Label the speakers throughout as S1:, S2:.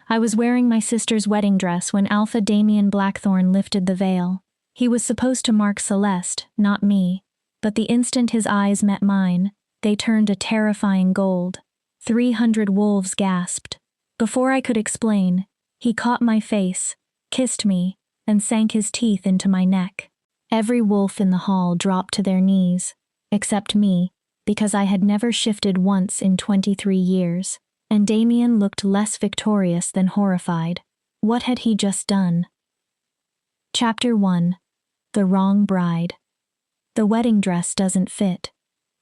S1: I was wearing my sister's wedding dress when Alpha Damian Blackthorn lifted the veil. He was supposed to mark Celeste, not me. But the instant his eyes met mine, they turned a terrifying gold. 300 wolves gasped. Before I could explain, he caught my face, kissed me, and sank his teeth into my neck. Every wolf in the hall dropped to their knees, except me, because I had never shifted once in 23 years, and Damian looked less victorious than horrified. What had he just done? Chapter 1. The Wrong Bride. The wedding dress doesn't fit.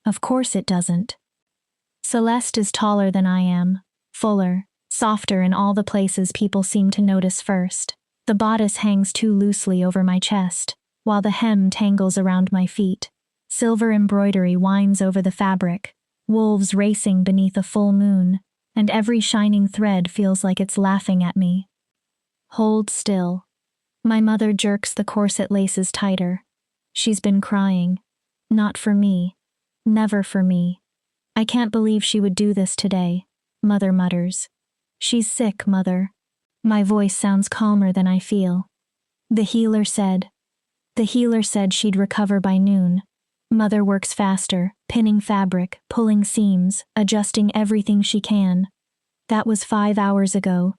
S1: Of course it doesn't. Celeste is taller than I am, fuller, softer in all the places people seem to notice first. The bodice hangs too loosely over my chest, while the hem tangles around my feet. Silver embroidery winds over the fabric, wolves racing beneath a full moon, and every shining thread feels like it's laughing at me. Hold still. My mother jerks the corset laces tighter. She's been crying. Not for me. Never for me. I can't believe she would do this today, Mother mutters. She's sick, Mother. My voice sounds calmer than I feel. The healer said she'd recover by noon. Mother works faster, pinning fabric, pulling seams, adjusting everything she can. That was 5 hours ago.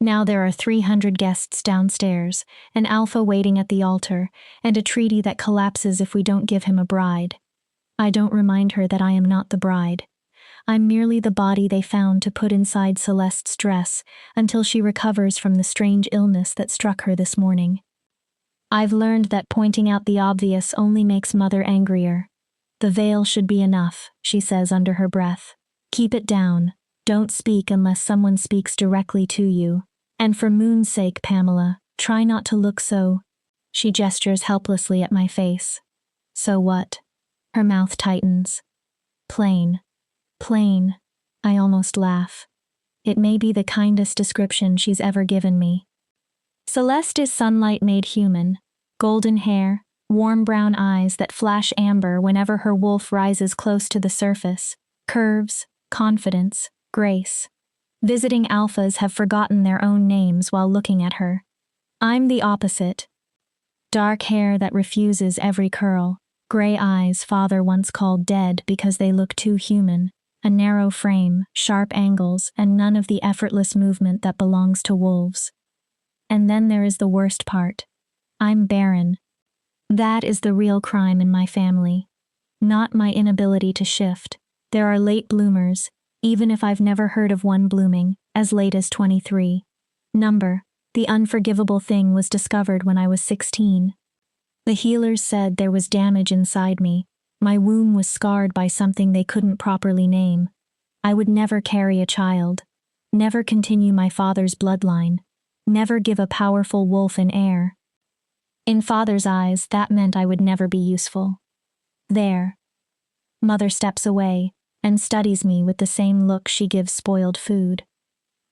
S1: Now there are 300 guests downstairs, an alpha waiting at the altar, and a treaty that collapses if we don't give him a bride. I don't remind her that I am not the bride. I'm merely the body they found to put inside Celeste's dress until she recovers from the strange illness that struck her this morning. I've learned that pointing out the obvious only makes Mother angrier. The veil should be enough, she says under her breath. Keep it down. Don't speak unless someone speaks directly to you. And for Moon's sake, Pamela, try not to look so. She gestures helplessly at my face. So what? Her mouth tightens. Plain. Plain. I almost laugh. It may be the kindest description she's ever given me. Celeste is sunlight made human. Golden hair, warm brown eyes that flash amber whenever her wolf rises close to the surface. Curves, confidence, grace. Visiting alphas have forgotten their own names while looking at her. I'm the opposite. Dark hair that refuses every curl. Gray eyes Father once called dead because they look too human. A narrow frame, sharp angles, and none of the effortless movement that belongs to wolves. And then there is the worst part. I'm barren. That is the real crime in my family. Not my inability to shift. There are late bloomers, even if I've never heard of one blooming, as late as 23. The unforgivable thing was discovered when I was 16. The healers said there was damage inside me. My womb was scarred by something they couldn't properly name. I would never carry a child. Never continue my father's bloodline. Never give a powerful wolf an heir. In Father's eyes, that meant I would never be useful. There. Mother steps away and studies me with the same look she gives spoiled food.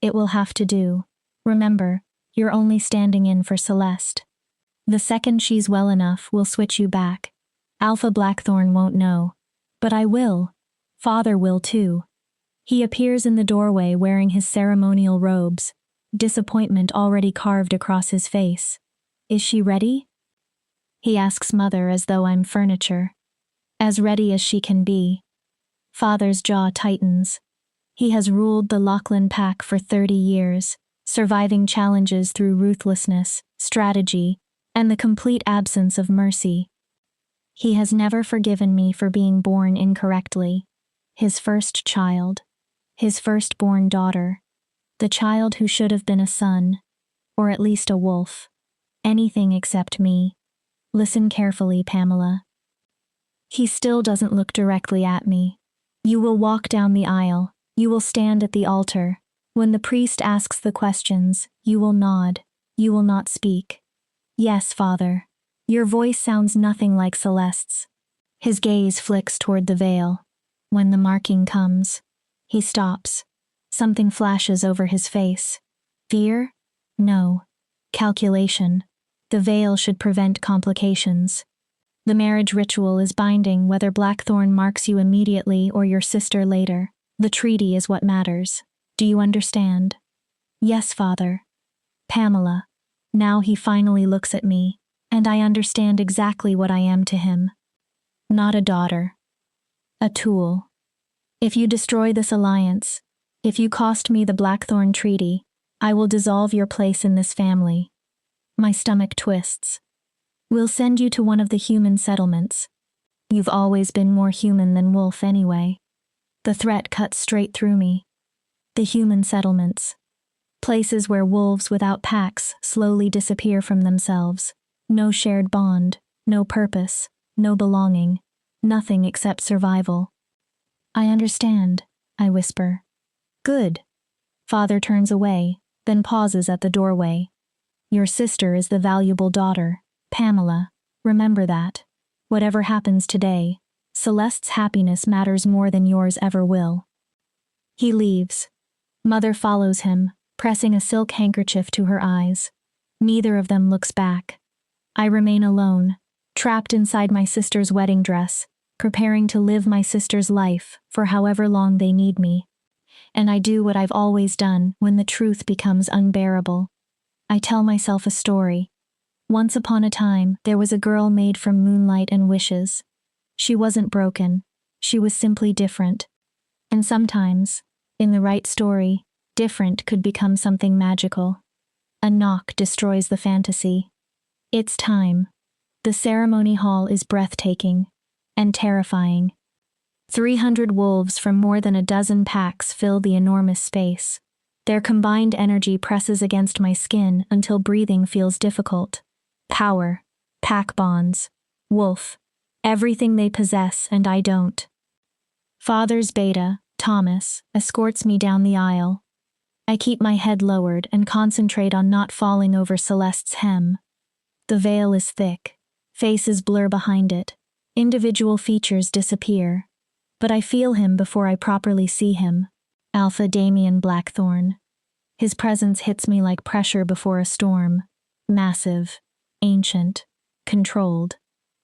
S1: It will have to do. Remember, you're only standing in for Celeste. The second she's well enough, we'll switch you back. Alpha Blackthorn won't know. But I will. Father will too. He appears in the doorway wearing his ceremonial robes, disappointment already carved across his face. Is she ready? He asks Mother as though I'm furniture. As ready as she can be. Father's jaw tightens. He has ruled the Lachlan pack for 30 years, surviving challenges through ruthlessness, strategy, and the complete absence of mercy. He has never forgiven me for being born incorrectly. His first child. His firstborn daughter. The child who should have been a son. Or at least a wolf. Anything except me. Listen carefully, Pamela. He still doesn't look directly at me. You will walk down the aisle. You will stand at the altar. When the priest asks the questions, you will nod. You will not speak. Yes, Father. Your voice sounds nothing like Celeste's. His gaze flicks toward the veil. When the marking comes, he stops. Something flashes over his face. Fear? No. Calculation. The veil should prevent complications. The marriage ritual is binding whether Blackthorn marks you immediately or your sister later. The treaty is what matters. Do you understand? Yes, Father. Pamela. Now he finally looks at me, and I understand exactly what I am to him. Not a daughter. A tool. If you destroy this alliance, if you cost me the Blackthorn Treaty, I will dissolve your place in this family. My stomach twists. We'll send you to one of the human settlements. You've always been more human than Wolf anyway. The threat cuts straight through me. The human settlements. Places where wolves without packs slowly disappear from themselves. No shared bond, no purpose, no belonging, nothing except survival. I understand, I whisper. Good. Father turns away, then pauses at the doorway. Your sister is the valuable daughter, Pamela. Remember that. Whatever happens today, Celeste's happiness matters more than yours ever will. He leaves. Mother follows him, pressing a silk handkerchief to her eyes. Neither of them looks back. I remain alone, trapped inside my sister's wedding dress, preparing to live my sister's life for however long they need me. And I do what I've always done when the truth becomes unbearable. I tell myself a story. Once upon a time, there was a girl made from moonlight and wishes. She wasn't broken. She was simply different. And sometimes, in the right story, different could become something magical. A knock destroys the fantasy. It's time. The ceremony hall is breathtaking and terrifying. 300 wolves from more than a dozen packs fill the enormous space. Their combined energy presses against my skin until breathing feels difficult. Power, pack bonds, wolf, everything they possess and I don't. Father's beta, Thomas, escorts me down the aisle. I keep my head lowered and concentrate on not falling over Celeste's hem. The veil is thick. Faces blur behind it. Individual features disappear. But I feel him before I properly see him. Alpha Damian Blackthorn. His presence hits me like pressure before a storm. Massive, ancient, controlled.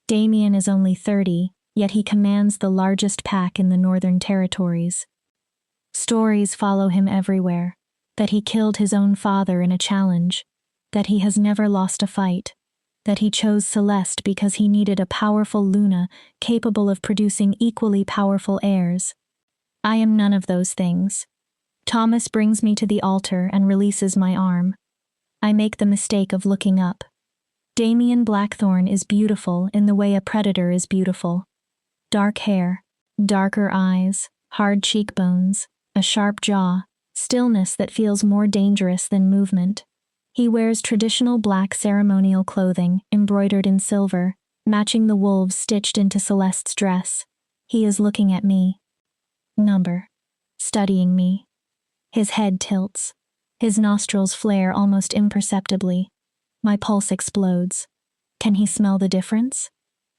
S1: Damian is only 30, yet he commands the largest pack in the Northern Territories. Stories follow him everywhere. That he killed his own father in a challenge. That he has never lost a fight. That he chose Celeste because he needed a powerful Luna capable of producing equally powerful heirs. I am none of those things. Thomas brings me to the altar and releases my arm. I make the mistake of looking up. Damian Blackthorn is beautiful in the way a predator is beautiful. Dark hair, darker eyes, hard cheekbones, a sharp jaw, stillness that feels more dangerous than movement. He wears traditional black ceremonial clothing embroidered in silver, matching the wolves stitched into Celeste's dress. He is looking at me. Studying me. His head tilts. His nostrils flare almost imperceptibly. My pulse explodes. Can he smell the difference?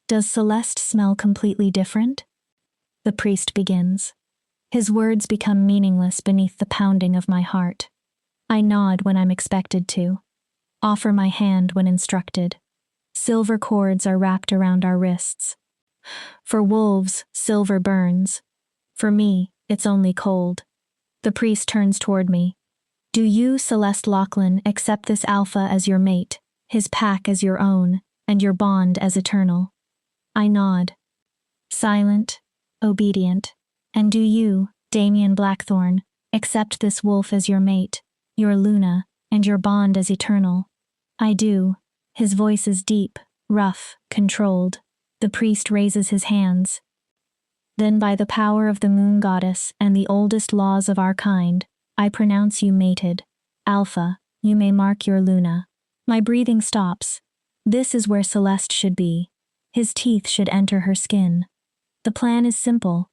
S1: Does Celeste smell completely different? The priest begins. His words become meaningless beneath the pounding of my heart. I nod when I'm expected to. Offer my hand when instructed. Silver cords are wrapped around our wrists. For wolves, silver burns. For me, it's only cold. The priest turns toward me. Do you, Celeste Lachlan, accept this alpha as your mate, his pack as your own, and your bond as eternal? I nod. Silent, obedient. And do you, Damian Blackthorn, accept this wolf as your mate, your Luna, and your bond as eternal? I do. His voice is deep, rough, controlled. The priest raises his hands. Then by the power of the moon goddess and the oldest laws of our kind, I pronounce you mated. Alpha, you may mark your Luna. My breathing stops. This is where Celeste should be. His teeth should enter her skin. The plan is simple.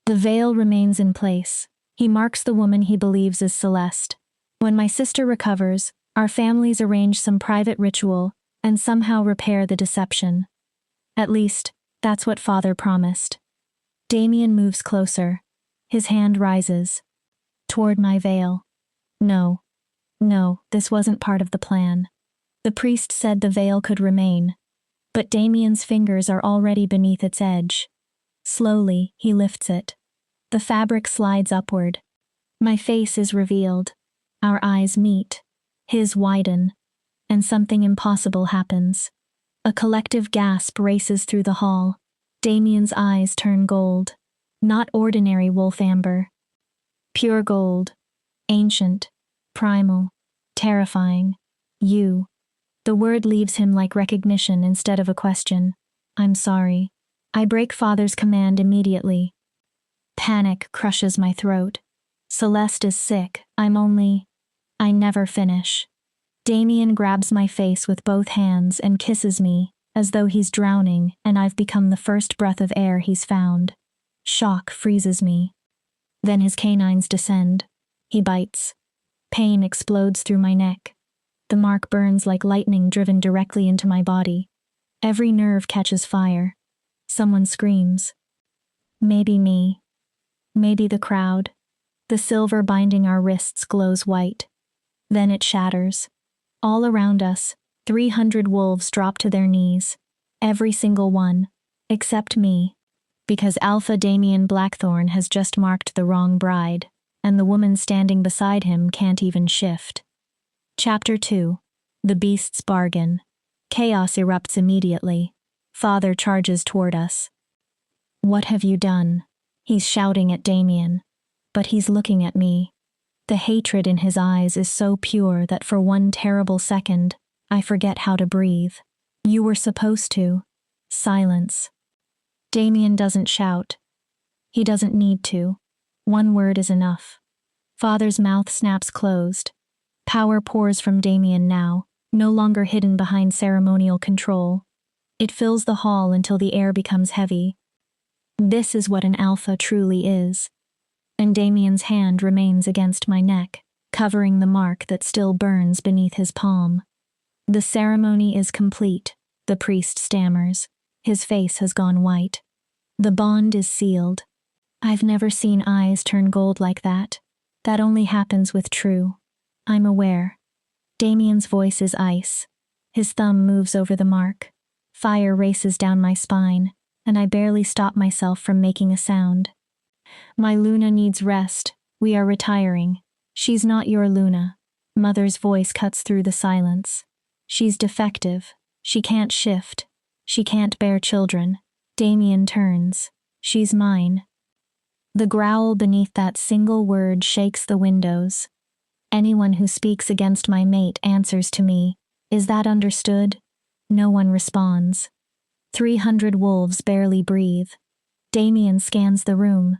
S1: The veil remains in place. He marks the woman he believes is Celeste. When my sister recovers, our families arrange some private ritual and somehow repair the deception. At least, that's what Father promised. Damian moves closer. His hand rises. Toward my veil. No, this wasn't part of the plan. The priest said the veil could remain, but Damian's fingers are already beneath its edge. Slowly, he lifts it. The fabric slides upward. My face is revealed. Our eyes meet. His widen. And something impossible happens. A collective gasp races through the hall. Damian's eyes turn gold. Not ordinary wolf amber. Pure gold. Ancient. Primal. Terrifying. You. The word leaves him like recognition instead of a question. I'm sorry. I break father's command immediately. Panic crushes my throat. Celeste is sick. I never finish. Damian grabs my face with both hands and kisses me, as though he's drowning and I've become the first breath of air he's found. Shock freezes me. Then his canines descend. He bites. Pain explodes through my neck. The mark burns like lightning driven directly into my body. Every nerve catches fire. Someone screams. Maybe me. Maybe the crowd. The silver binding our wrists glows white. Then it shatters. All around us, 300 wolves drop to their knees. Every single one. Except me. Because Alpha Damian Blackthorn has just marked the wrong bride, and the woman standing beside him can't even shift. Chapter 2. The Beast's Bargain. Chaos erupts immediately. Father charges toward us. What have you done? He's shouting at Damian. But he's looking at me. The hatred in his eyes is so pure that for one terrible second, I forget how to breathe. You were supposed to. Silence. Damian doesn't shout. He doesn't need to. One word is enough. Father's mouth snaps closed. Power pours from Damian now, no longer hidden behind ceremonial control. It fills the hall until the air becomes heavy. This is what an alpha truly is. And Damian's hand remains against my neck, covering the mark that still burns beneath his palm. The ceremony is complete, the priest stammers. His face has gone white. The bond is sealed. I've never seen eyes turn gold like that. That only happens with true. I'm aware. Damian's voice is ice. His thumb moves over the mark. Fire races down my spine, and I barely stop myself from making a sound. My Luna needs rest. We are retiring. She's not your Luna. Mother's voice cuts through the silence. She's defective. She can't shift. She can't bear children. Damian turns. She's mine. The growl beneath that single word shakes the windows. Anyone who speaks against my mate answers to me. Is that understood? No one responds. 300 wolves barely breathe. Damian scans the room.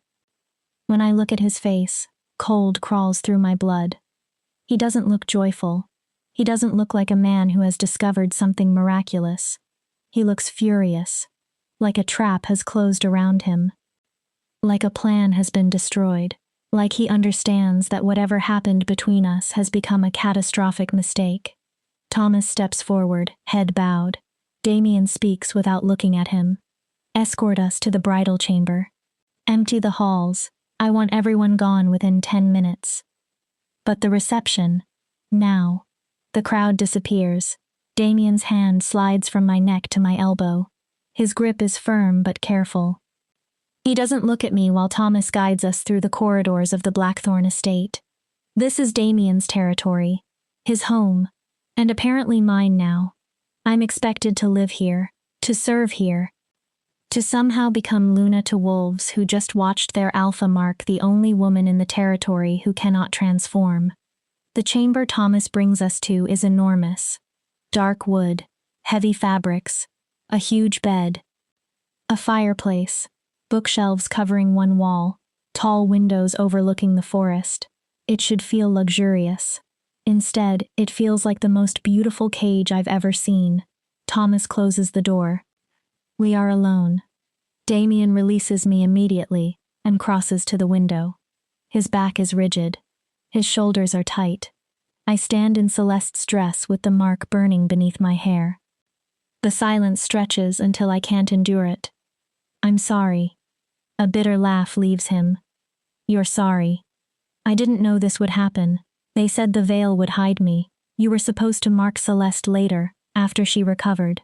S1: When I look at his face, cold crawls through my blood. He doesn't look joyful. He doesn't look like a man who has discovered something miraculous. He looks furious, like a trap has closed around him. Like a plan has been destroyed. Like he understands that whatever happened between us has become a catastrophic mistake. Thomas steps forward, head bowed. Damian speaks without looking at him. Escort us to the bridal chamber. Empty the halls. I want everyone gone within 10 minutes. But the reception, now. The crowd disappears. Damian's hand slides from my neck to my elbow. His grip is firm but careful. He doesn't look at me while Thomas guides us through the corridors of the Blackthorn estate. This is Damian's territory, his home, and apparently mine now. I'm expected to live here, to serve here, to somehow become Luna to wolves who just watched their alpha mark the only woman in the territory who cannot transform. The chamber Thomas brings us to is enormous. Dark wood, heavy fabrics, a huge bed, a fireplace, bookshelves covering one wall, tall windows overlooking the forest. It should feel luxurious. Instead, it feels like the most beautiful cage I've ever seen. Thomas closes the door. We are alone. Damian releases me immediately and crosses to the window. His back is rigid. His shoulders are tight. I stand in Celeste's dress with the mark burning beneath my hair. The silence stretches until I can't endure it. I'm sorry. A bitter laugh leaves him. You're sorry. I didn't know this would happen. They said the veil would hide me. You were supposed to mark Celeste later, after she recovered.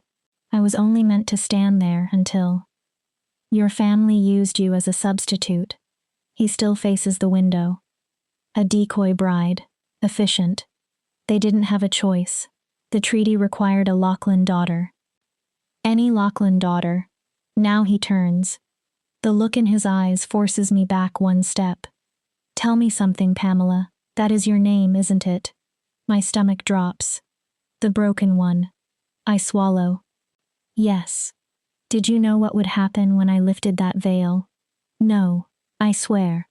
S1: I was only meant to stand there until... Your family used you as a substitute. He still faces the window. A decoy bride. efficient. They didn't have a choice. The treaty required a Lachlan daughter. Any Lachlan daughter. Now he turns. The look in his eyes forces me back one step. Tell me something, Pamela. That is your name, isn't it? My stomach drops. The broken one. I swallow. Yes. Did you know what would happen when I lifted that veil? No, I swear.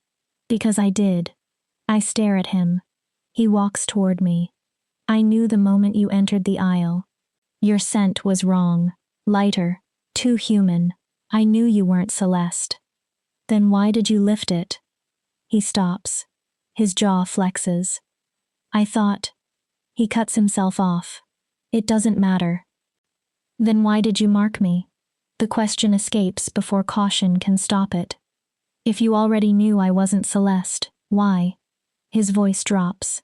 S1: Because I did. I stare at him. He walks toward me. I knew the moment you entered the aisle. Your scent was wrong. Lighter. Too human. I knew you weren't Celeste. Then why did you lift it? He stops. His jaw flexes. I thought. He cuts himself off. It doesn't matter. Then why did you mark me? The question escapes before caution can stop it. If you already knew I wasn't Celeste, why? His voice drops.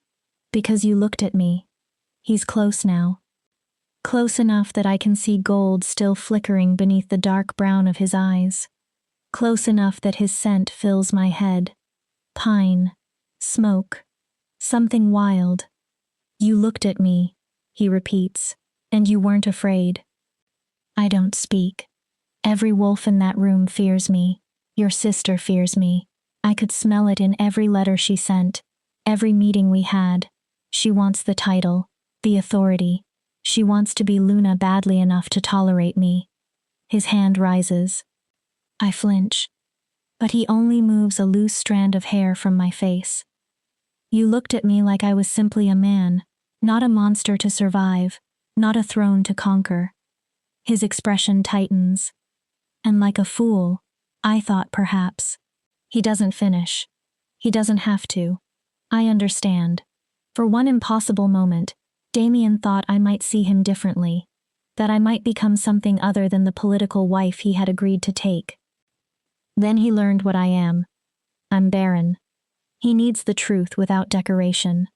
S1: Because you looked at me. He's close now. Close enough that I can see gold still flickering beneath the dark brown of his eyes. Close enough that his scent fills my head. Pine. Smoke. Something wild. You looked at me, he repeats, and you weren't afraid. I don't speak. Every wolf in that room fears me. Your sister fears me. I could smell it in every letter she sent, every meeting we had. She wants the title, the authority. She wants to be Luna badly enough to tolerate me. His hand rises. I flinch. But he only moves a loose strand of hair from my face. You looked at me like I was simply a man, not a monster to survive, not a throne to conquer. His expression tightens. And like a fool, I thought perhaps. He doesn't finish. He doesn't have to. I understand. For one impossible moment, Damian thought I might see him differently, that I might become something other than the political wife he had agreed to take. Then he learned what I am. I'm barren. He needs the truth without decoration.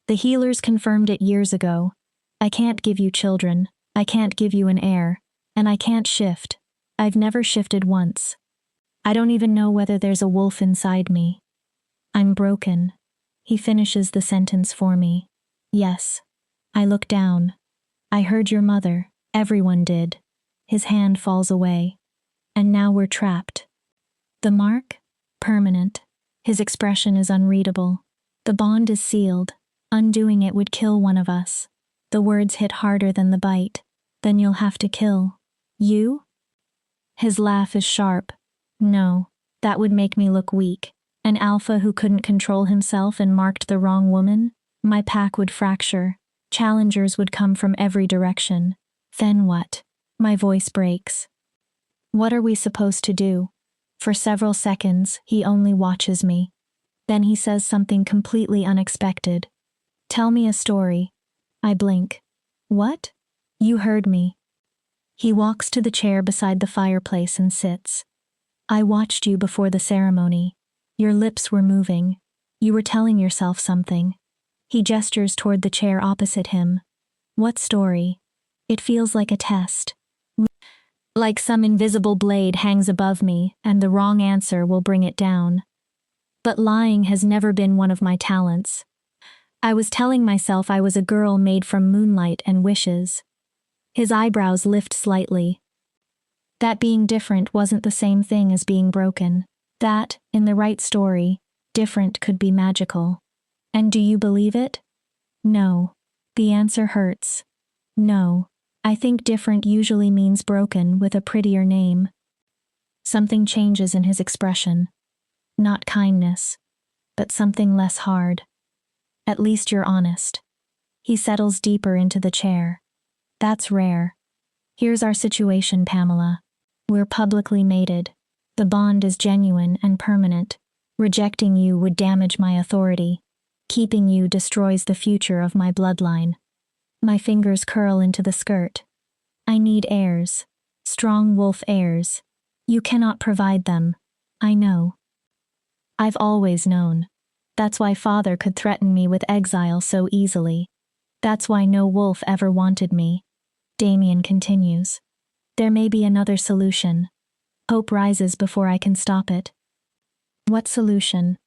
S1: The healers confirmed it years ago. I can't give you children. I can't give you an heir. And I can't shift. I've never shifted once. I don't even know whether there's a wolf inside me. I'm broken. He finishes the sentence for me. Yes. I look down. I heard your mother. Everyone did. His hand falls away. And now we're trapped. The mark? Permanent. His expression is unreadable. The bond is sealed. Undoing it would kill one of us. The words hit harder than the bite. Then you'll have to kill. You? His laugh is sharp. No, that would make me look weak. An alpha who couldn't control himself and marked the wrong woman? My pack would fracture. Challengers would come from every direction. Then what? My voice breaks. What are we supposed to do? For several seconds, he only watches me. Then he says something completely unexpected. Tell me a story. I blink. What? You heard me. He walks to the chair beside the fireplace and sits. I watched you before the ceremony. Your lips were moving. You were telling yourself something. He gestures toward the chair opposite him. What story? It feels like a test. Like some invisible blade hangs above me, and the wrong answer will bring it down. But lying has never been one of my talents. I was telling myself I was a girl made from moonlight and wishes. His eyebrows lift slightly. That being different wasn't the same thing as being broken. That, in the right story, different could be magical. And do you believe it? No. The answer hurts. No. I think different usually means broken with a prettier name. Something changes in his expression. Not kindness, but something less hard. At least you're honest. He settles deeper into the chair. That's rare. Here's our situation, Pamela. We're publicly mated. The bond is genuine and permanent. Rejecting you would damage my authority. Keeping you destroys the future of my bloodline. My fingers curl into the skirt. I need heirs. Strong wolf heirs. You cannot provide them. I know. I've always known. That's why father could threaten me with exile so easily. That's why no wolf ever wanted me. Damian continues. There may be another solution. Hope rises before I can stop it. What solution?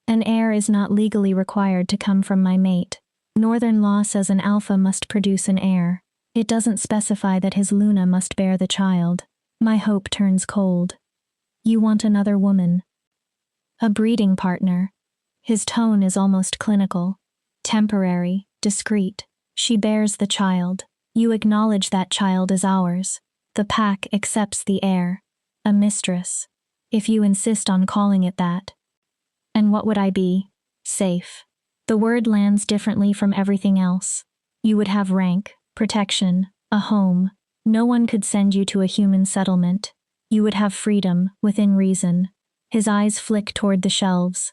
S1: An heir is not legally required to come from my mate. Northern law says an alpha must produce an heir. It doesn't specify that his Luna must bear the child. My hope turns cold. You want another woman. A breeding partner. His tone is almost clinical. Temporary, discreet. She bears the child. You acknowledge that child is ours. The pack accepts the heir. A mistress. If you insist on calling it that. And what would I be? Safe. The word lands differently from everything else. You would have rank, protection, a home. No one could send you to a human settlement. You would have freedom, within reason. His eyes flick toward the shelves.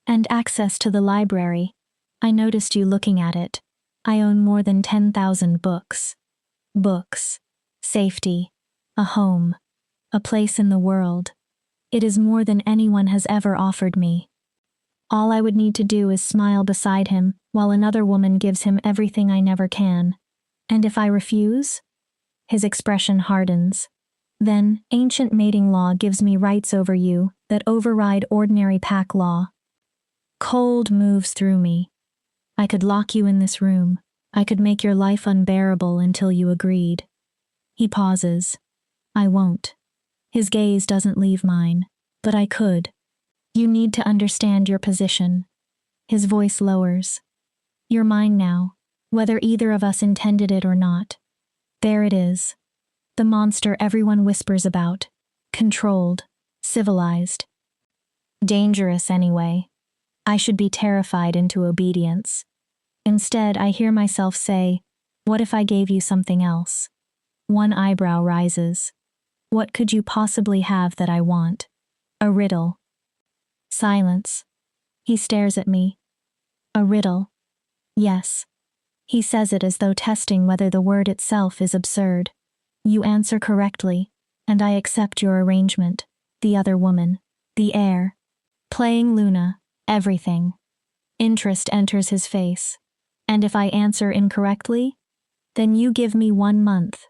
S1: And access to the library. I noticed you looking at it. I own more than 10,000 books. Books. Safety. A home. A place in the world. It is more than anyone has ever offered me. All I would need to do is smile beside him, while another woman gives him everything I never can. And if I refuse? His expression hardens. Then, ancient mating law gives me rights over you that override ordinary pack law. Cold moves through me. I could lock you in this room. I could make your life unbearable until you agreed. He pauses. I won't. His gaze doesn't leave mine, but I could. You need to understand your position. His voice lowers. You're mine now, whether either of us intended it or not. There it is. The monster everyone whispers about. Controlled. Civilized. Dangerous anyway. I should be terrified into obedience. Instead, I hear myself say, what if I gave you something else? One eyebrow rises. What could you possibly have that I want? A riddle. Silence. He stares at me. A riddle. Yes. He says it as though testing whether the word itself is absurd. You answer correctly, and I accept your arrangement. The other woman. The heir. Playing Luna. Everything. Interest enters his face. And if I answer incorrectly? Then you give me 1 month.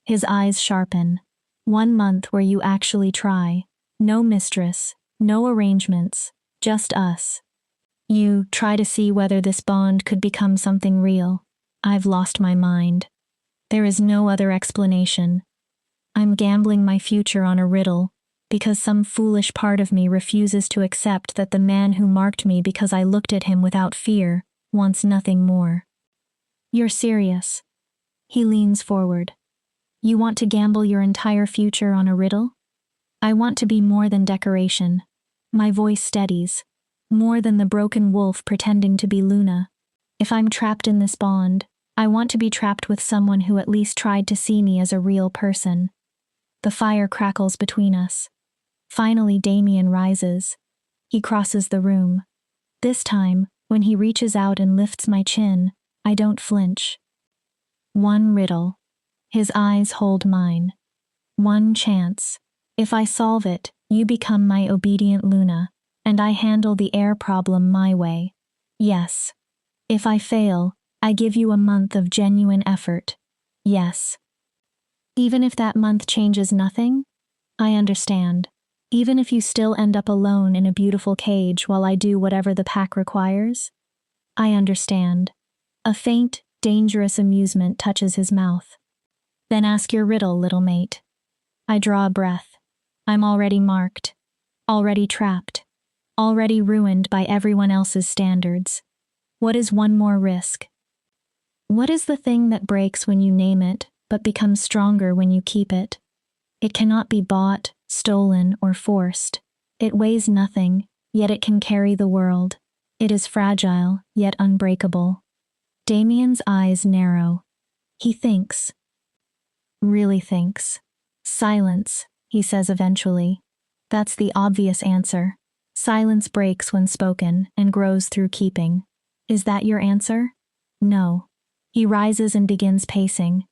S1: His eyes sharpen. 1 month where you actually try. No mistress. No arrangements, just us. You try to see whether this bond could become something real. I've lost my mind. There is no other explanation. I'm gambling my future on a riddle, because some foolish part of me refuses to accept that the man who marked me because I looked at him without fear wants nothing more. You're serious. He leans forward. You want to gamble your entire future on a riddle? I want to be more than decoration. My voice steadies. More than the broken wolf pretending to be Luna. If I'm trapped in this bond, I want to be trapped with someone who at least tried to see me as a real person. The fire crackles between us. Finally, Damian rises. He crosses the room. This time, when he reaches out and lifts my chin, I don't flinch. One riddle. His eyes hold mine. One chance. If I solve it, you become my obedient Luna, and I handle the heir problem my way. Yes. If I fail, I give you a month of genuine effort. Yes. Even if that month changes nothing? I understand. Even if you still end up alone in a beautiful cage while I do whatever the pack requires? I understand. A faint, dangerous amusement touches his mouth. Then ask your riddle, little mate. I draw a breath. I'm already marked. Already trapped. Already ruined by everyone else's standards. What is one more risk? What is the thing that breaks when you name it, but becomes stronger when you keep it? It cannot be bought, stolen, or forced. It weighs nothing, yet it can carry the world. It is fragile, yet unbreakable. Damian's eyes narrow. He thinks. Really thinks. Silence, he says eventually. That's the obvious answer. Silence breaks when spoken and grows through keeping. Is that your answer? No. He rises and begins pacing.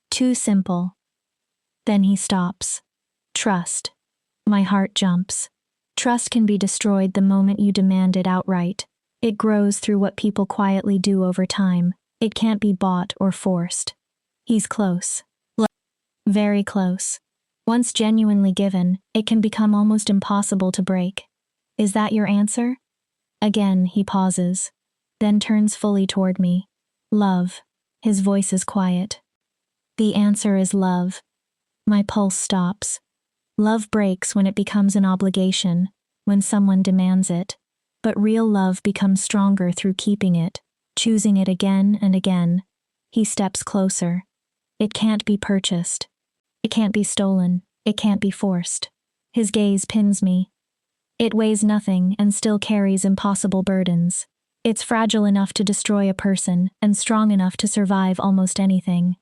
S1: Too simple. Then he stops. Trust. My heart jumps. Trust can be destroyed the moment you demand it outright. It grows through what people quietly do over time. It can't be bought or forced. He's close. Very close. Once genuinely given, it can become almost impossible to break. Is that your answer? Again, he pauses, then turns fully toward me. Love. His voice is quiet. The answer is love. My pulse stops. Love breaks when it becomes an obligation, when someone demands it. But real love becomes stronger through keeping it, choosing it again and again. He steps closer. It can't be purchased. It can't be stolen. It can't be forced. His gaze pins me. It weighs nothing and still carries impossible burdens. It's fragile enough to destroy a person and strong enough to survive almost anything.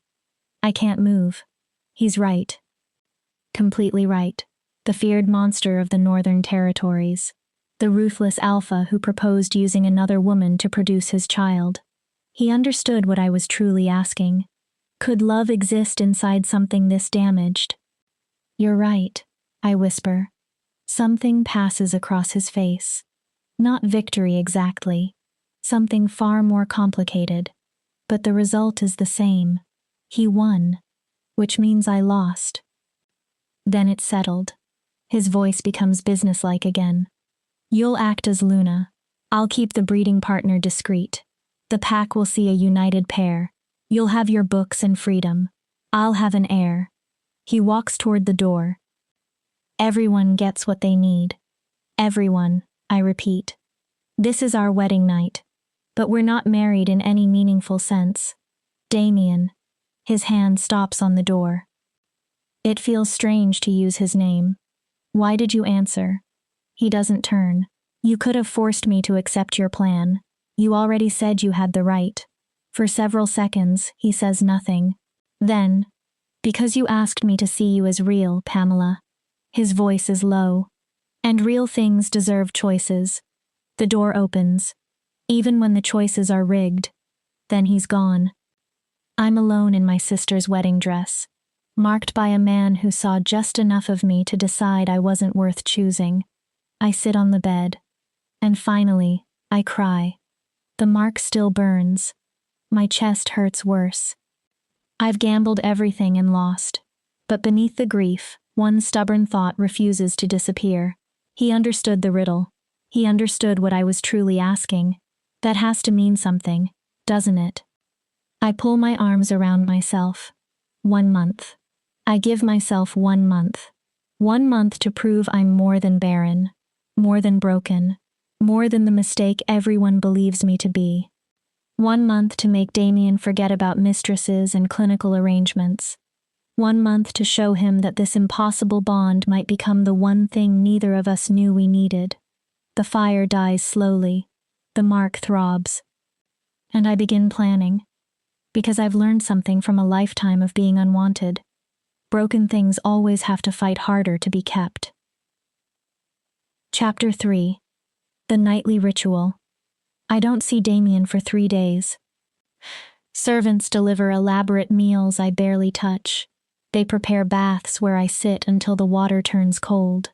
S1: I can't move. He's right. Completely right. The feared monster of the Northern Territories. The ruthless alpha who proposed using another woman to produce his child. He understood what I was truly asking. Could love exist inside something this damaged? You're right, I whisper. Something passes across his face. Not victory exactly. Something far more complicated. But the result is the same. He won, which means I lost. Then it's settled. His voice becomes businesslike again. You'll act as Luna. I'll keep the breeding partner discreet. The pack will see a united pair. You'll have your books and freedom. I'll have an heir. He walks toward the door. Everyone gets what they need. Everyone, I repeat. This is our wedding night. But we're not married in any meaningful sense. Damian. His hand stops on the door. It feels strange to use his name. Why did you answer? He doesn't turn. You could have forced me to accept your plan. You already said you had the right. For several seconds, he says nothing. Then, because you asked me to see you as real, Pamela. His voice is low. And real things deserve choices. The door opens. Even when the choices are rigged. Then he's gone. I'm alone in my sister's wedding dress, marked by a man who saw just enough of me to decide I wasn't worth choosing. I sit on the bed. And finally, I cry. The mark still burns. My chest hurts worse. I've gambled everything and lost. But beneath the grief, one stubborn thought refuses to disappear. He understood the riddle. He understood what I was truly asking. That has to mean something, doesn't it? I pull my arms around myself. 1 month. I give myself 1 month. 1 month to prove I'm more than barren, more than broken, more than the mistake everyone believes me to be. 1 month to make Damian forget about mistresses and clinical arrangements. 1 month to show him that this impossible bond might become the one thing neither of us knew we needed. The fire dies slowly. The mark throbs. And I begin planning. Because I've learned something from a lifetime of being unwanted. Broken things always have to fight harder to be kept. Chapter 3. The Nightly Ritual. I don't see Damian for 3 days. Servants deliver elaborate meals I barely touch. They prepare baths where I sit until the water turns cold.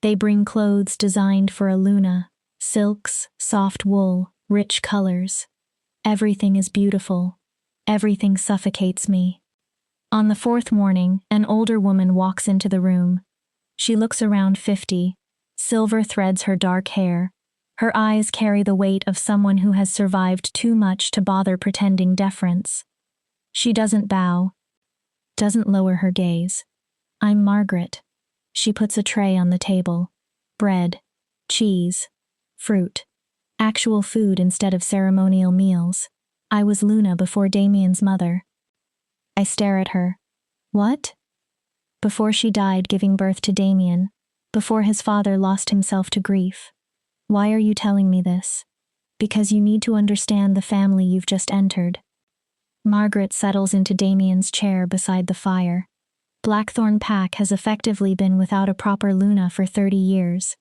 S1: They bring clothes designed for a Luna, silks, soft wool, rich colors. Everything is beautiful. Everything suffocates me. On the 4th morning, an older woman walks into the room. She looks around 50. Silver threads her dark hair. Her eyes carry the weight of someone who has survived too much to bother pretending deference. She doesn't bow. Doesn't lower her gaze. I'm Margaret. She puts a tray on the table. Bread. Cheese. Fruit. Actual food instead of ceremonial meals. I was Luna before Damian's mother. I stare at her. What? Before she died giving birth to Damian. Before his father lost himself to grief. Why are you telling me this? Because you need to understand the family you've just entered. Margaret settles into Damian's chair beside the fire. Blackthorn Pack has effectively been without a proper Luna for 30 years.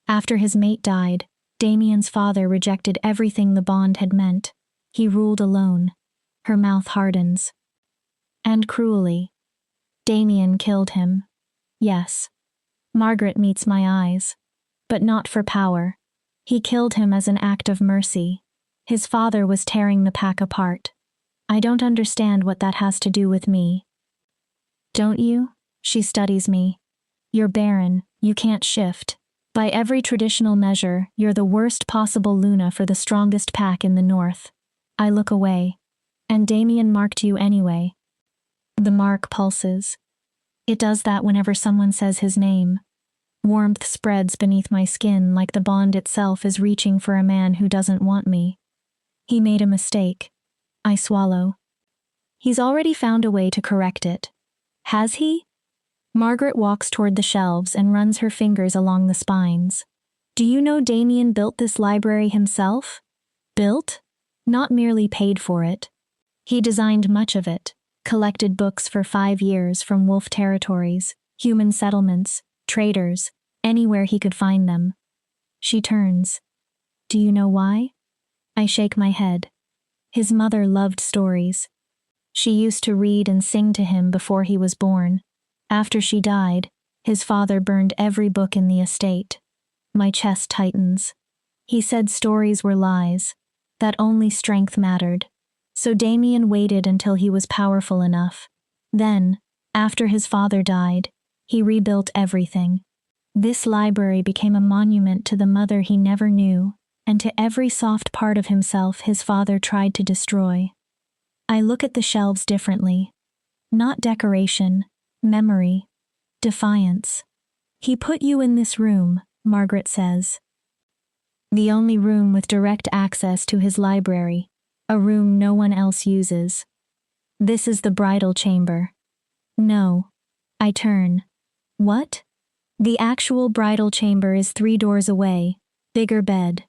S1: After his mate died, Damian's father rejected everything the bond had meant. He ruled alone. Her mouth hardens. And cruelly. Damian killed him. Yes. Margaret meets my eyes. But not for power. He killed him as an act of mercy. His father was tearing the pack apart. I don't understand what that has to do with me. Don't you? She studies me. You're barren. You can't shift. By every traditional measure, you're the worst possible Luna for the strongest pack in the north. I look away. And Damian marked you anyway. The mark pulses. It does that whenever someone says his name. Warmth spreads beneath my skin like the bond itself is reaching for a man who doesn't want me. He made a mistake. I swallow. He's already found a way to correct it. Has he? Margaret walks toward the shelves and runs her fingers along the spines. Do you know Damian built this library himself? Built? Not merely paid for it. He designed much of it, collected books for 5 years from wolf territories, human settlements, traders, anywhere he could find them. She turns. Do you know why? I shake my head. His mother loved stories. She used to read and sing to him before he was born. After she died, his father burned every book in the estate. My chest tightens. He said stories were lies, that only strength mattered. So Damian waited until he was powerful enough. Then, after his father died, he rebuilt everything. This library became a monument to the mother he never knew, and to every soft part of himself his father tried to destroy. I look at the shelves differently. Not decoration, memory, defiance. He put you in this room, Margaret says. The only room with direct access to his library, a room no one else uses. This is the bridal chamber. No. I turn. What? The actual bridal chamber is 3 doors away, bigger bed,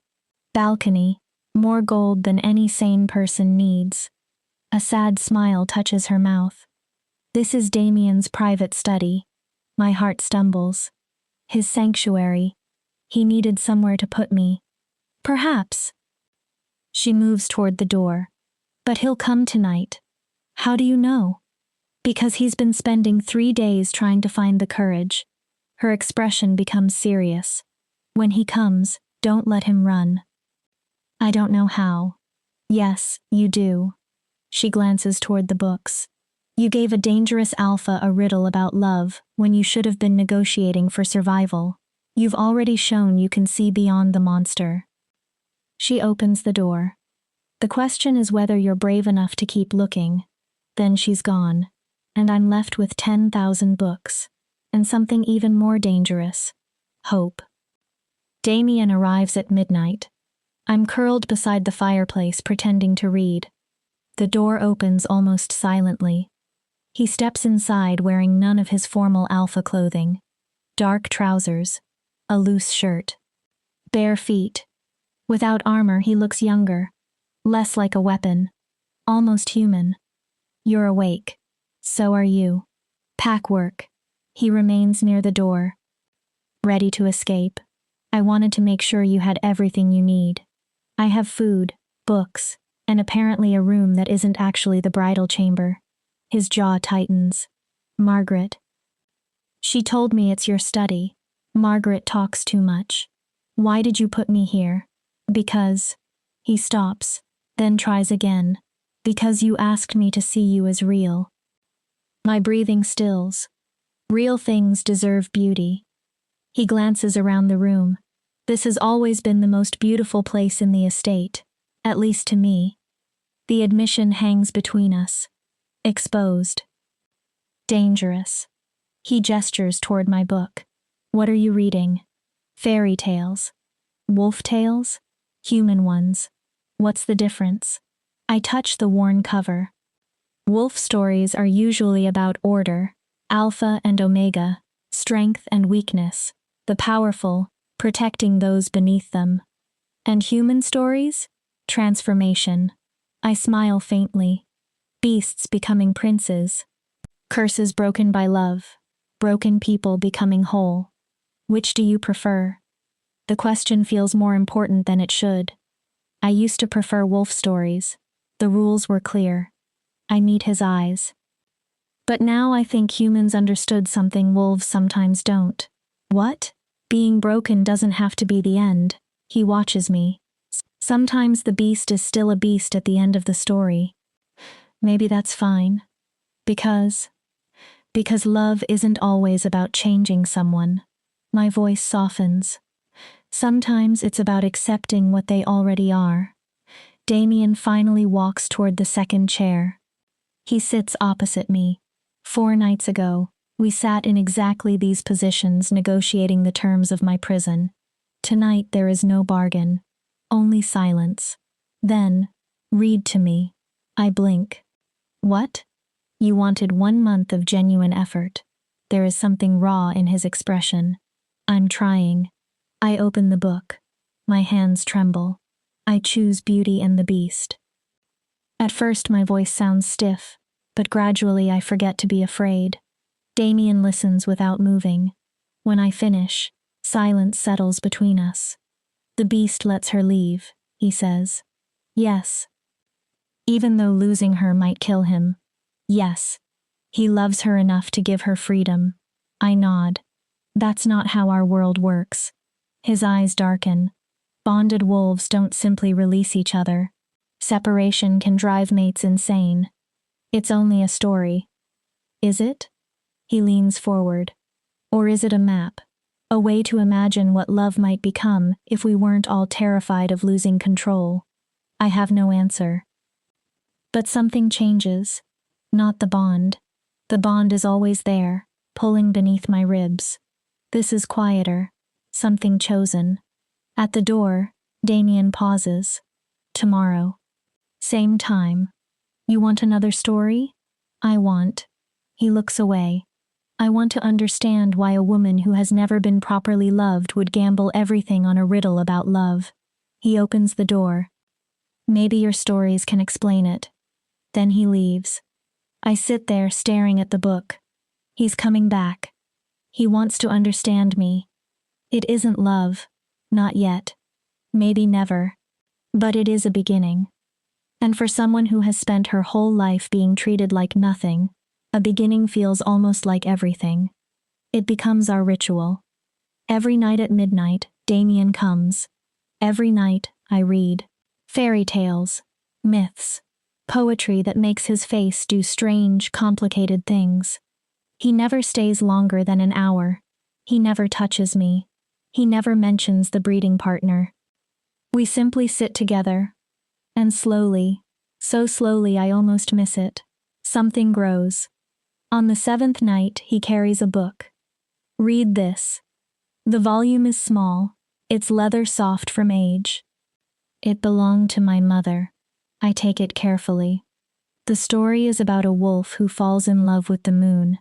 S1: balcony, more gold than any sane person needs. A sad smile touches her mouth. This is Damian's private study. My heart stumbles. His sanctuary. He needed somewhere to put me. Perhaps. She moves toward the door. But he'll come tonight. How do you know? Because he's been spending 3 days trying to find the courage. Her expression becomes serious. When he comes, don't let him run. I don't know how. Yes, you do. She glances toward the books. You gave a dangerous alpha a riddle about love when you should have been negotiating for survival. You've already shown you can see beyond the monster. She opens the door. The question is whether you're brave enough to keep looking. Then she's gone, and I'm left with 10,000 books. And something even more dangerous. Hope. Damian arrives at midnight. I'm curled beside the fireplace pretending to read. The door opens almost silently. He steps inside wearing none of his formal alpha clothing. Dark trousers. A loose shirt. Bare feet. Without armor he looks younger. Less like a weapon. Almost human. You're awake. So are you. Pack work. He remains near the door. Ready to escape. I wanted to make sure you had everything you need. I have food, books, and apparently a room that isn't actually the bridal chamber. His jaw tightens. Margaret. She told me it's your study. Margaret talks too much. Why did you put me here? Because. He stops, then tries again. Because you asked me to see you as real. My breathing stills. Real things deserve beauty. He glances around the room. This has always been the most beautiful place in the estate, at least to me. The admission hangs between us. Exposed. Dangerous. He gestures toward my book. What are you reading? Fairy tales. Wolf tales? Human ones. What's the difference? I touch the worn cover. Wolf stories are usually about order. Alpha and Omega, strength and weakness, the powerful, protecting those beneath them. And human stories? Transformation. I smile faintly. Beasts becoming princes. Curses broken by love. Broken people becoming whole. Which do you prefer? The question feels more important than it should. I used to prefer wolf stories. The rules were clear. I meet his eyes. But now I think humans understood something wolves sometimes don't. What? Being broken doesn't have to be the end. He watches me. Sometimes the beast is still a beast at the end of the story. Maybe that's fine. Because love isn't always about changing someone. My voice softens. Sometimes it's about accepting what they already are. Damian finally walks toward the second chair. He sits opposite me. 4 nights ago, we sat in exactly these positions negotiating the terms of my prison. Tonight there is no bargain, only silence. Then, read to me. I blink. What? You wanted 1 month of genuine effort. There is something raw in his expression. I'm trying. I open the book. My hands tremble. I choose Beauty and the Beast. At first my voice sounds stiff, but gradually I forget to be afraid. Damian listens without moving. When I finish, silence settles between us. The Beast lets her leave, he says. Yes. Even though losing her might kill him. Yes. He loves her enough to give her freedom. I nod. That's not how our world works. His eyes darken. Bonded wolves don't simply release each other. Separation can drive mates insane. It's only a story. Is it? He leans forward. Or is it a map? A way to imagine what love might become if we weren't all terrified of losing control. I have no answer. But something changes. Not the bond. The bond is always there, pulling beneath my ribs. This is quieter. Something chosen. At the door, Damian pauses. Tomorrow. Same time. You want another story? I want. He looks away. I want to understand why a woman who has never been properly loved would gamble everything on a riddle about love. He opens the door. Maybe your stories can explain it. Then he leaves. I sit there staring at the book. He's coming back. He wants to understand me. It isn't love. Not yet. Maybe never. But it is a beginning. And for someone who has spent her whole life being treated like nothing, a beginning feels almost like everything. It becomes our ritual. Every night at midnight, Damian comes. Every night, I read. Fairy tales. Myths. Poetry that makes his face do strange, complicated things. He never stays longer than an hour. He never touches me. He never mentions the breeding partner. We simply sit together. And slowly, so slowly I almost miss it, something grows. On the 7th night, he carries a book. Read this. The volume is small. It's leather soft from age. It belonged to my mother. I take it carefully. The story is about a wolf who falls in love with the moon.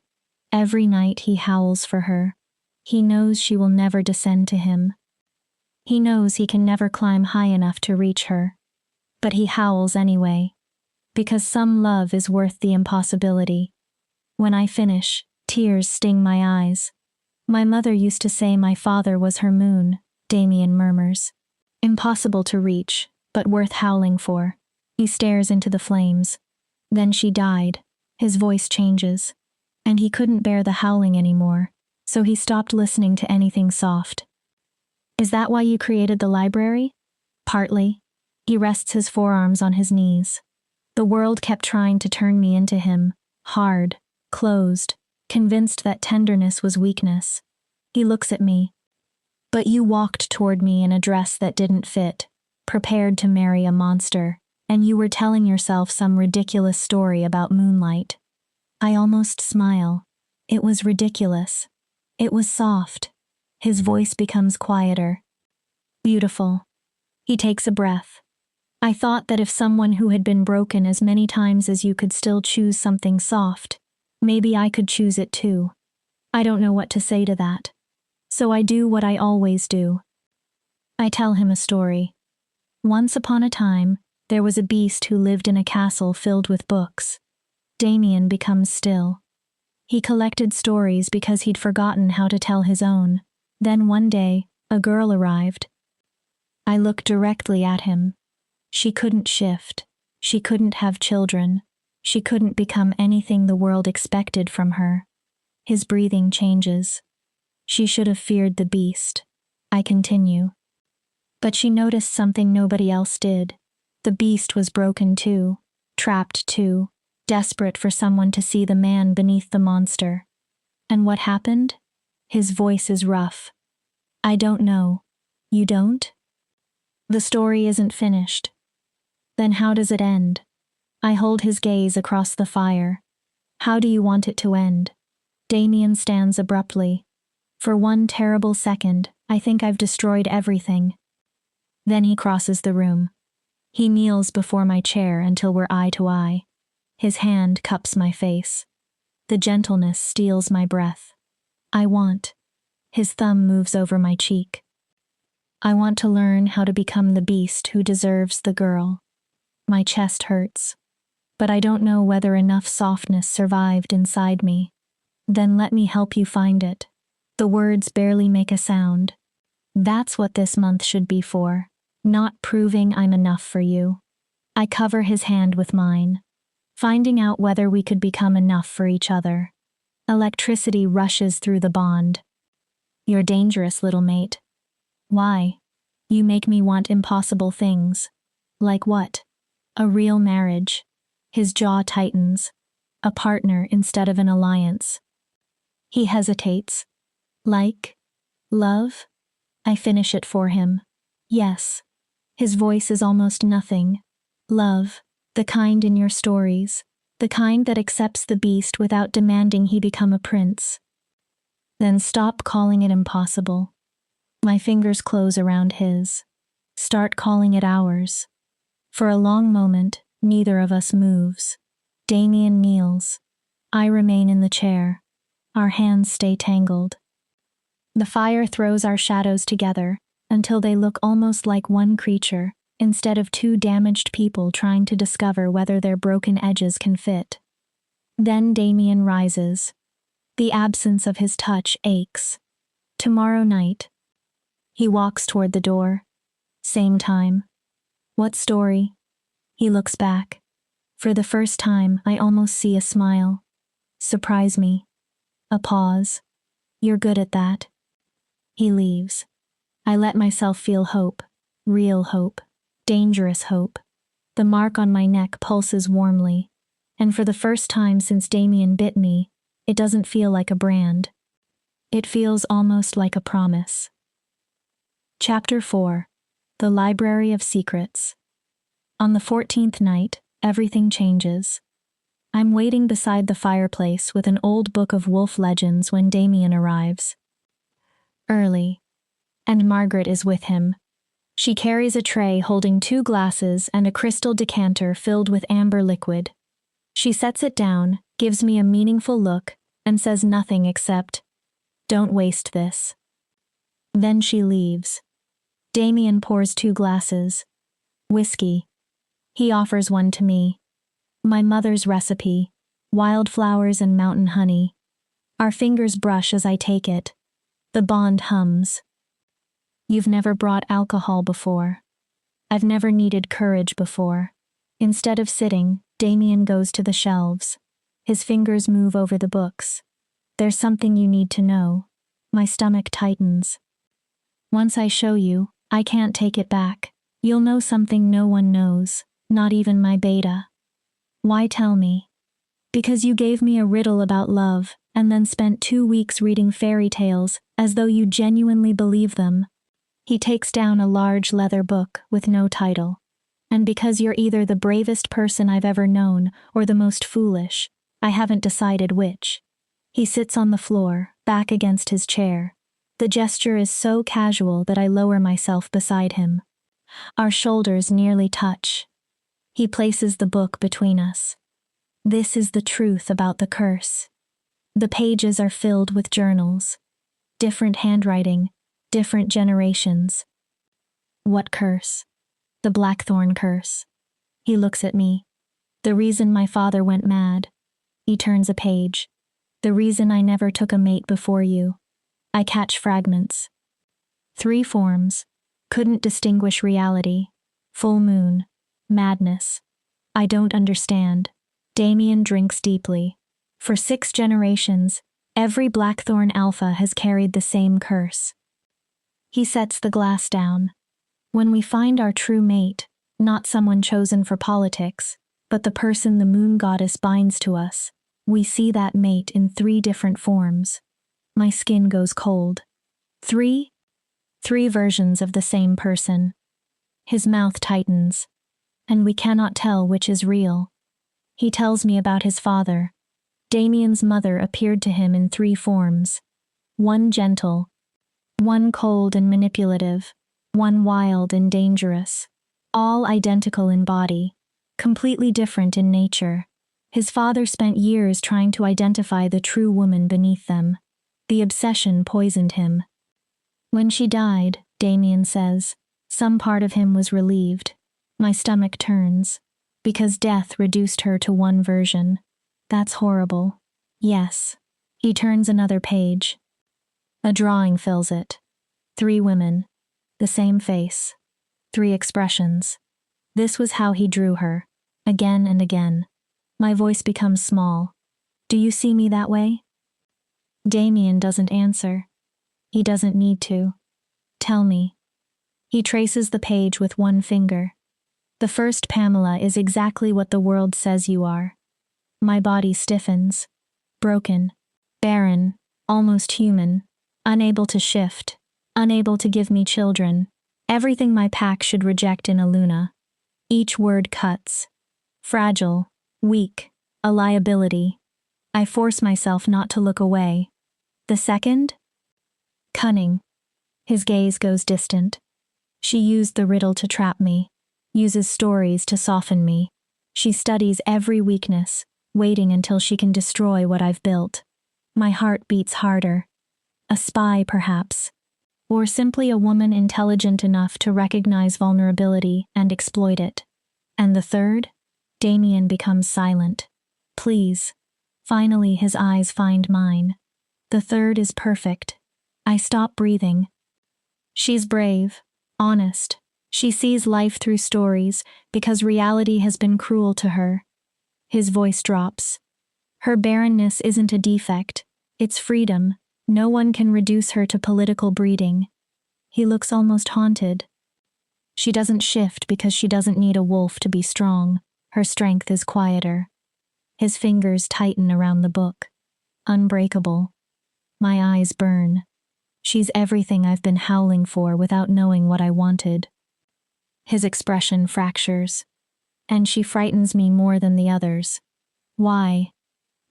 S1: Every night he howls for her. He knows she will never descend to him. He knows he can never climb high enough to reach her. But he howls anyway. Because some love is worth the impossibility. When I finish, tears sting my eyes. My mother used to say my father was her moon, Damian murmurs. Impossible to reach, but worth howling for. He stares into the flames. Then she died. His voice changes. And he couldn't bear the howling anymore, so he stopped listening to anything soft. Is that why you created the library? Partly. He rests his forearms on his knees. The world kept trying to turn me into him, hard, closed, convinced that tenderness was weakness. He looks at me. But you walked toward me in a dress that didn't fit, prepared to marry a monster, and you were telling yourself some ridiculous story about moonlight. I almost smile. It was ridiculous. It was soft. His voice becomes quieter. Beautiful. He takes a breath. I thought that if someone who had been broken as many times as you could still choose something soft, maybe I could choose it too. I don't know what to say to that. So I do what I always do. I tell him a story. Once upon a time, there was a beast who lived in a castle filled with books. Damian becomes still. He collected stories because he'd forgotten how to tell his own. Then one day, a girl arrived. I look directly at him. She couldn't shift. She couldn't have children. She couldn't become anything the world expected from her. His breathing changes. She should have feared the beast. I continue. But she noticed something nobody else did. The beast was broken too, trapped too, desperate for someone to see the man beneath the monster. And what happened? His voice is rough. I don't know. You don't? The story isn't finished. Then how does it end? I hold his gaze across the fire. How do you want it to end? Damian stands abruptly. For one terrible second, I think I've destroyed everything. Then he crosses the room. He kneels before my chair until we're eye to eye. His hand cups my face. The gentleness steals my breath. I want. His thumb moves over my cheek. I want to learn how to become the beast who deserves the girl. My chest hurts. But I don't know whether enough softness survived inside me. Then let me help you find it. The words barely make a sound. That's what this month should be for. Not proving I'm enough for you. I cover his hand with mine. Finding out whether we could become enough for each other. Electricity rushes through the bond. You're dangerous, little mate. Why? You make me want impossible things. Like what? A real marriage. His jaw tightens. A partner instead of an alliance. He hesitates. Like? Love? I finish it for him. Yes. His voice is almost nothing. Love. The kind in your stories. The kind that accepts the beast without demanding he become a prince. Then stop calling it impossible. My fingers close around his. Start calling it ours. For a long moment, neither of us moves. Damian kneels. I remain in the chair. Our hands stay tangled. The fire throws our shadows together until they look almost like one creature, instead of two damaged people trying to discover whether their broken edges can fit. Then Damian rises. The absence of his touch aches. Tomorrow night. He walks toward the door. Same time. What story? He looks back. For the first time, I almost see a smile. Surprise me. A pause. You're good at that. He leaves. I let myself feel hope. Real hope. Dangerous hope. The mark on my neck pulses warmly. And for the first time since Damian bit me, it doesn't feel like a brand. It feels almost like a promise. Chapter 4. The Library of Secrets. On the 14th night, everything changes. I'm waiting beside the fireplace with an old book of wolf legends when Damian arrives. Early. And Margaret is with him. She carries a tray holding 2 glasses and a crystal decanter filled with amber liquid. She sets it down, gives me a meaningful look, and says nothing except, "Don't waste this." Then she leaves. Damian pours 2 glasses. Whiskey. He offers one to me. My mother's recipe, wildflowers and mountain honey. Our fingers brush as I take it. The bond hums. You've never brought alcohol before. I've never needed courage before. Instead of sitting, Damian goes to the shelves. His fingers move over the books. There's something you need to know. My stomach tightens. Once I show you, I can't take it back. You'll know something no one knows, not even my beta. Why tell me? Because you gave me a riddle about love, and then spent 2 weeks reading fairy tales as though you genuinely believe them. He takes down a large leather book with no title. And because you're either the bravest person I've ever known or the most foolish, I haven't decided which. He sits on the floor, back against his chair. The gesture is so casual that I lower myself beside him. Our shoulders nearly touch. He places the book between us. This is the truth about the curse. The pages are filled with journals. Different handwriting, different generations. What curse? The Blackthorn curse. He looks at me. The reason my father went mad. He turns a page. The reason I never took a mate before you. I catch fragments. 3 forms. Couldn't distinguish reality. Full moon. Madness. I don't understand. Damian drinks deeply. For 6 generations, every Blackthorn alpha has carried the same curse. He sets the glass down. When we find our true mate, not someone chosen for politics, but the person the moon goddess binds to us, we see that mate in 3 different forms. My skin goes cold. 3? 3 versions of the same person. His mouth tightens, and we cannot tell which is real. He tells me about his father. Damian's mother appeared to him in 3 forms. One gentle, one cold and manipulative, one wild and dangerous. All identical in body, completely different in nature. His father spent years trying to identify the true woman beneath them. The obsession poisoned him. When she died, Damian says, some part of him was relieved. My stomach turns, because death reduced her to one version. That's horrible. Yes. He turns another page. A drawing fills it. 3 women. The same face. 3 expressions. This was how he drew her. Again and again. My voice becomes small. Do you see me that way? Damian doesn't answer. He doesn't need to. Tell me. He traces the page with one finger. The first Pamela is exactly what the world says you are. My body stiffens. Broken. Barren. Almost human. Unable to shift. Unable to give me children. Everything my pack should reject in a Luna. Each word cuts. Fragile. Weak. A liability. I force myself not to look away. The second? Cunning. His gaze goes distant. She used the riddle to trap me. Uses stories to soften me. She studies every weakness, waiting until she can destroy what I've built. My heart beats harder. A spy, perhaps. Or simply a woman intelligent enough to recognize vulnerability and exploit it. And the third? Damian becomes silent. Please. Finally, his eyes find mine. The third is perfect. I stop breathing. She's brave, honest. She sees life through stories because reality has been cruel to her. His voice drops. Her barrenness isn't a defect. It's freedom. No one can reduce her to political breeding. He looks almost haunted. She doesn't shift because she doesn't need a wolf to be strong. Her strength is quieter. His fingers tighten around the book. Unbreakable. My eyes burn. She's everything I've been howling for without knowing what I wanted. His expression fractures. And she frightens me more than the others. Why?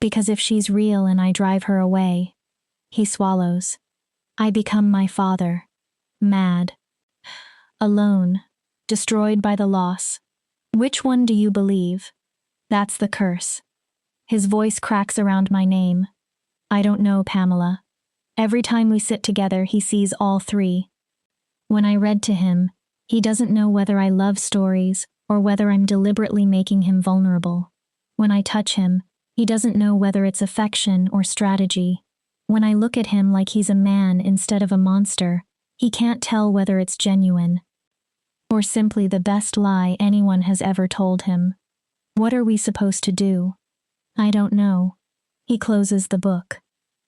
S1: Because if she's real and I drive her away, he swallows. I become my father. Mad. Alone. Destroyed by the loss. Which one do you believe? That's the curse. His voice cracks around my name. I don't know, Pamela. Every time we sit together, he sees all 3. When I read to him, he doesn't know whether I love stories or whether I'm deliberately making him vulnerable. When I touch him, he doesn't know whether it's affection or strategy. When I look at him like he's a man instead of a monster, he can't tell whether it's genuine or simply the best lie anyone has ever told him. What are we supposed to do? I don't know. He closes the book.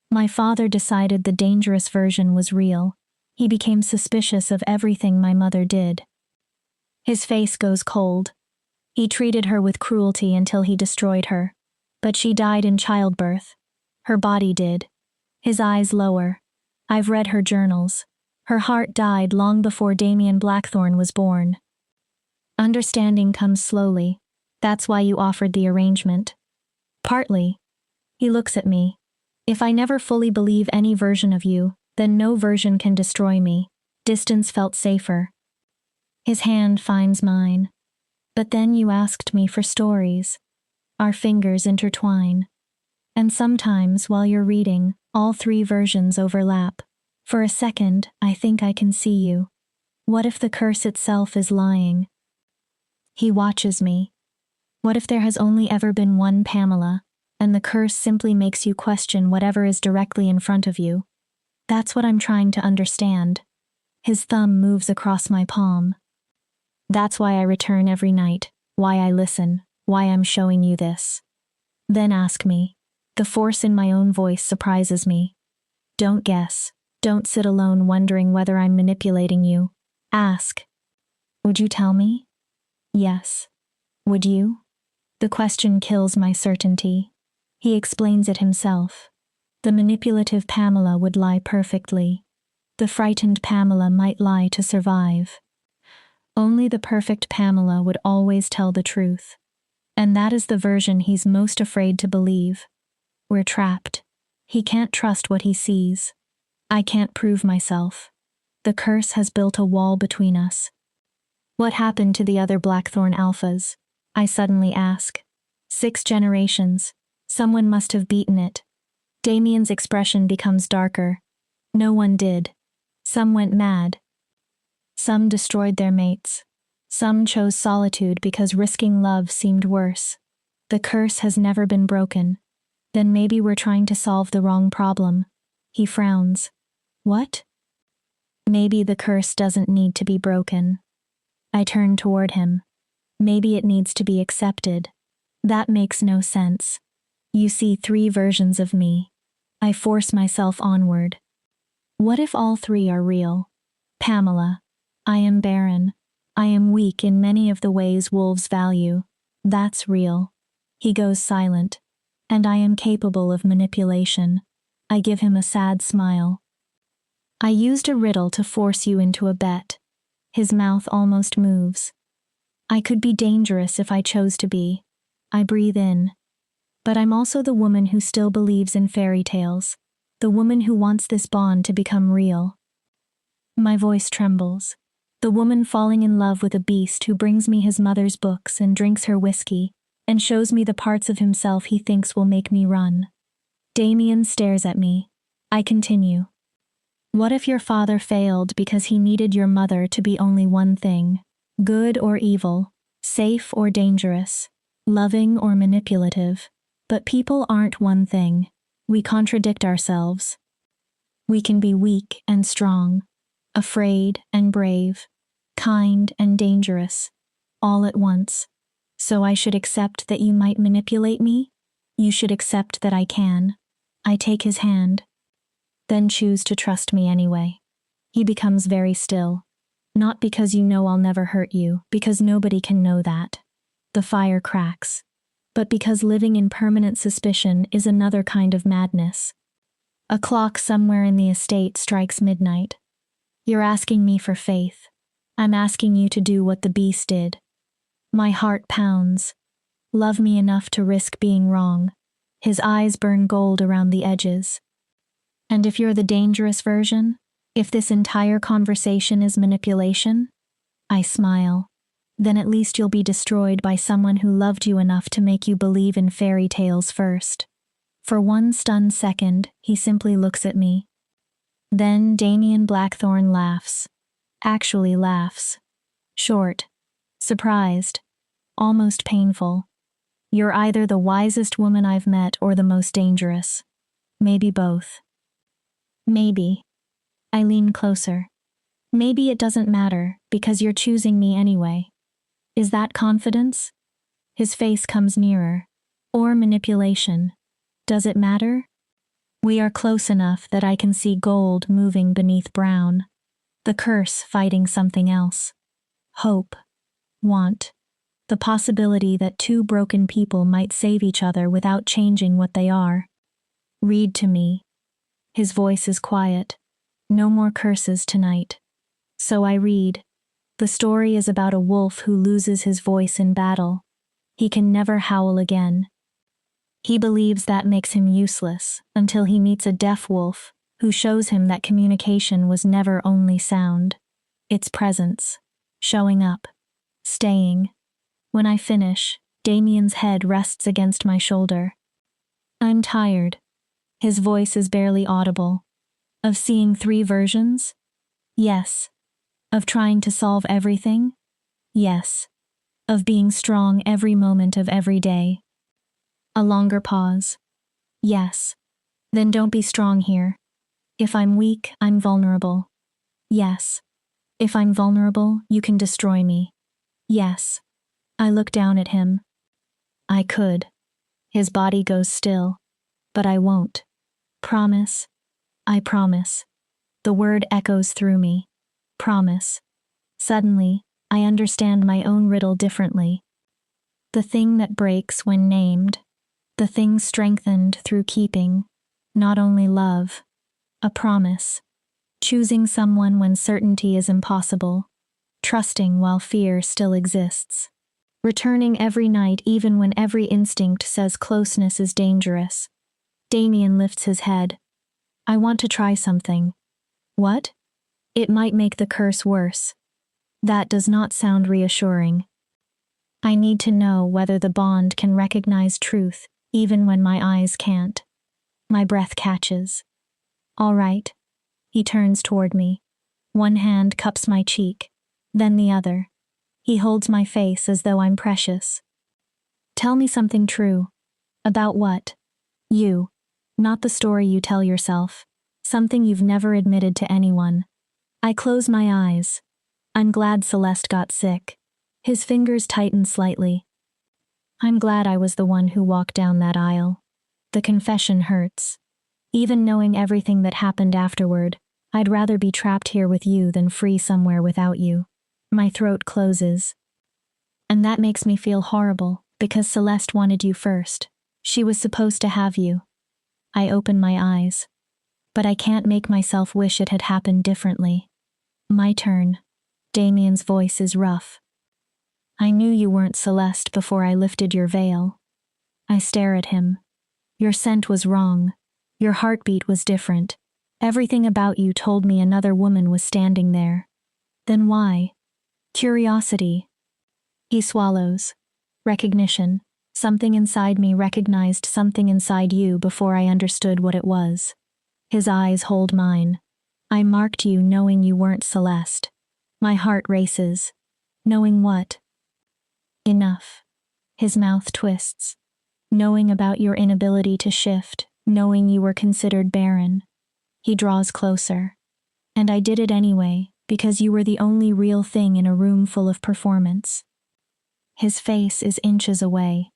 S1: My father decided the dangerous version was real. He became suspicious of everything my mother did. His face goes cold. He treated her with cruelty until he destroyed her. But she died in childbirth. Her body did. His eyes lower. I've read her journals. Her heart died long before Damian Blackthorne was born. Understanding comes slowly. That's why you offered the arrangement. Partly. He looks at me. If I never fully believe any version of you, then no version can destroy me. Distance felt safer. His hand finds mine. But then you asked me for stories. Our fingers intertwine. And sometimes, while you're reading, all 3 versions overlap. For a second, I think I can see you. What if the curse itself is lying? He watches me. What if there has only ever been one Pamela, and the curse simply makes you question whatever is directly in front of you? That's what I'm trying to understand. His thumb moves across my palm. That's why I return every night, why I listen, why I'm showing you this. Then ask me. The force in my own voice surprises me. Don't guess. Don't sit alone wondering whether I'm manipulating you. Ask. Would you tell me? Yes. Would you? The question kills my certainty. He explains it himself. The manipulative Pamela would lie perfectly. The frightened Pamela might lie to survive. Only the perfect Pamela would always tell the truth. And that is the version he's most afraid to believe. We're trapped. He can't trust what he sees. I can't prove myself. The curse has built a wall between us. What happened to the other Blackthorn alphas? I suddenly ask. 6 generations. Someone must have beaten it. Damian's expression becomes darker. No one did. Some went mad. Some destroyed their mates. Some chose solitude because risking love seemed worse. The curse has never been broken. Then maybe we're trying to solve the wrong problem. He frowns. What? Maybe the curse doesn't need to be broken. I turn toward him. Maybe it needs to be accepted. That makes no sense. You see 3 versions of me. I force myself onward. What if all 3 are real? Pamela. I am barren. I am weak in many of the ways wolves value. That's real. He goes silent. And I am capable of manipulation. I give him a sad smile. I used a riddle to force you into a bet. His mouth almost moves. I could be dangerous if I chose to be. I breathe in. But I'm also the woman who still believes in fairy tales. The woman who wants this bond to become real. My voice trembles. The woman falling in love with a beast who brings me his mother's books and drinks her whiskey, and shows me the parts of himself he thinks will make me run. Damian stares at me. I continue. What if your father failed because he needed your mother to be only one thing? Good or evil, safe or dangerous, loving or manipulative. But people aren't one thing. We contradict ourselves. We can be weak and strong, afraid and brave, kind and dangerous, all at once. So I should accept that you might manipulate me? You should accept that I can. I take his hand. Then choose to trust me anyway. He becomes very still. Not because you know I'll never hurt you, because nobody can know that. The fire cracks. But because living in permanent suspicion is another kind of madness. A clock somewhere in the estate strikes midnight. You're asking me for faith. I'm asking you to do what the beast did. My heart pounds. Love me enough to risk being wrong. His eyes burn gold around the edges. And if you're the dangerous version, if this entire conversation is manipulation, I smile. Then at least you'll be destroyed by someone who loved you enough to make you believe in fairy tales first. For one stunned second, he simply looks at me. Then Damian Blackthorn laughs. Actually laughs. Short. Surprised. Almost painful. You're either the wisest woman I've met or the most dangerous. Maybe both. Maybe. I lean closer. Maybe it doesn't matter, because you're choosing me anyway. Is that confidence? His face comes nearer. Or manipulation. Does it matter? We are close enough that I can see gold moving beneath brown. The curse fighting something else. Hope. Want. The possibility that 2 broken people might save each other without changing what they are. Read to me. His voice is quiet. No more curses tonight. So I read. The story is about a wolf who loses his voice in battle. He can never howl again. He believes that makes him useless until he meets a deaf wolf who shows him that communication was never only sound. It's presence. Showing up. Staying. When I finish, Damian's head rests against my shoulder. I'm tired. His voice is barely audible. Of seeing 3 versions? Yes. Of trying to solve everything? Yes. Of being strong every moment of every day. A longer pause. Yes. Then don't be strong here. If I'm weak, I'm vulnerable. Yes. If I'm vulnerable, you can destroy me. Yes. I look down at him. I could. His body goes still. But I won't. Promise. I promise. The word echoes through me. Promise. Suddenly, I understand my own riddle differently. The thing that breaks when named. The thing strengthened through keeping. Not only love. A promise. choosing someone when certainty is impossible, trusting while fear still exists, returning every night even when every instinct says closeness is dangerous. Damian lifts his head. I want to try something. What? It might make the curse worse. That does not sound reassuring. I need to know whether the bond can recognize truth, even when my eyes can't. My breath catches. All right. He turns toward me. One hand cups my cheek, then the other. He holds my face as though I'm precious. Tell me something true. About what? You. Not the story you tell yourself. Something you've never admitted to anyone. I close my eyes. I'm glad Celeste got sick. His fingers tighten slightly. I'm glad I was the one who walked down that aisle. The confession hurts. Even knowing everything that happened afterward, I'd rather be trapped here with you than free somewhere without you. My throat closes. And that makes me feel horrible, because Celeste wanted you first. She was supposed to have you. I open my eyes. But I can't make myself wish it had happened differently. My turn. Damian's voice is rough. I knew you weren't Celeste before I lifted your veil. I stare at him. Your scent was wrong. Your heartbeat was different. Everything about you told me another woman was standing there. Then why? Curiosity. He swallows. Recognition. Something inside me recognized something inside you before I understood what it was. His eyes hold mine. I marked you knowing you weren't Celeste. My heart races. Knowing what? Enough. His mouth twists. Knowing about your inability to shift, knowing you were considered barren. He draws closer. And I did it anyway, because you were the only real thing in a room full of performance. His face is inches away.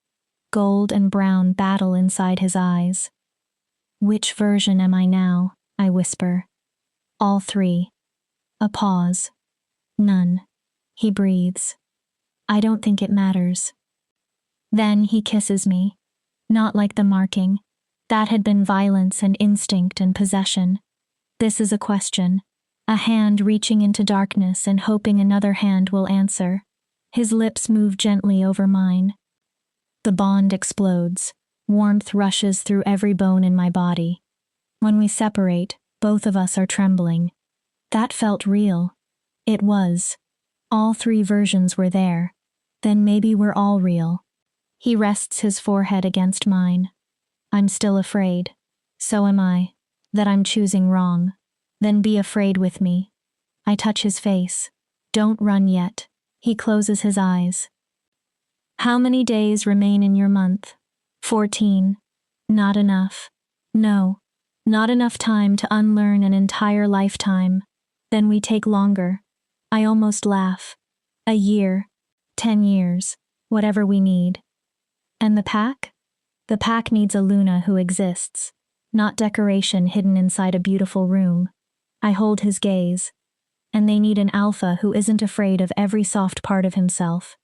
S1: Gold and brown battle inside his eyes. Which version am I now? I whisper. All three. A pause. None. He breathes. I don't think it matters. Then he kisses me. Not like the marking. That had been violence and instinct and possession. This is a question. A hand reaching into darkness and hoping another hand will answer. His lips move gently over mine. The bond explodes. Warmth rushes through every bone in my body. When we separate, both of us are trembling. That felt real. It was. All three versions were there. Then maybe we're all real. He rests his forehead against mine. I'm still afraid. So am I. That I'm choosing wrong. Then be afraid with me. I touch his face. Don't run yet. He closes his eyes. How many days remain in your month? 14. Not enough. No. Not enough time to unlearn an entire lifetime. Then we take longer. I almost laugh. A year. 10 years. Whatever we need. And the pack? The pack needs a Luna who exists, not decoration hidden inside a beautiful room. I hold his gaze. And they need an alpha who isn't afraid of every soft part of himself.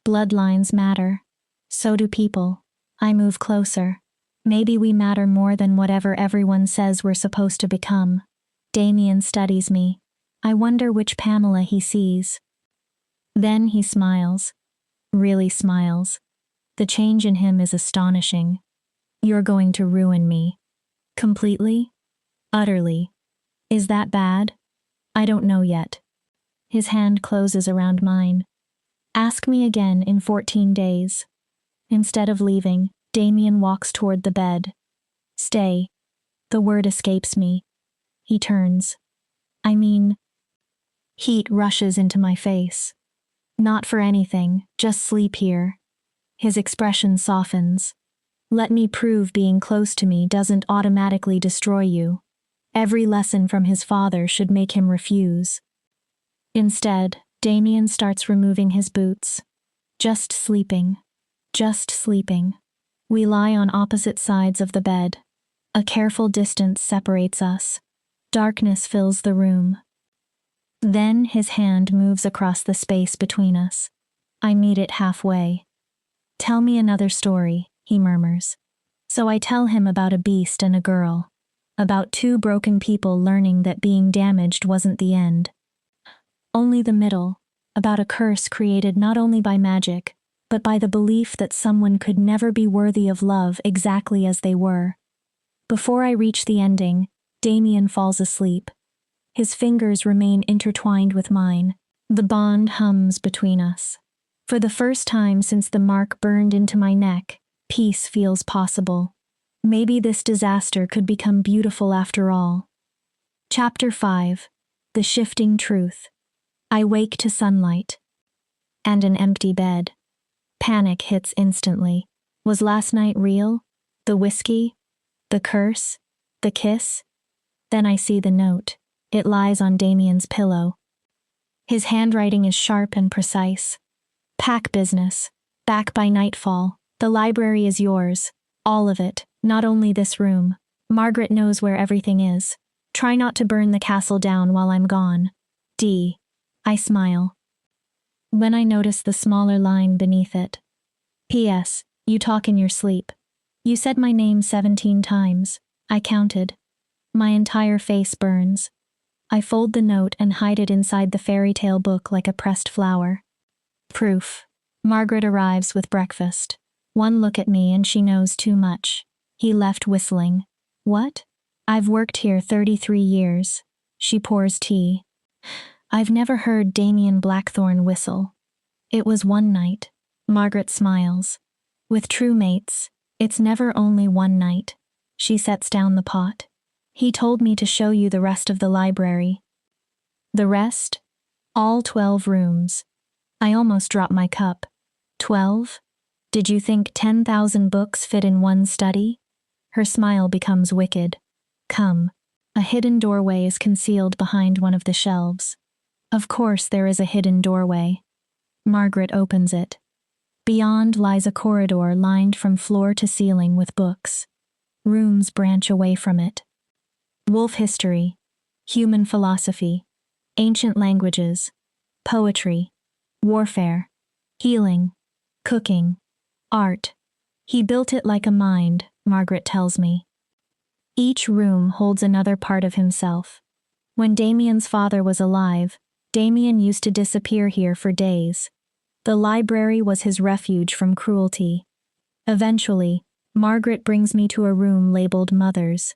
S1: Bloodlines matter. So do people. I move closer. Maybe we matter more than whatever everyone says we're supposed to become. Damian studies me. I wonder which Pamela he sees. Then he smiles. Really smiles. The change in him is astonishing. You're going to ruin me. Completely? Utterly. Is that bad? I don't know yet. His hand closes around mine. Ask me again in 14 days. Instead of leaving, Damian walks toward the bed. Stay. The word escapes me. He turns. I mean, heat rushes into my face. Not for anything, just sleep here. His expression softens. Let me prove being close to me doesn't automatically destroy you. Every lesson from his father should make him refuse. Instead, Damian starts removing his boots. Just sleeping. Just sleeping. We lie on opposite sides of the bed. A careful distance separates us. Darkness fills the room. Then his hand moves across the space between us. I meet it halfway. Tell me another story, he murmurs. So I tell him about a beast and a girl. about two broken people learning that being damaged wasn't the end. Only the middle, about a curse created not only by magic, but by the belief that someone could never be worthy of love exactly as they were. Before I reach the ending, Damian falls asleep. His fingers remain intertwined with mine. The bond hums between us. For the first time since the mark burned into my neck, peace feels possible. Maybe this disaster could become beautiful after all. Chapter 5. The Shifting Truth. I wake to sunlight. And an empty bed. Panic hits instantly. Was last night real? The whiskey? The curse? The kiss? Then I see the note. It lies on Damian's pillow. His handwriting is sharp and precise. Pack business. Back by nightfall. The library is yours. All of it, not only this room. Margaret knows where everything is. Try not to burn the castle down while I'm gone. D. I smile. When I notice the smaller line beneath it. P.S. You talk in your sleep. You said my name 17 times. I counted. My entire face burns. I fold the note and hide it inside the fairy tale book like a pressed flower. Proof. Margaret arrives with breakfast. One look at me and she knows too much. He left whistling. What? I've worked here 33 years. She pours tea. I've never heard Damian Blackthorn whistle. It was one night. Margaret smiles. With true mates, it's never only one night. She sets down the pot. He told me to show you the rest of the library. The rest? All 12 rooms. I almost dropped my cup. 12? Did you think 10,000 books fit in one study? Her smile becomes wicked. Come. A hidden doorway is concealed behind one of the shelves. Of course there is a hidden doorway. Margaret opens it. Beyond lies a corridor lined from floor to ceiling with books. Rooms branch away from it. Wolf history, human philosophy, ancient languages, poetry, warfare, healing, cooking, art. He built it like a mind, Margaret tells me. Each room holds another part of himself. When Damian's father was alive, Damian used to disappear here for days. The library was his refuge from cruelty. Eventually, Margaret brings me to a room labeled Mothers.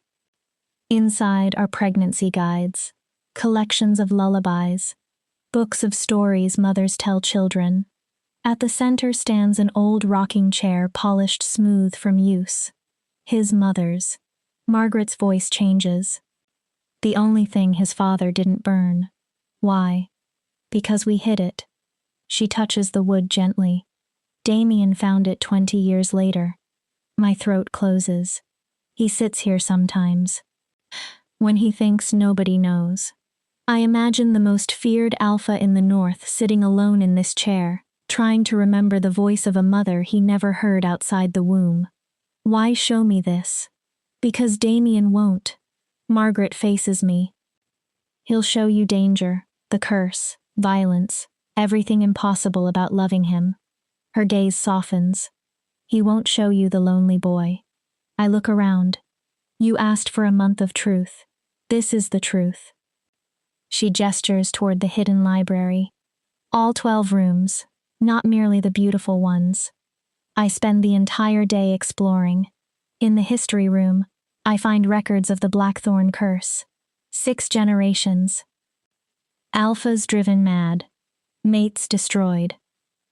S1: Inside are pregnancy guides, collections of lullabies, books of stories mothers tell children. At the center stands an old rocking chair polished smooth from use. His mother's. Margaret's voice changes. The only thing his father didn't burn. Why? Because we hid it. She touches the wood gently. Damian found it 20 years later. My throat closes. He sits here sometimes. When he thinks nobody knows. I imagine the most feared alpha in the north sitting alone in this chair, trying to remember the voice of a mother he never heard outside the womb. Why show me this? Because Damian won't. Margaret faces me. He'll show you danger, the curse, violence, everything impossible about loving him. Her gaze softens. He won't show you the lonely boy. I look around. You asked for a month of truth. This is the truth. She gestures toward the hidden library. All 12 rooms, not merely the beautiful ones. I spend the entire day exploring. In the history room, I find records of the Blackthorn curse. 6 generations. Alphas driven mad. Mates destroyed.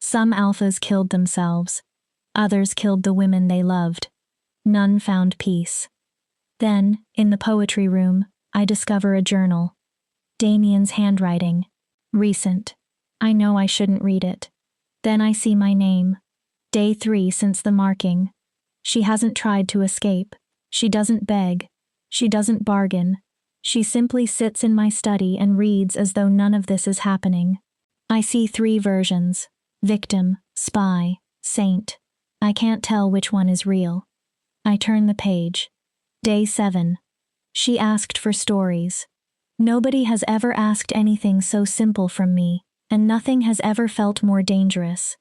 S1: Some alphas killed themselves. Others killed the women they loved. None found peace. Then, in the poetry room, I discover a journal. Damian's handwriting. Recent. I know I shouldn't read it. Then I see my name. Day 3 since the marking. She hasn't tried to escape. She doesn't beg. She doesn't bargain. She simply sits in my study and reads as though none of this is happening. I see 3 versions. Victim, spy, saint. I can't tell which one is real. I turn the page. Day 7. She asked for stories. Nobody has ever asked anything so simple from me, and nothing has ever felt more dangerous.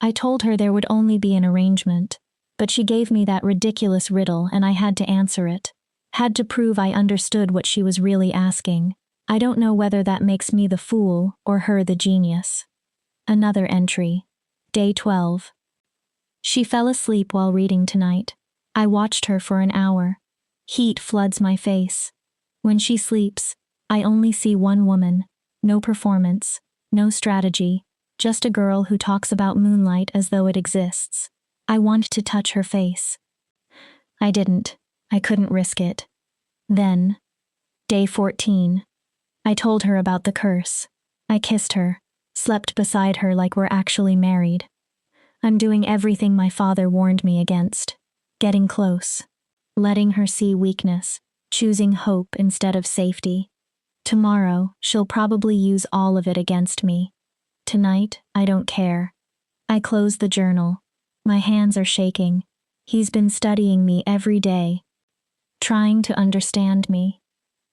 S1: I told her there would only be an arrangement, but she gave me that ridiculous riddle and I had to answer it. Had to prove I understood what she was really asking. I don't know whether that makes me the fool or her the genius. Another entry. Day 12. She fell asleep while reading tonight. I watched her for an hour. Heat floods my face. When she sleeps, I only see one woman. No performance, no strategy, just a girl who talks about moonlight as though it exists. I want to touch her face. I didn't. I couldn't risk it. Then, day 14. I told her about the curse. I kissed her, slept beside her like we're actually married. I'm doing everything my father warned me against. Getting close. Letting her see weakness. Choosing hope instead of safety. Tomorrow, she'll probably use all of it against me. Tonight, I don't care. I close the journal. My hands are shaking. He's been studying me every day. Trying to understand me.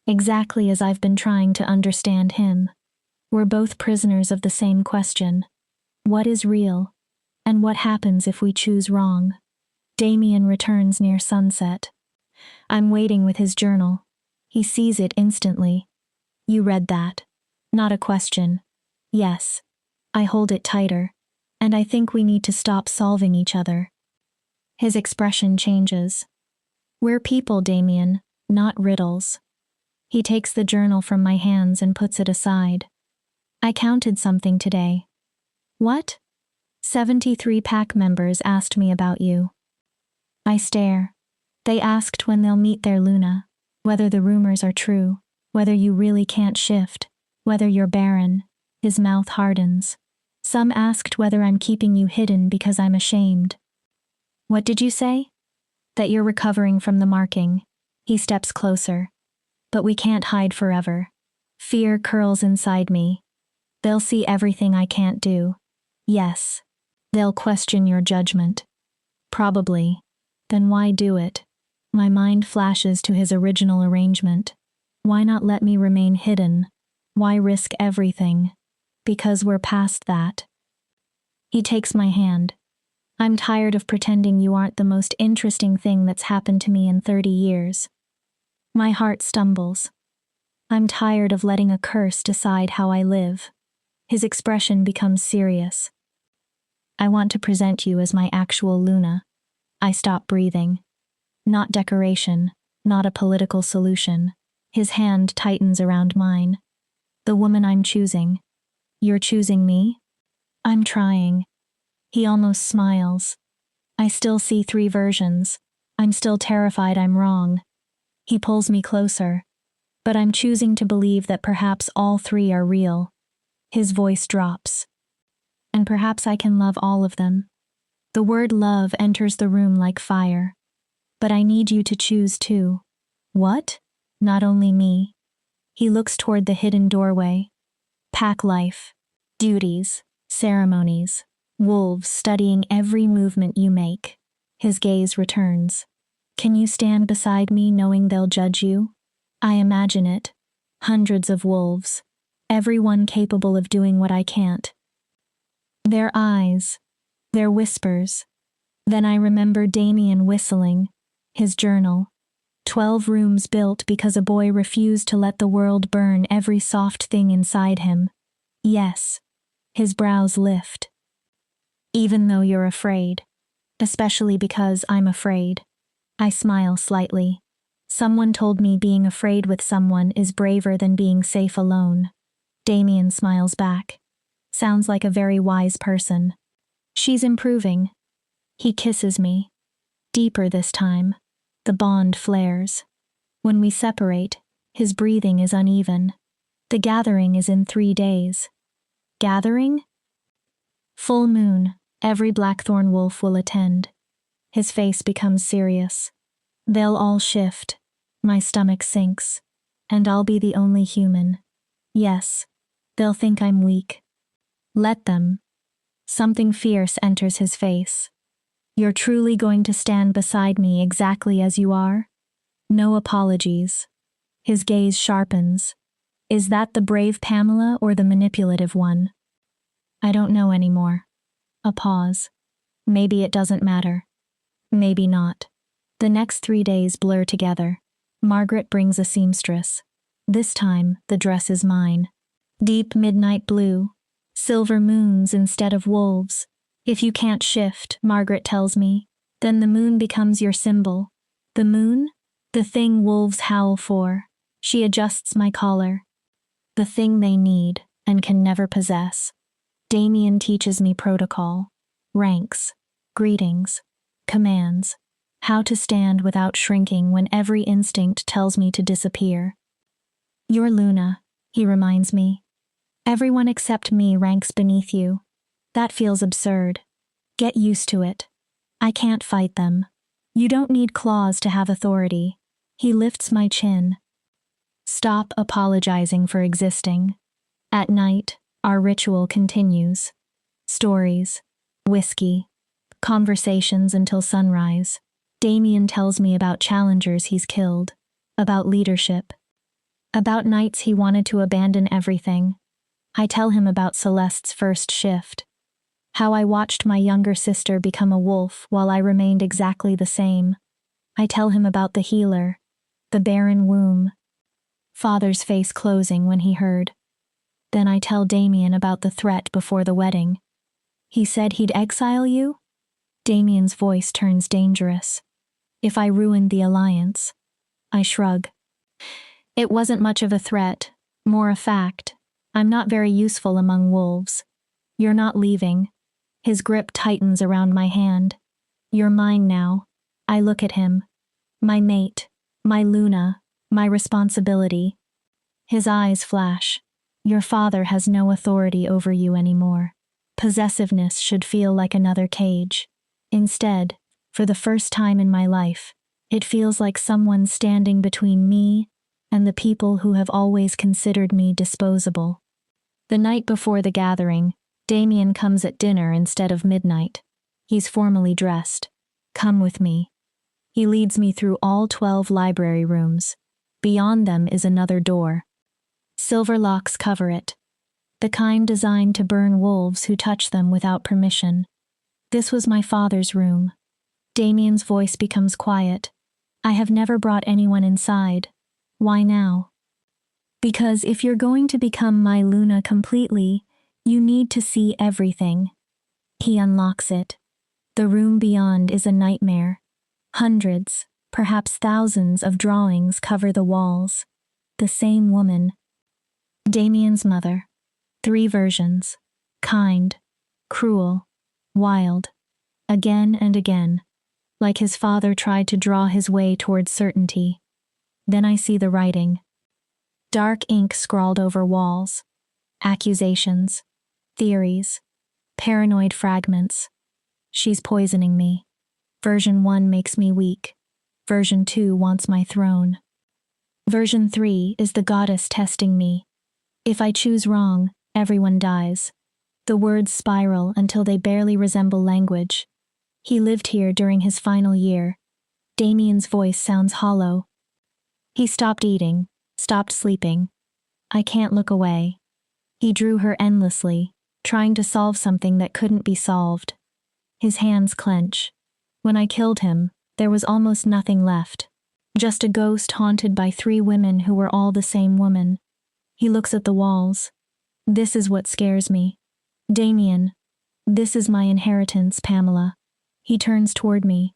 S1: Exactly as I've been trying to understand him. We're both prisoners of the same question. What is real? And what happens if we choose wrong? Damian returns near sunset. I'm waiting with his journal. He sees it instantly. You read that. Not a question. Yes. I hold it tighter. And I think we need to stop solving each other. His expression changes. We're people, Damian, not riddles. He takes the journal from my hands and puts it aside. I counted something today. What? 73 pack members asked me about you. I stare. They asked when they'll meet their Luna, whether the rumors are true, whether you really can't shift, whether you're Barren. His mouth hardens. Some asked whether I'm keeping you hidden because I'm ashamed. What did you say? That you're recovering from the marking. He steps closer. But we can't hide forever. Fear curls inside me. They'll see everything I can't do. Yes. They'll question your judgment. Probably. Then why do it? My mind flashes to his original arrangement. Why not let me remain hidden? Why risk everything? Because we're past that. He takes my hand. I'm tired of pretending you aren't the most interesting thing that's happened to me in 30 years. My heart stumbles. I'm tired of letting a curse decide how I live. His expression becomes serious. I want to present you as my actual Luna. I stop breathing. Not decoration, not a political solution. His hand tightens around mine. The woman I'm choosing. You're choosing me? I'm trying. He almost smiles. I still see 3 versions. I'm still terrified I'm wrong. He pulls me closer. But I'm choosing to believe that perhaps all 3 are real. His voice drops. And perhaps I can love all of them. The word love enters the room like fire. But I need you to choose too. What? Not only me. He looks toward the hidden doorway. Pack life. Duties. Ceremonies. Wolves studying every movement you make. His gaze returns. Can you stand beside me knowing they'll judge you? I imagine it. Hundreds of wolves. Everyone capable of doing what I can't. Their eyes. Their whispers. Then I remember Damian whistling. His journal. 12 rooms built because a boy refused to let the world burn every soft thing inside him. Yes. His brows lift. Even though you're afraid. Especially because I'm afraid. I smile slightly. Someone told me being afraid with someone is braver than being safe alone. Damian smiles back. Sounds like a very wise person. She's improving. He kisses me. Deeper this time. The bond flares. When we separate, his breathing is uneven. The gathering is in 3 days. Gathering? Full moon. Every blackthorn wolf will attend. His face becomes serious. They'll all shift. My stomach sinks. And I'll be the only human. Yes. They'll think I'm weak. Let them. Something fierce enters his face. You're truly going to stand beside me exactly as you are? No apologies. His gaze sharpens. Is that the brave Pamela or the manipulative one? I don't know anymore. A pause. Maybe it doesn't matter. Maybe not. The next 3 days blur together. Margaret brings a seamstress. This time, the dress is mine. Deep midnight blue. Silver moons instead of wolves. If you can't shift, Margaret tells me, then the moon becomes your symbol. The moon? The thing wolves howl for. She adjusts my collar. The thing they need and can never possess. Damian teaches me protocol. Ranks. Greetings. Commands. How to stand without shrinking when every instinct tells me to disappear. You're Luna, he reminds me. Everyone except me ranks beneath you. That feels absurd. Get used to it. I can't fight them. You don't need claws to have authority. He lifts my chin. Stop apologizing for existing. At night, our ritual continues. Stories. Whiskey. Conversations until sunrise. Damian tells me about challengers he's killed. About leadership. About nights he wanted to abandon everything. I tell him about Celeste's first shift. How I watched my younger sister become a wolf while I remained exactly the same. I tell him about the healer. The barren womb. Father's face closing when he heard. Then I tell Damian about the threat before the wedding. He said he'd exile you? Damian's voice turns dangerous. If I ruined the alliance. I shrug. It wasn't much of a threat, more a fact. I'm not very useful among wolves. You're not leaving. His grip tightens around my hand. You're mine now. I look at him. My mate. My Luna. My responsibility. His eyes flash. Your father has no authority over you anymore. Possessiveness should feel like another cage. Instead, for the first time in my life, it feels like someone standing between me and the people who have always considered me disposable. The night before the gathering, Damian comes at dinner instead of midnight. He's formally dressed. Come with me. He leads me through all 12 library rooms. Beyond them is another door. Silver locks cover it. The kind designed to burn wolves who touch them without permission. This was my father's room. Damian's voice becomes quiet. I have never brought anyone inside. Why now? Because if you're going to become my Luna completely, you need to see everything. He unlocks it. The room beyond is a nightmare. Hundreds, perhaps thousands of drawings cover the walls. The same woman. Damian's mother. 3 versions. Kind. Cruel. Wild. Again and again. Like his father tried to draw his way towards certainty. Then I see the writing. Dark ink scrawled over walls. Accusations. Theories. Paranoid fragments. She's poisoning me. Version 1 makes me weak. Version 2 wants my throne. Version 3 is the goddess testing me. If I choose wrong, everyone dies. The words spiral until they barely resemble language. He lived here during his final year. Damian's voice sounds hollow. He stopped eating, stopped sleeping. I can't look away. He drew her endlessly, trying to solve something that couldn't be solved. His hands clench. When I killed him, there was almost nothing left. Just a ghost haunted by 3 women who were all the same woman. He looks at the walls. This is what scares me. Damian, this is my inheritance, Pamela. He turns toward me.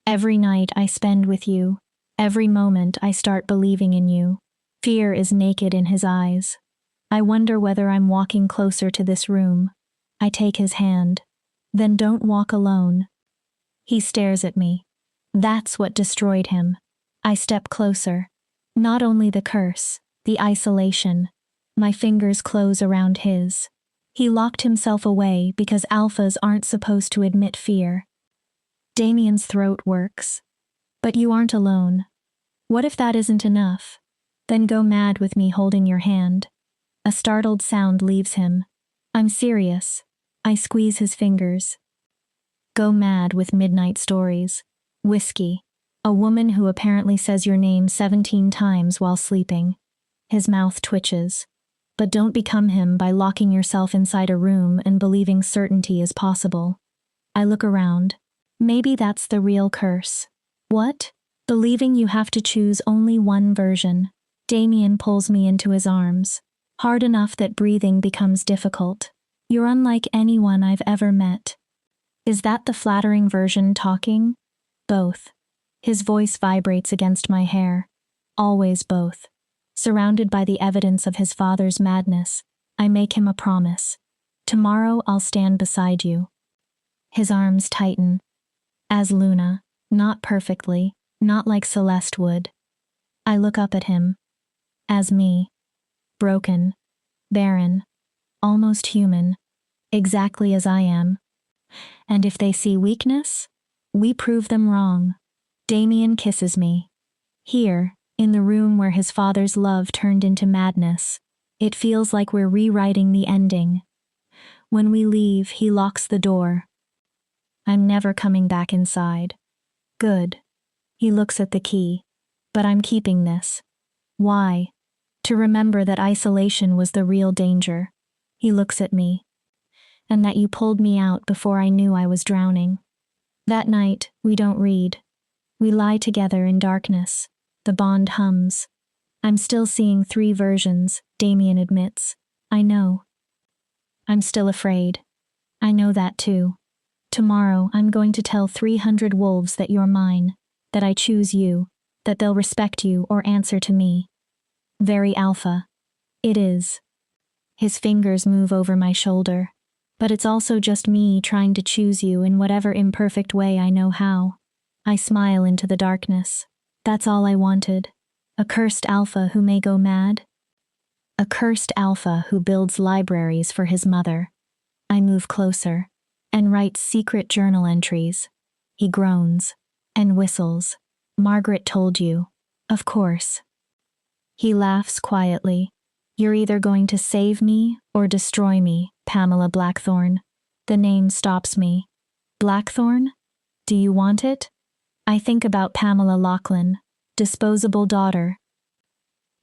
S1: Every night I spend with you. Every moment I start believing in you. Fear is naked in his eyes. I wonder whether I'm walking closer to this room. I take his hand. Then don't walk alone. He stares at me. That's what destroyed him. I step closer. Not only the curse, the isolation. My fingers close around his. He locked himself away because alphas aren't supposed to admit fear. Damian's throat works. But you aren't alone. What if that isn't enough? Then go mad with me holding your hand. A startled sound leaves him. I'm serious. I squeeze his fingers. Go mad with midnight stories. Whiskey. A woman who apparently says your name 17 times while sleeping. His mouth twitches. But don't become him by locking yourself inside a room and believing certainty is possible. I look around. Maybe that's the real curse. What? Believing you have to choose only one version. Damian pulls me into his arms, hard enough that breathing becomes difficult. You're unlike anyone I've ever met. Is that the flattering version talking? Both. His voice vibrates against my hair. Always both. Surrounded by the evidence of his father's madness, I make him a promise. Tomorrow I'll stand beside you. His arms tighten. As Luna, not perfectly, not like Celeste would. I look up at him. As me. Broken. Barren. Almost human. Exactly as I am. And if they see weakness, we prove them wrong. Damian kisses me. Here, in the room where his father's love turned into madness, it feels like we're rewriting the ending. When we leave, he locks the door. I'm never coming back inside. Good. He looks at the key. But I'm keeping this. Why? To remember that isolation was the real danger. He looks at me. And that you pulled me out before I knew I was drowning. That night, we don't read. We lie together in darkness. The bond hums. I'm still seeing 3 versions, Damian admits. I know. I'm still afraid. I know that too. Tomorrow, I'm going to tell 300 wolves that you're mine, that I choose you, that they'll respect you or answer to me. Very alpha. It is. His fingers move over my shoulder. But it's also just me trying to choose you in whatever imperfect way I know how. I smile into the darkness. That's all I wanted. A cursed alpha who may go mad. A cursed alpha who builds libraries for his mother. I move closer and write secret journal entries. He groans and whistles. Margaret told you. Of course. He laughs quietly. You're either going to save me or destroy me, Pamela Blackthorne. The name stops me. Blackthorne? Do you want it? I think about Pamela Lachlan, disposable daughter.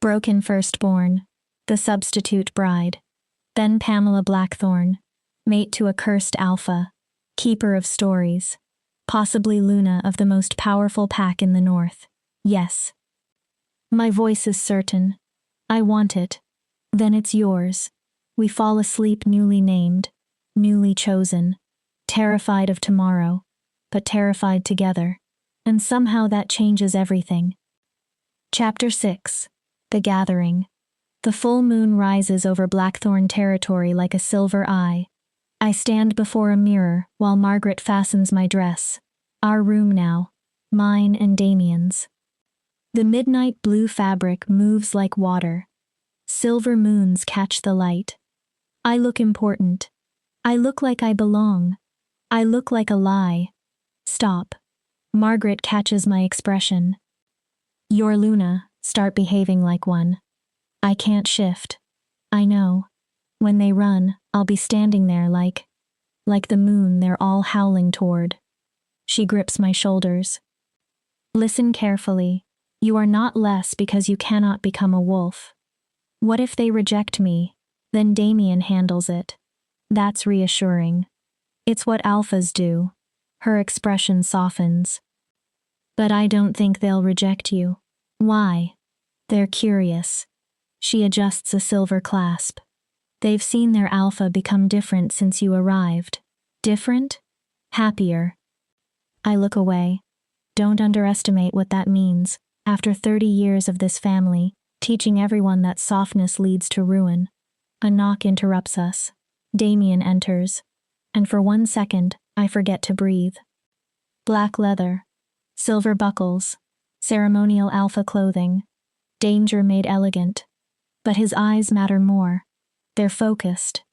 S1: Broken firstborn, the substitute bride. Then Pamela Blackthorne, mate to a cursed alpha, keeper of stories. Possibly Luna of the most powerful pack in the north. Yes. My voice is certain. I want it. Then it's yours. We fall asleep newly named, newly chosen, terrified of tomorrow, but terrified together. And somehow that changes everything. Chapter 6. The Gathering. The full moon rises over Blackthorn territory like a silver eye. I stand before a mirror while Margaret fastens my dress. Our room now. Mine and Damian's. The midnight blue fabric moves like water. Silver moons catch the light. I look important. I look like I belong. I look like a lie. Stop. Margaret catches my expression. You're Luna, start behaving like one. I can't shift. I know. When they run, I'll be standing there like the moon they're all howling toward. She grips my shoulders. Listen carefully. You are not less because you cannot become a wolf. What if they reject me? Then Damian handles it. That's reassuring. It's what alphas do. Her expression softens. But I don't think they'll reject you. Why? They're curious. She adjusts a silver clasp. They've seen their alpha become different since you arrived. Different? Happier. I look away. Don't underestimate what that means. After 30 years of this family, teaching everyone that softness leads to ruin. A knock interrupts us. Damian enters. And for 1 second, I forget to breathe. Black leather. Silver buckles. Ceremonial alpha clothing. Danger made elegant. But his eyes matter more. They're focused.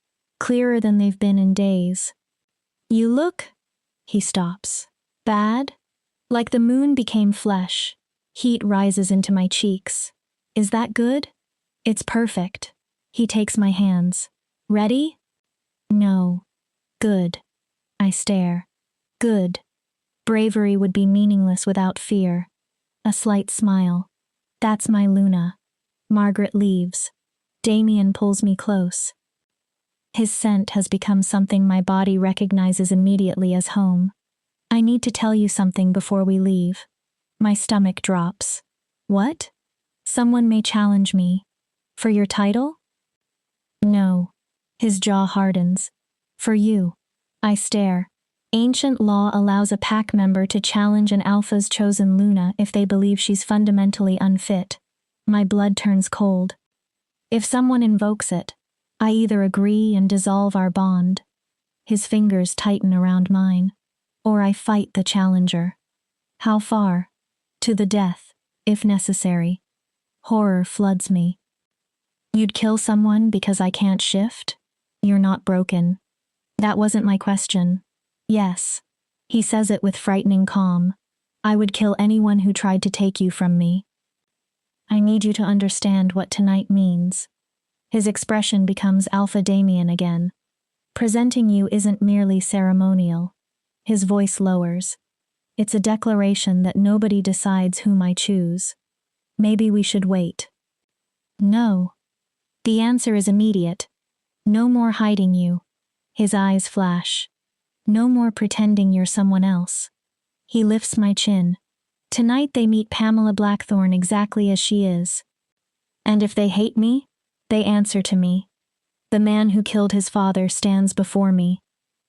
S1: Clearer than they've been in days. You look... He stops. Bad? Like the moon became flesh. Heat rises into my cheeks. Is that good? It's perfect. He takes my hands. Ready? No. Good. I stare. Good. Bravery would be meaningless without fear. A slight smile. That's my Luna. Margaret leaves. Damian pulls me close. His scent has become something my body recognizes immediately as home. I need to tell you something before we leave. My stomach drops. What? Someone may challenge me. For your title? No. His jaw hardens. For you. I stare. Ancient law allows a pack member to challenge an alpha's chosen Luna if they believe she's fundamentally unfit. My blood turns cold. If someone invokes it, I either agree and dissolve our bond. His fingers tighten around mine. Or I fight the challenger. How far? To the death, if necessary. Horror floods me. You'd kill someone because I can't shift? You're not broken. That wasn't my question. Yes. He says it with frightening calm. I would kill anyone who tried to take you from me. I need you to understand what tonight means. His expression becomes Alpha Damian again. Presenting you isn't merely ceremonial. His voice lowers. It's a declaration that nobody decides whom I choose. Maybe we should wait. No. The answer is immediate. No more hiding you. His eyes flash. No more pretending you're someone else. He lifts my chin. Tonight they meet Pamela Blackthorne exactly as she is. And if they hate me, they answer to me. The man who killed his father stands before me.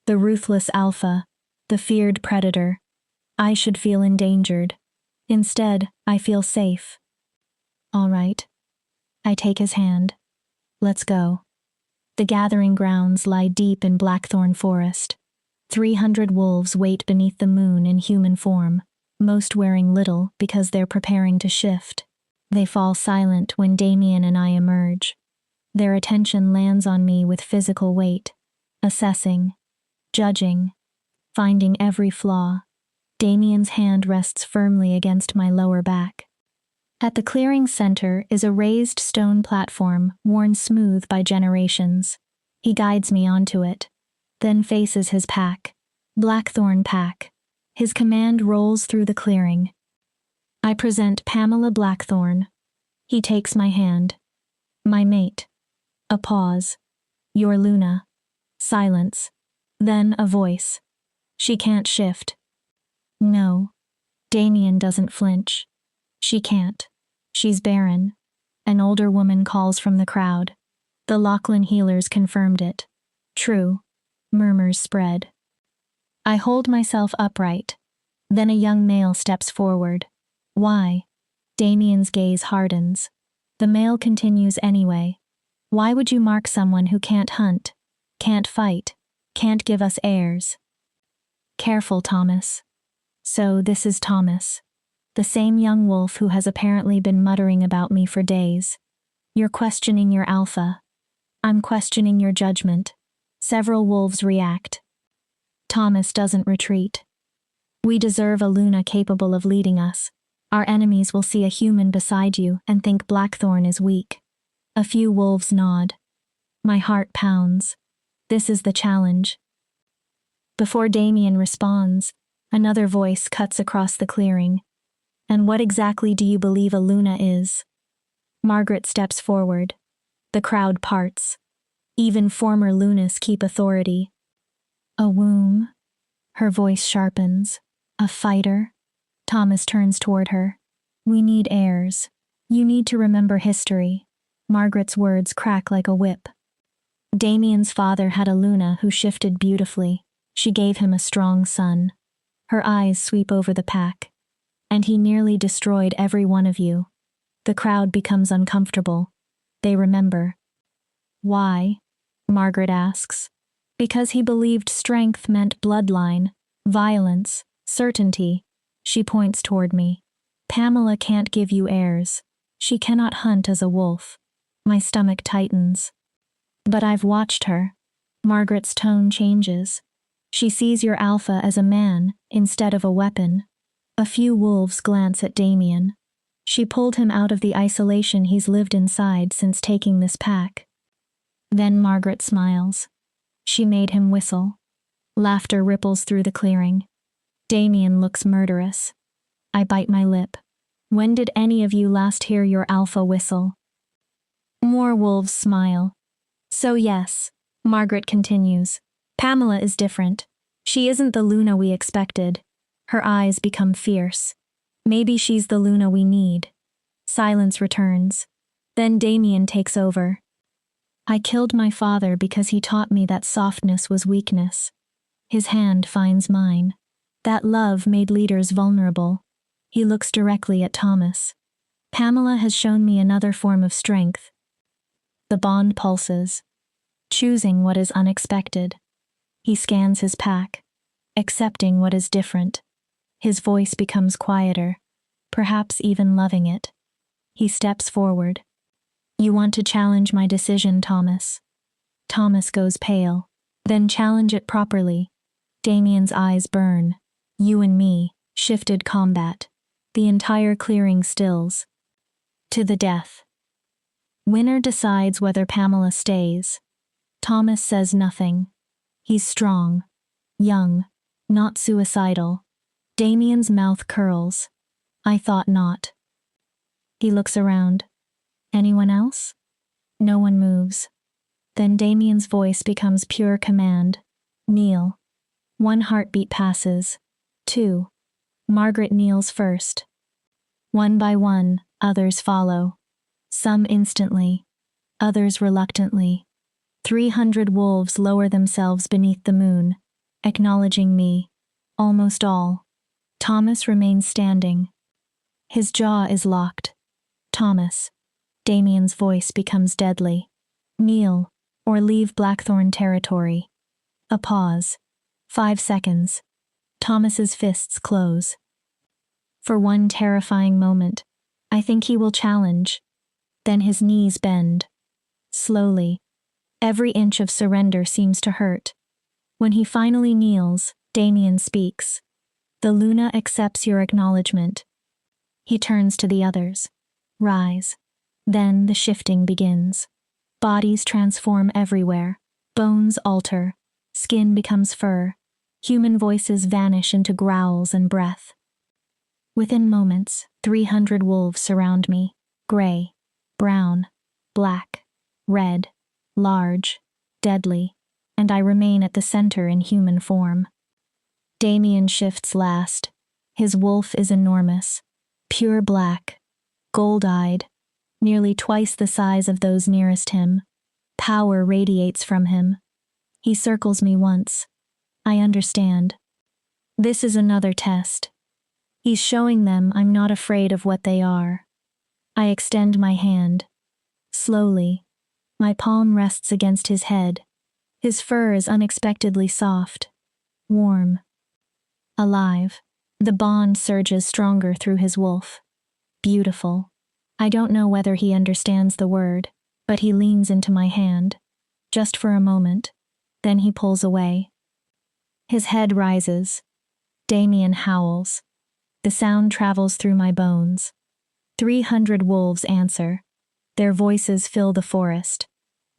S1: The ruthless alpha. The feared predator. I should feel endangered. Instead, I feel safe. All right. I take his hand. Let's go. The gathering grounds lie deep in Blackthorn Forest. 300 wolves wait beneath the moon in human form, most wearing little because they're preparing to shift. They fall silent when Damian and I emerge. Their attention lands on me with physical weight, assessing, judging, finding every flaw. Damian's hand rests firmly against my lower back. At the clearing's center is a raised stone platform worn smooth by generations. He guides me onto it, then faces his pack. Blackthorn pack. His command rolls through the clearing. I present Pamela Blackthorne. He takes my hand. My mate. A pause. Your Luna. Silence. Then a voice. She can't shift. No. Damian doesn't flinch. She can't. She's Barren. An older woman calls from the crowd. The Lachlan healers confirmed it. True. Murmurs spread. I hold myself upright. Then a young male steps forward. Why? Damian's gaze hardens. The male continues anyway. Why would you mark someone who can't hunt, can't fight, can't give us heirs? Careful, Thomas. So this is Thomas. The same young wolf who has apparently been muttering about me for days. You're questioning your alpha. I'm questioning your judgment. Several wolves react. Thomas doesn't retreat. We deserve a Luna capable of leading us. Our enemies will see a human beside you and think Blackthorn is weak. A few wolves nod. My heart pounds. This is the challenge. Before Damian responds, another voice cuts across the clearing. And what exactly do you believe a Luna is? Margaret steps forward. The crowd parts. Even former Lunas keep authority. A womb. Her voice sharpens. A fighter. Thomas turns toward her. We need heirs. You need to remember history. Margaret's words crack like a whip. Damian's father had a Luna who shifted beautifully. She gave him a strong son. Her eyes sweep over the pack. And he nearly destroyed every one of you. The crowd becomes uncomfortable. They remember. Why? Margaret asks. Because he believed strength meant bloodline, violence, certainty. She points toward me. Pamela can't give you heirs. She cannot hunt as a wolf. My stomach tightens. But I've watched her. Margaret's tone changes. She sees your alpha as a man instead of a weapon. A few wolves glance at Damian. She pulled him out of the isolation he's lived inside since taking this pack. Then Margaret smiles. She made him whistle. Laughter ripples through the clearing. Damian looks murderous. I bite my lip. When did any of you last hear your alpha whistle? More wolves smile. So yes, Margaret continues. Pamela is different. She isn't the Luna we expected. Her eyes become fierce. Maybe she's the Luna we need. Silence returns. Then Damian takes over. I killed my father because he taught me that softness was weakness. His hand finds mine. That love made leaders vulnerable. He looks directly at Thomas. Pamela has shown me another form of strength. The bond pulses, choosing what is unexpected. He scans his pack, accepting what is different. His voice becomes quieter, perhaps even loving it. He steps forward. You want to challenge my decision, Thomas. Thomas goes pale. Then challenge it properly. Damian's eyes burn. You and me, shifted combat. The entire clearing stills. To the death. Winner decides whether Pamela stays. Thomas says nothing. He's strong, young, not suicidal. Damian's mouth curls. I thought not. He looks around. Anyone else? No one moves. Then Damian's voice becomes pure command. Kneel. One heartbeat passes. 2. Margaret kneels first. One by one, others follow. Some instantly, others reluctantly. 300 wolves lower themselves beneath the moon, acknowledging me. Almost all. Thomas remains standing. His jaw is locked. Thomas. Damian's voice becomes deadly. Kneel, or leave Blackthorn territory. A pause. 5 seconds. Thomas's fists close. For one terrifying moment, I think he will challenge. Then his knees bend. Slowly. Every inch of surrender seems to hurt. When he finally kneels, Damian speaks. The Luna accepts your acknowledgement. He turns to the others. Rise. Then the shifting begins. Bodies transform everywhere. Bones alter. Skin becomes fur. Human voices vanish into growls and breath. Within moments, 300 wolves surround me. Gray, brown, black, red, large, deadly, and I remain at the center in human form. Damian shifts last. His wolf is enormous, pure black, gold-eyed, nearly twice the size of those nearest him. Power radiates from him. He circles me once. I understand. This is another test. He's showing them I'm not afraid of what they are. I extend my hand. Slowly, my palm rests against his head. His fur is unexpectedly soft, warm, alive. The bond surges stronger through his wolf. Beautiful. I don't know whether he understands the word, but he leans into my hand. Just for a moment. Then he pulls away. His head rises. Damian howls. The sound travels through my bones. 300 wolves answer. Their voices fill the forest.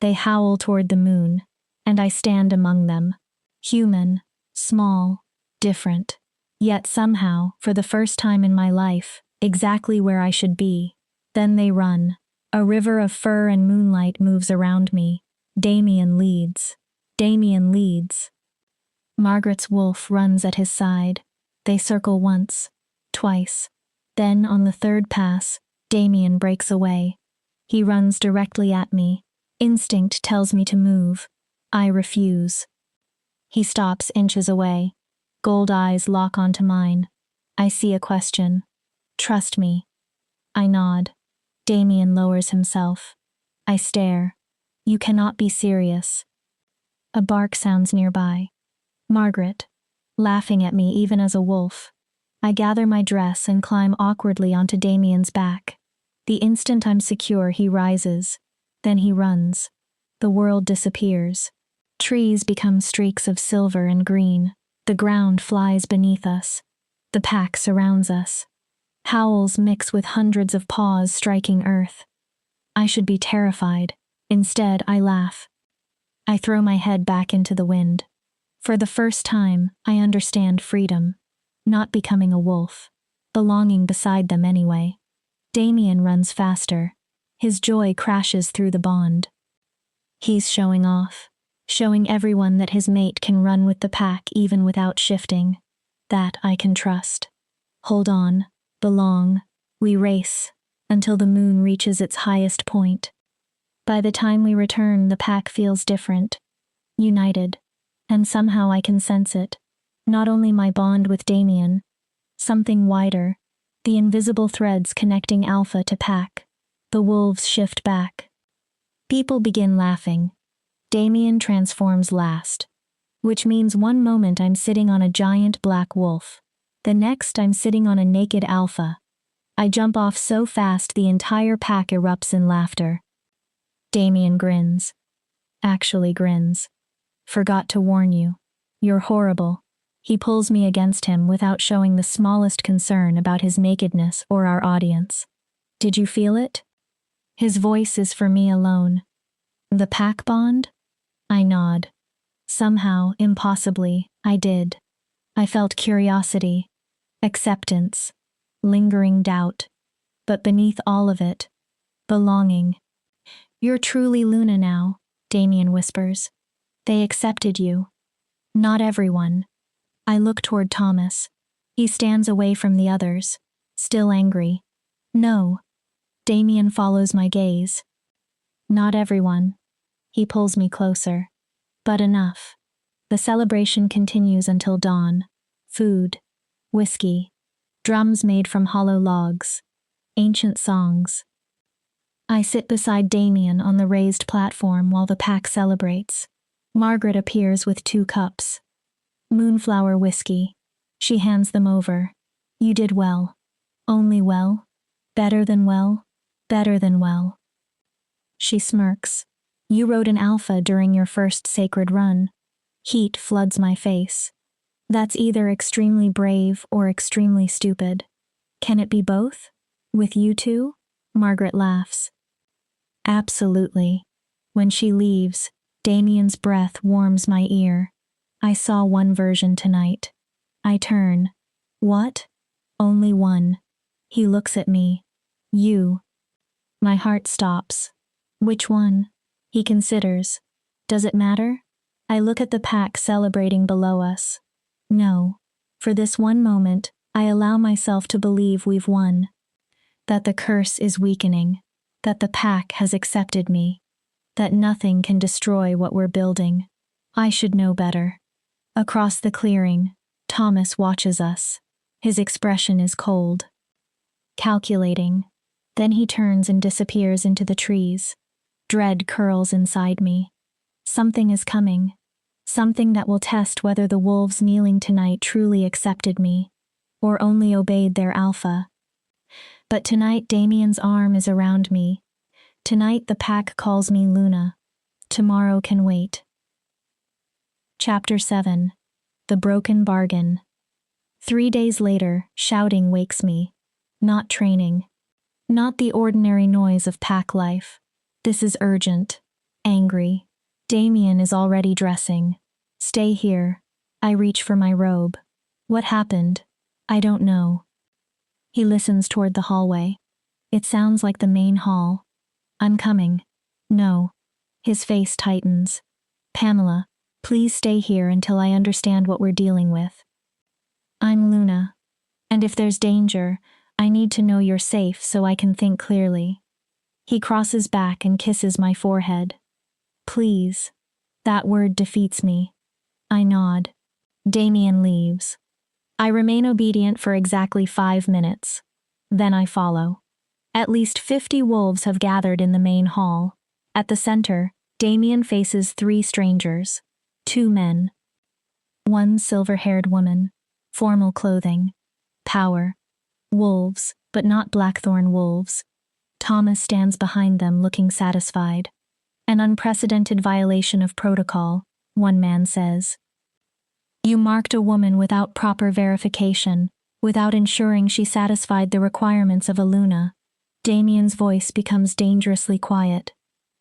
S1: They howl toward the moon, and I stand among them. Human, small, different. Yet somehow, for the first time in my life, exactly where I should be. Then they run. A river of fur and moonlight moves around me. Damian leads. Damian leads. Margaret's wolf runs at his side. They circle once, twice. Then on the third pass, Damian breaks away. He runs directly at me. Instinct tells me to move. I refuse. He stops inches away. Gold eyes lock onto mine. I see a question. Trust me. I nod. Damian lowers himself. I stare. You cannot be serious. A bark sounds nearby. Margaret, laughing at me even as a wolf. I gather my dress and climb awkwardly onto Damian's back. The instant I'm secure, he rises. Then he runs. The world disappears. Trees become streaks of silver and green. The ground flies beneath us. The pack surrounds us. Howls mix with hundreds of paws striking earth. I should be terrified. Instead, I laugh. I throw my head back into the wind. For the first time, I understand freedom. Not becoming a wolf. Belonging beside them anyway. Damian runs faster. His joy crashes through the bond. He's showing off. Showing everyone that his mate can run with the pack even without shifting. That I can trust. Hold on. belong. We race until the moon reaches its highest point. By the time we return, the pack feels different, united, and somehow I can sense it. Not only my bond with Damian, something wider, the invisible threads connecting Alpha to pack. The wolves shift back. People begin laughing. Damian transforms last, which means one moment I'm sitting on a giant black wolf. The next I'm sitting on a naked alpha. I jump off so fast the entire pack erupts in laughter. Damian grins. Actually grins. Forgot to warn you. You're horrible. He pulls me against him without showing the smallest concern about his nakedness or our audience. Did you feel it? His voice is for me alone. The pack bond? I nod. Somehow, impossibly, I did. I felt curiosity, acceptance, lingering doubt, but beneath all of it, belonging. You're truly Luna now, Damian whispers. They accepted you. Not everyone. I look toward Thomas. He stands away from the others, still angry. No. Damian follows my gaze. Not everyone. He pulls me closer. But enough. The celebration continues until dawn. Food, whiskey, drums made from hollow logs, ancient songs. I sit beside Damian on the raised platform while the pack celebrates. Margaret appears with 2 cups. Moonflower whiskey. She hands them over. You did well. Only well. Better than well. Better than well. She smirks. You rode an alpha during your first sacred run. Heat floods my face. That's either extremely brave or extremely stupid. Can it be both? With you two? Margaret laughs. Absolutely. When she leaves, Damian's breath warms my ear. I saw one version tonight. I turn. What? Only one. He looks at me. You. My heart stops. Which one? He considers. Does it matter? I look at the pack celebrating below us. No. For this one moment, I allow myself to believe we've won. That the curse is weakening. That the pack has accepted me. That nothing can destroy what we're building. I should know better. Across the clearing, Thomas watches us. His expression is cold. Calculating. Then he turns and disappears into the trees. Dread curls inside me. Something is coming. Something that will test whether the wolves kneeling tonight truly accepted me, or only obeyed their alpha. But tonight Damian's arm is around me. Tonight the pack calls me Luna. Tomorrow can wait. Chapter 7. The Broken Bargain. 3 days later, shouting wakes me. Not training. Not the ordinary noise of pack life. This is urgent. Angry. Damian is already dressing. Stay here. I reach for my robe. What happened? I don't know. He listens toward the hallway. It sounds like the main hall. I'm coming. No. His face tightens. Pamela, please stay here until I understand what we're dealing with. I'm Luna. And if there's danger, I need to know you're safe so I can think clearly. He crosses back and kisses my forehead. Please. That word defeats me. I nod. Damian leaves. I remain obedient for exactly 5 minutes. Then I follow. At least 50 wolves have gathered in the main hall. At the center, Damian faces 3 strangers. 2 men. One silver-haired woman. Formal clothing. Power. Wolves, but not blackthorn wolves. Thomas stands behind them looking satisfied. An unprecedented violation of protocol, one man says. You marked a woman without proper verification, without ensuring she satisfied the requirements of a Luna. Damian's voice becomes dangerously quiet.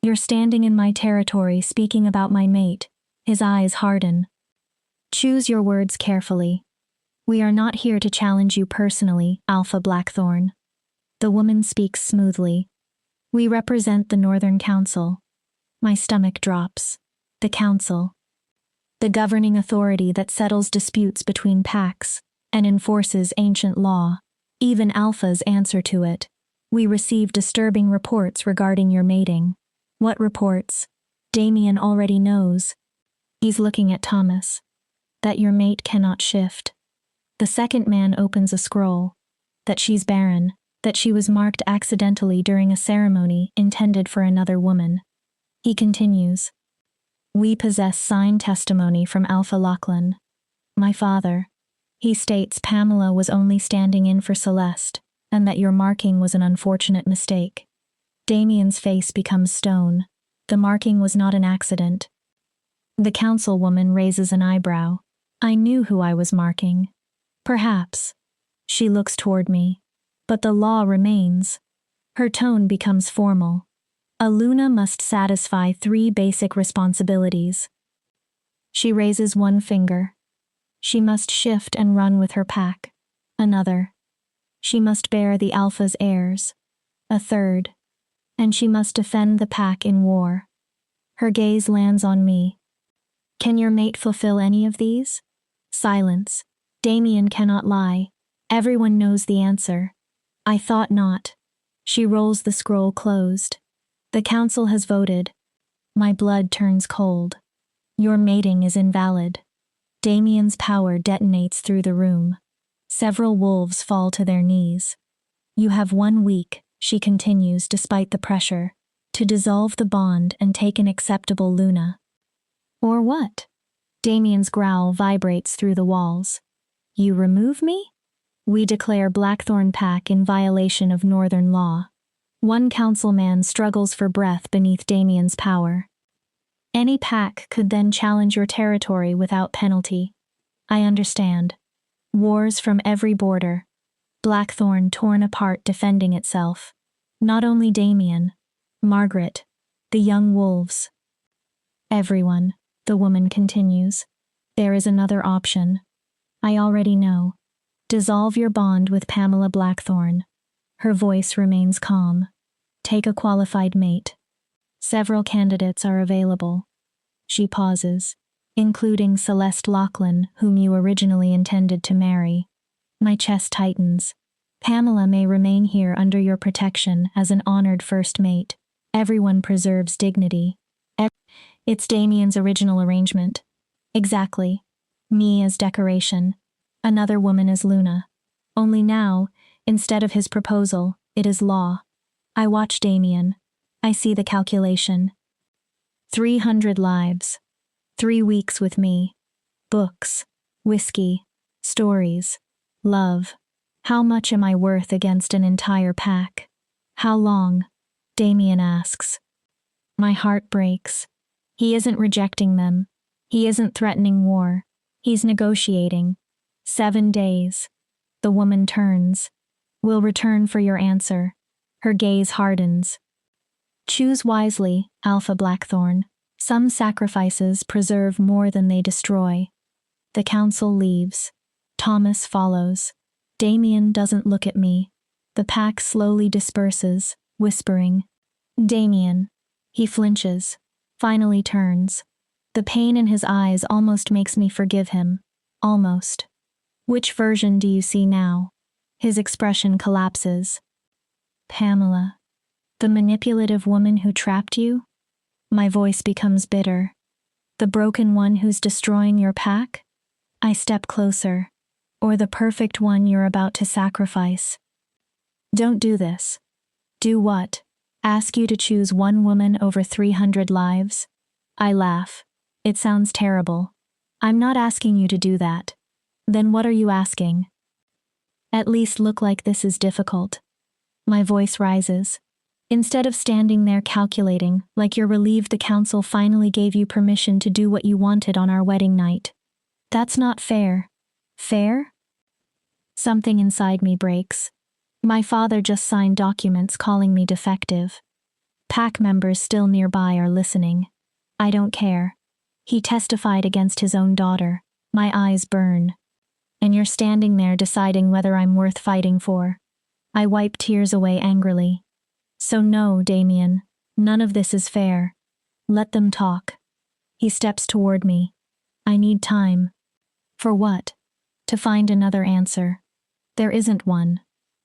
S1: You're standing in my territory speaking about my mate. His eyes harden. Choose your words carefully. We are not here to challenge you personally, Alpha Blackthorn. The woman speaks smoothly. We represent the Northern Council. My stomach drops. The Council. The governing authority that settles disputes between packs and enforces ancient law. Even Alpha's answer to it. We received disturbing reports regarding your mating. What reports? Damian already knows. He's looking at Thomas. That your mate cannot shift. The second man opens a scroll. That she's barren. That she was marked accidentally during a ceremony intended for another woman. He continues. We possess signed testimony from Alpha Lachlan. My father. He states Pamela was only standing in for Celeste, and that your marking was an unfortunate mistake. Damian's face becomes stone. The marking was not an accident. The councilwoman raises an eyebrow. I knew who I was marking. Perhaps. She looks toward me. But the law remains. Her tone becomes formal. A Luna must satisfy 3 basic responsibilities. She raises one finger. She must shift and run with her pack. Another. She must bear the Alpha's heirs. A third. And she must defend the pack in war. Her gaze lands on me. Can your mate fulfill any of these? Silence. Damian cannot lie. Everyone knows the answer. I thought not. She rolls the scroll closed. The council has voted. My blood turns cold. Your mating is invalid. Damian's power detonates through the room. Several wolves fall to their knees. You have 1 week, she continues despite the pressure, to dissolve the bond and take an acceptable Luna. Or what? Damian's growl vibrates through the walls. You remove me? We declare Blackthorn Pack in violation of Northern law. One councilman struggles for breath beneath Damian's power. Any pack could then challenge your territory without penalty. I understand. Wars from every border. Blackthorn torn apart defending itself. Not only Damian. Margaret. The young wolves. Everyone, the woman continues. There is another option. I already know. Dissolve your bond with Pamela Blackthorn. Her voice remains calm. Take a qualified mate. Several candidates are available. She pauses, including Celeste Lachlan, whom you originally intended to marry. My chest tightens. Pamela may remain here under your protection as an honored first mate. Everyone preserves dignity. It's Damian's original arrangement. Exactly. Me as decoration. Another woman as Luna. Only now, instead of his proposal, it is law. I watch Damian. I see the calculation. 300 lives. 3 weeks with me. Books. Whiskey. Stories. Love. How much am I worth against an entire pack? How long? Damian asks. My heart breaks. He isn't rejecting them. He isn't threatening war. He's negotiating. 7 days. The woman turns. Will return for your answer. Her gaze hardens. Choose wisely, Alpha Blackthorn. Some sacrifices preserve more than they destroy. The council leaves. Thomas follows. Damian doesn't look at me. The pack slowly disperses, whispering. Damian. He flinches. Finally turns. The pain in his eyes almost makes me forgive him. Almost. Which version do you see now? His expression collapses. Pamela. The manipulative woman who trapped you? My voice becomes bitter. The broken one who's destroying your pack? I step closer. Or the perfect one you're about to sacrifice. Don't do this. Do what? Ask you to choose one woman over 300 lives? I laugh. It sounds terrible. I'm not asking you to do that. Then what are you asking? At least look like this is difficult. My voice rises. Instead of standing there calculating, like you're relieved the council finally gave you permission to do what you wanted on our wedding night. That's not fair. Fair? Something inside me breaks. My father just signed documents calling me defective. Pack members still nearby are listening. I don't care. He testified against his own daughter. My eyes burn. And you're standing there deciding whether I'm worth fighting for. I wipe tears away angrily. So no, Damian, none of this is fair. Let them talk. He steps toward me. I need time. For what? To find another answer. There isn't one.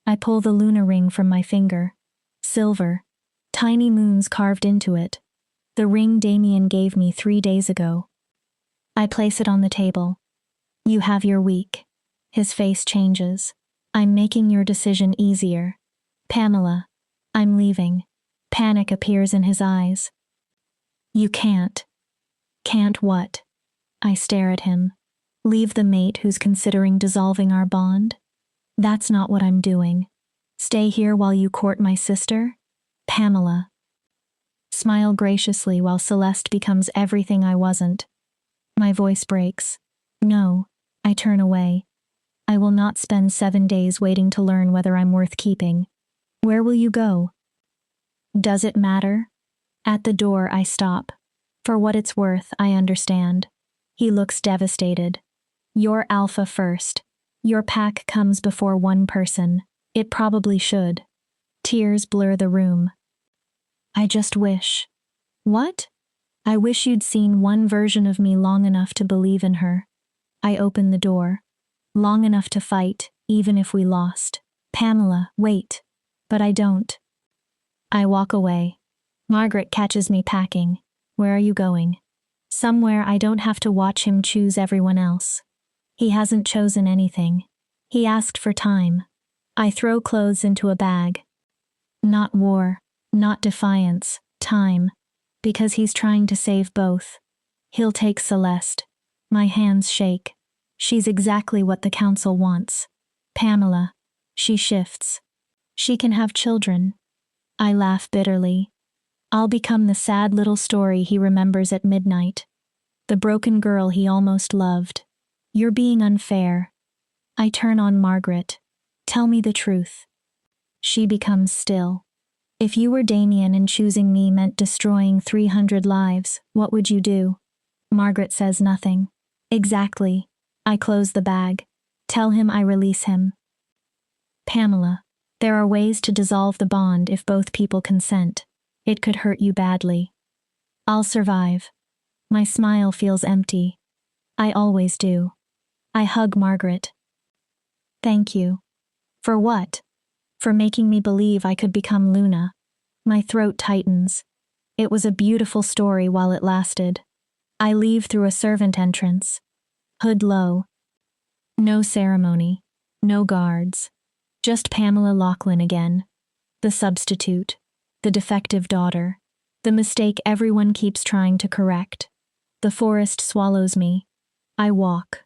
S1: I pull the Luna ring from my finger. Silver. Tiny moons carved into it. The ring Damian gave me 3 days ago. I place it on the table. You have your week. His face changes. I'm making your decision easier. Pamela. I'm leaving. Panic appears in his eyes. You can't. Can't what? I stare at him. Leave the mate who's considering dissolving our bond? That's not what I'm doing. Stay here while you court my sister? Pamela. Smile graciously while Celeste becomes everything I wasn't. My voice breaks. No. I turn away. I will not spend 7 days waiting to learn whether I'm worth keeping. Where will you go? Does it matter? At the door, I stop. For what it's worth, I understand. He looks devastated. You're alpha first. Your pack comes before one person. It probably should. Tears blur the room. I just wish. What? I wish you'd seen one version of me long enough to believe in her. I open the door. Long enough to fight, even if we lost. Pamela, wait. But I don't. I walk away. Margaret catches me packing. Where are you going? Somewhere I don't have to watch him choose everyone else. He hasn't chosen anything. He asked for time. I throw clothes into a bag. Not war, not defiance, time. Because he's trying to save both. He'll take Celeste. My hands shake. She's exactly what the council wants. Pamela. She shifts. She can have children. I laugh bitterly. I'll become the sad little story he remembers at midnight. The broken girl he almost loved. You're being unfair. I turn on Margaret. Tell me the truth. She becomes still. If you were Damian and choosing me meant destroying 300 lives, what would you do? Margaret says nothing. Exactly. I close the bag. Tell him I release him. Pamela. There are ways to dissolve the bond if both people consent. It could hurt you badly. I'll survive. My smile feels empty. I always do. I hug Margaret. Thank you. For what? For making me believe I could become Luna. My throat tightens. It was a beautiful story while it lasted. I leave through a servant entrance. Hood low. No ceremony. No guards. Just Pamela Lachlan again. The substitute. The defective daughter. The mistake everyone keeps trying to correct. The forest swallows me. I walk.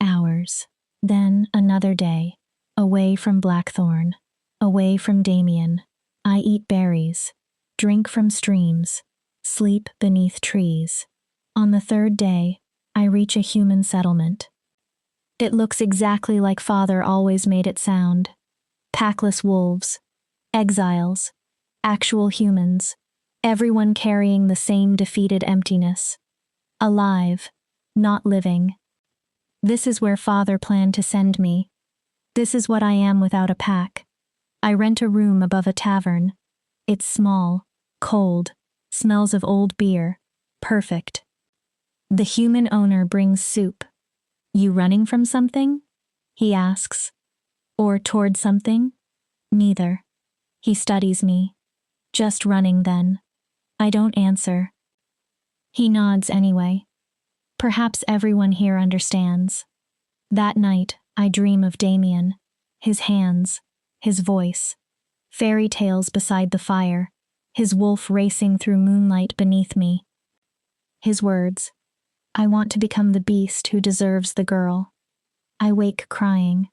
S1: Hours. Then another day. Away from Blackthorn. Away from Damian. I eat berries. Drink from streams. Sleep beneath trees. On the 3rd day, I reach a human settlement. It looks exactly like Father always made it sound. Packless wolves. Exiles. Actual humans. Everyone carrying the same defeated emptiness. Alive. Not living. This is where Father planned to send me. This is what I am without a pack. I rent a room above a tavern. It's small, cold, smells of old beer. Perfect. The human owner brings soup. You running from something? He asks. Or toward something? Neither. He studies me. Just running then. I don't answer. He nods anyway. Perhaps everyone here understands. That night, I dream of Damian. His hands. His voice. Fairy tales beside the fire. His wolf racing through moonlight beneath me. His words. I want to become the beast who deserves the girl. I wake crying.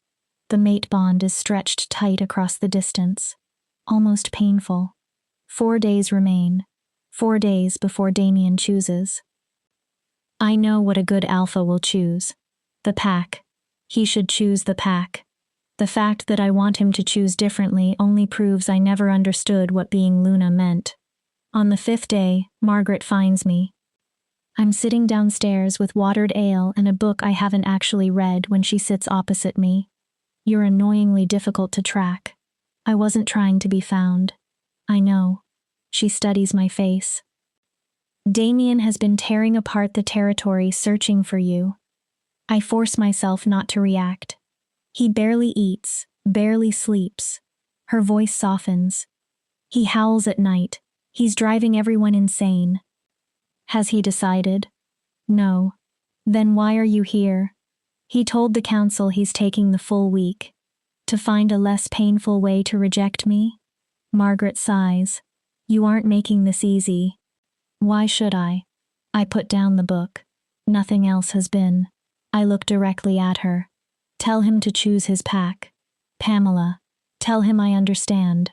S1: The mate bond is stretched tight across the distance. Almost painful. 4 days remain. 4 days before Damian chooses. I know what a good alpha will choose. The pack. He should choose the pack. The fact that I want him to choose differently only proves I never understood what being Luna meant. On the 5th day, Margaret finds me. I'm sitting downstairs with watered ale and a book I haven't actually read when she sits opposite me. You're annoyingly difficult to track. I wasn't trying to be found. I know. She studies my face. Damian has been tearing apart the territory searching for you. I force myself not to react. He barely eats, barely sleeps, Her voice softens. He howls at night. He's driving everyone insane. Has he decided? No. Then why are you here? He told the council he's taking the full week. To find a less painful way to reject me? Margaret sighs. You aren't making this easy. Why should I? I put down the book. Nothing else has been. I look directly at her. Tell him to choose his pack. Pamela. Tell him I understand.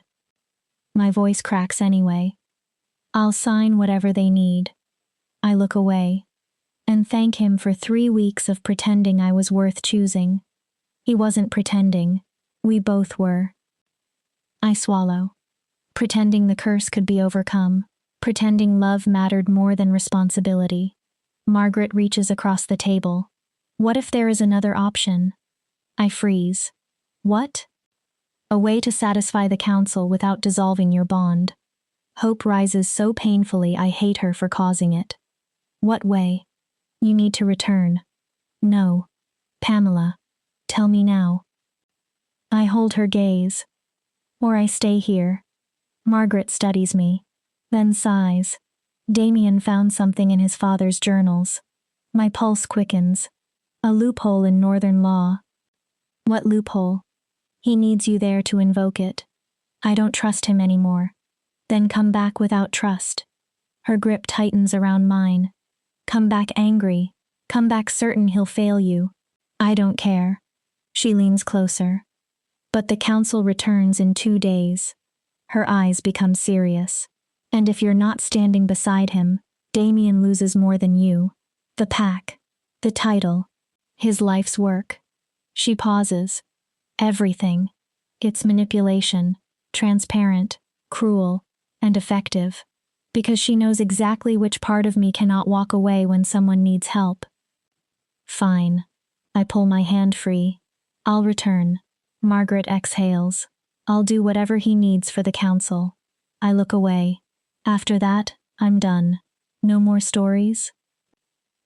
S1: My voice cracks anyway. I'll sign whatever they need. I look away. And thank him for 3 weeks of pretending I was worth choosing. He wasn't pretending. We both were. I swallow. Pretending the curse could be overcome. Pretending love mattered more than responsibility. Margaret reaches across the table. What if there is another option? I freeze. What? A way to satisfy the council without dissolving your bond. Hope rises so painfully I hate her for causing it. What way? You need to return. No. Pamela. Tell me now. I hold her gaze. Or I stay here. Margaret studies me. Then sighs. Damian found something in his father's journals. My pulse quickens. A loophole in northern law. What loophole? He needs you there to invoke it. I don't trust him anymore. Then come back without trust. Her grip tightens around mine. Come back angry. Come back certain he'll fail you. I don't care. She leans closer. But the council returns in 2 days. Her eyes become serious. And if you're not standing beside him, Damian loses more than you. The pack. The title. His life's work. She pauses. Everything. It's manipulation. Transparent. Cruel. And effective. Because she knows exactly which part of me cannot walk away when someone needs help. Fine. I pull my hand free. I'll return. Margaret exhales. I'll do whatever he needs for the council. I look away. After that, I'm done. No more stories?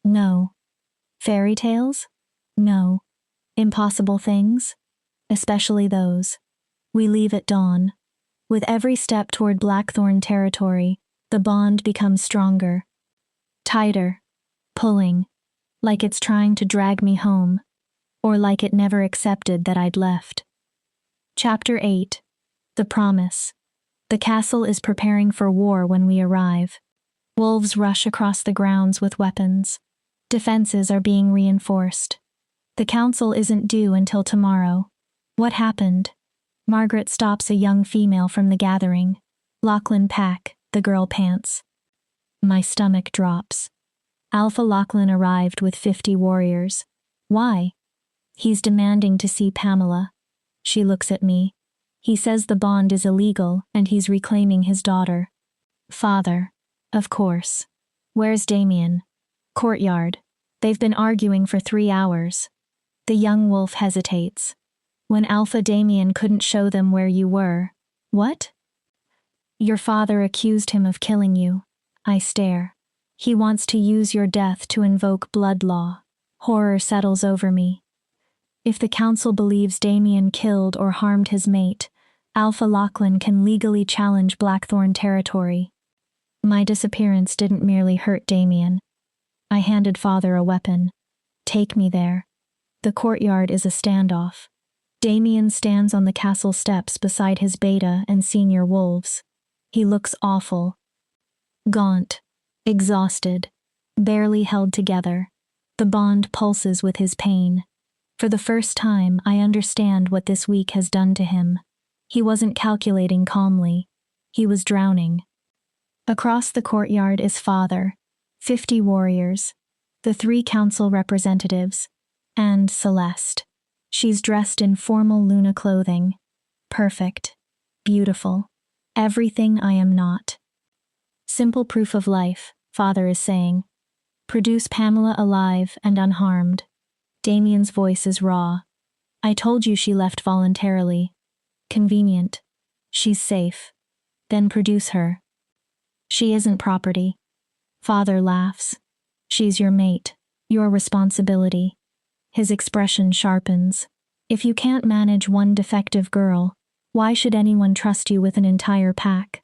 S1: No. Fairy tales? No. Impossible things? Especially those. We leave at dawn. With every step toward Blackthorn territory, the bond becomes stronger. Tighter. Pulling. Like it's trying to drag me home. Or like it never accepted that I'd left. Chapter 8. The Promise. The castle is preparing for war when we arrive. Wolves rush across the grounds with weapons. Defenses are being reinforced. The council isn't due until tomorrow. What happened? Margaret stops a young female from the gathering. Lachlan Pack, the girl pants. My stomach drops. Alpha Lachlan arrived with 50 warriors. Why? He's demanding to see Pamela. She looks at me. He says the bond is illegal and he's reclaiming his daughter. Father. Of course. Where's Damian? Courtyard. They've been arguing for 3 hours. The young wolf hesitates. When Alpha Damian couldn't show them where you were. What? Your father accused him of killing you. I stare. He wants to use your death to invoke blood law. Horror settles over me. If the council believes Damian killed or harmed his mate, Alpha Lachlan can legally challenge Blackthorn territory. My disappearance didn't merely hurt Damian. I handed father a weapon. Take me there. The courtyard is a standoff. Damian stands on the castle steps beside his beta and senior wolves. He looks awful. Gaunt. Exhausted. Barely held together. The bond pulses with his pain. For the first time, I understand what this week has done to him. He wasn't calculating calmly. He was drowning. Across the courtyard is father, 50 warriors, the 3 council representatives, and Celeste. She's dressed in formal Luna clothing. Perfect. Beautiful. Everything I am not. Simple proof of life, father is saying. Produce Pamela alive and unharmed. Damian's voice is raw. I told you she left voluntarily. Convenient. She's safe. Then produce her. She isn't property. Father laughs. She's your mate. Your responsibility. His expression sharpens. If you can't manage one defective girl, Why should anyone trust you with an entire pack?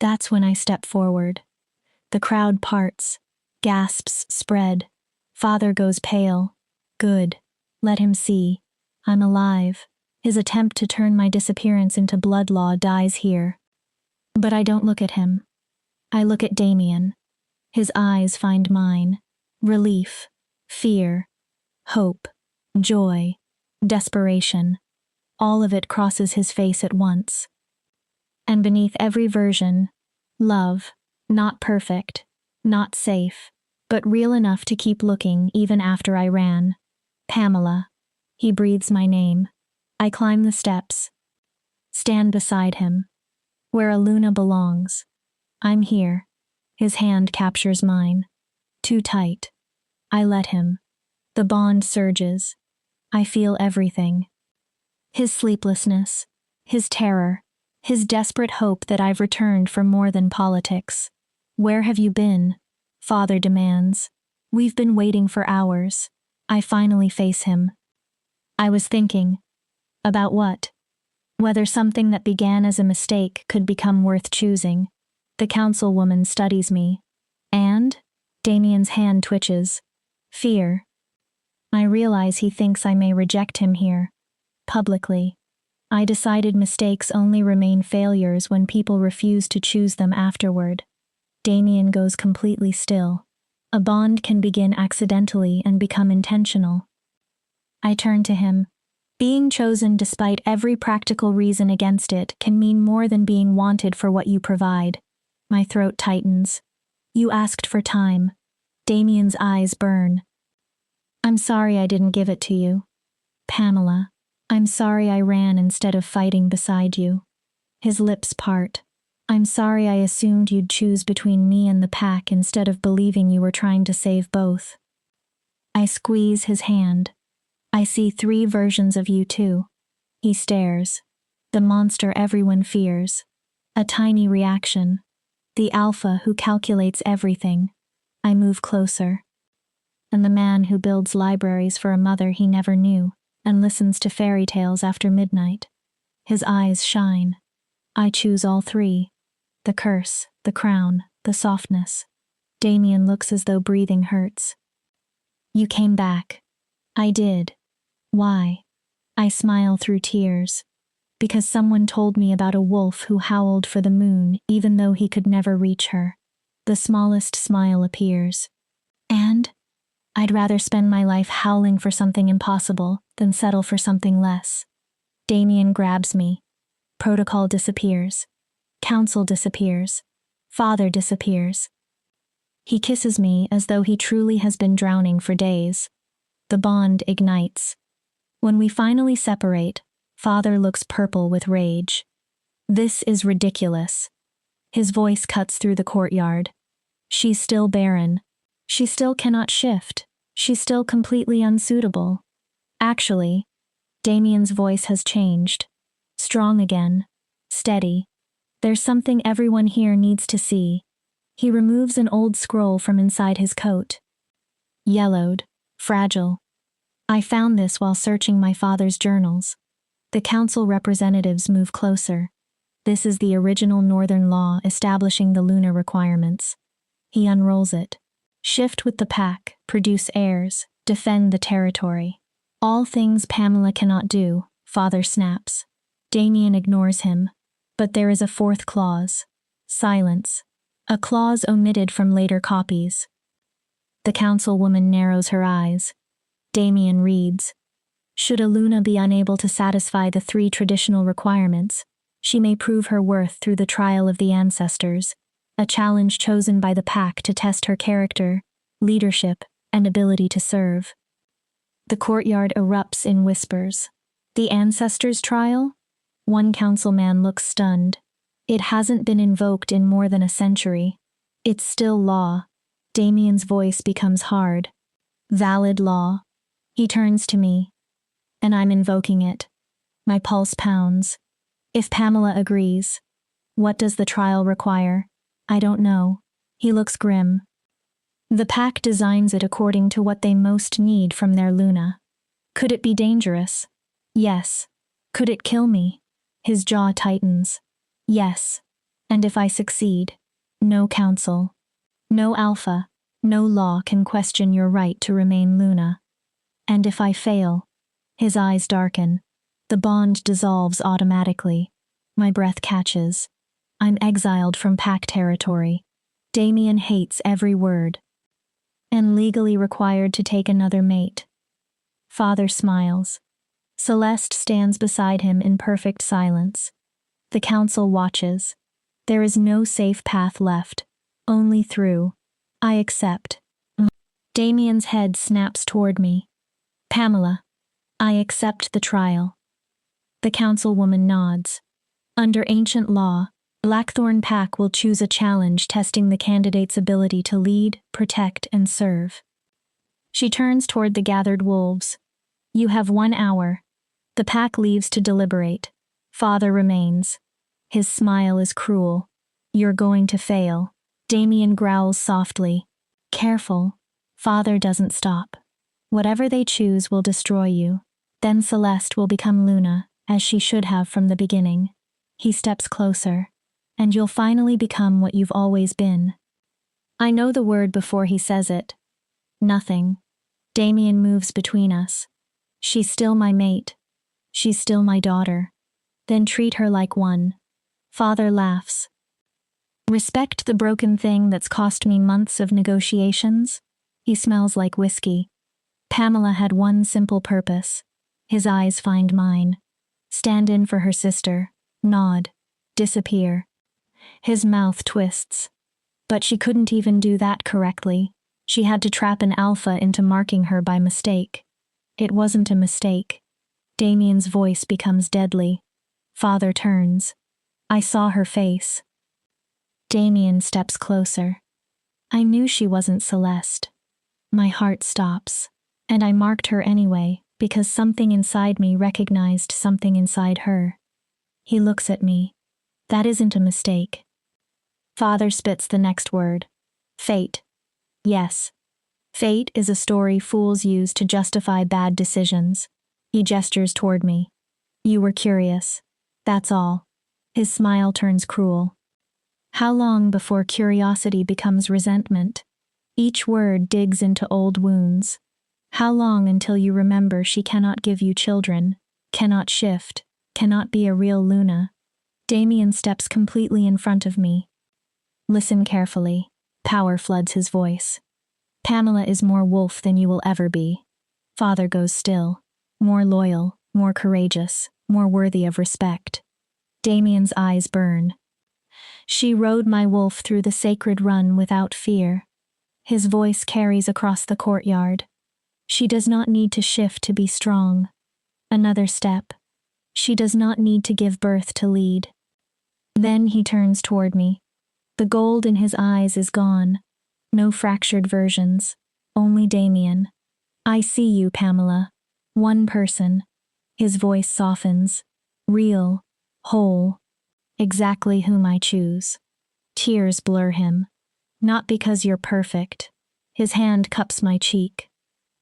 S1: That's when I step forward. The crowd parts. Gasps spread. Father goes pale. Good. Let him see. I'm alive. His attempt to turn my disappearance into blood law dies here. But I don't look at him. I look at Damian. His eyes find mine. Relief. Fear. Hope. Joy. Desperation. All of it crosses his face at once. And beneath every version, love, not perfect, not safe, but real enough to keep looking even after I ran. Pamela. He breathes my name. I climb the steps. Stand beside him. Where a Luna belongs. I'm here. His hand captures mine. Too tight. I let him. The bond surges. I feel everything. His sleeplessness. His terror. His desperate hope that I've returned for more than politics. Where have you been? Father demands. We've been waiting for hours. I finally face him. I was thinking. About what? Whether something that began as a mistake could become worth choosing. The councilwoman studies me. And? Damian's hand twitches. Fear. I realize he thinks I may reject him here. Publicly. I decided mistakes only remain failures when people refuse to choose them afterward. Damian goes completely still. A bond can begin accidentally and become intentional. I turn to him. Being chosen despite every practical reason against it can mean more than being wanted for what you provide. My throat tightens. You asked for time. Damian's eyes burn. I'm sorry I didn't give it to you. Pamela. I'm sorry I ran instead of fighting beside you. His lips part. I'm sorry I assumed you'd choose between me and the pack instead of believing you were trying to save both. I squeeze his hand. I see 3 versions of you too. He stares. The monster everyone fears. A tiny reaction. The alpha who calculates everything. I move closer. And the man who builds libraries for a mother he never knew and listens to fairy tales after midnight. His eyes shine. I choose all 3. The curse, the crown, the softness. Damian looks as though breathing hurts. You came back. I did. Why? I smile through tears. Because someone told me about a wolf who howled for the moon even though he could never reach her. The smallest smile appears. And? I'd rather spend my life howling for something impossible than settle for something less. Damian grabs me. Protocol disappears. Council disappears. Father disappears. He kisses me as though he truly has been drowning for days. The bond ignites. When we finally separate, Father looks purple with rage. This is ridiculous. His voice cuts through the courtyard. She's still barren. She still cannot shift. She's still completely unsuitable. Actually, Damian's voice has changed. Strong again. Steady. There's something everyone here needs to see. He removes an old scroll from inside his coat. Yellowed. Fragile. I found this while searching my father's journals. The council representatives move closer. This is the original Northern law establishing the lunar requirements. He unrolls it. Shift with the pack, produce heirs, defend the territory. All things Pamela cannot do, Father snaps. Damian ignores him. But there is a 4th clause. Silence. A clause omitted from later copies. The councilwoman narrows her eyes. Damian reads. Should a Luna be unable to satisfy the 3 traditional requirements, she may prove her worth through the trial of the ancestors, a challenge chosen by the pack to test her character, leadership, and ability to serve. The courtyard erupts in whispers. The ancestors' trial? One councilman looks stunned. It hasn't been invoked in more than a century. It's still law. Damian's voice becomes hard. Valid law. He turns to me. And I'm invoking it. My pulse pounds. If Pamela agrees. What does the trial require? I don't know. He looks grim. The pack designs it according to what they most need from their Luna. Could it be dangerous? Yes. Could it kill me? His jaw tightens. Yes. And if I succeed, no council, no alpha, no law can question your right to remain Luna. And if I fail, his eyes darken. The bond dissolves automatically. My breath catches. I'm exiled from pack territory. Damian hates every word. And legally required to take another mate. Father smiles. Celeste stands beside him in perfect silence. The council watches. There is no safe path left, only through. I accept. Damian's head snaps toward me. Pamela, I accept the trial. The councilwoman nods. Under ancient law, Blackthorn Pack will choose a challenge testing the candidate's ability to lead, protect, and serve. She turns toward the gathered wolves. You have 1 hour. The pack leaves to deliberate. Father remains. His smile is cruel. You're going to fail. Damian growls softly. Careful. Father doesn't stop. Whatever they choose will destroy you. Then Celeste will become Luna, as she should have from the beginning. He steps closer. And you'll finally become what you've always been. I know the word before he says it. Nothing. Damian moves between us. She's still my mate. She's still my daughter. Then treat her like one. Father laughs. Respect the broken thing that's cost me months of negotiations? He smells like whiskey. Pamela had one simple purpose. His eyes find mine. Stand in for her sister. Nod. Disappear. His mouth twists. But she couldn't even do that correctly. She had to trap an alpha into marking her by mistake. It wasn't a mistake. Damian's voice becomes deadly. Father turns. I saw her face. Damian steps closer. I knew she wasn't Celeste. My heart stops. And I marked her anyway, because something inside me recognized something inside her. He looks at me. That isn't a mistake. Father spits the next word. Fate. Yes. Fate is a story fools use to justify bad decisions. He gestures toward me. You were curious. That's all. His smile turns cruel. How long before curiosity becomes resentment? Each word digs into old wounds. How long until you remember she cannot give you children, cannot shift, cannot be a real Luna? Damian steps completely in front of me. Listen carefully. Power floods his voice. Pamela is more wolf than you will ever be. Father goes still. More loyal, more courageous, more worthy of respect. Damian's eyes burn. She rode my wolf through the sacred run without fear. His voice carries across the courtyard. She does not need to shift to be strong. Another step. She does not need to give birth to lead. Then he turns toward me. The gold in his eyes is gone. No fractured versions. Only Damian. I see you, Pamela. One person. His voice softens. Real. Whole. Exactly whom I choose. Tears blur him. Not because you're perfect. His hand cups my cheek.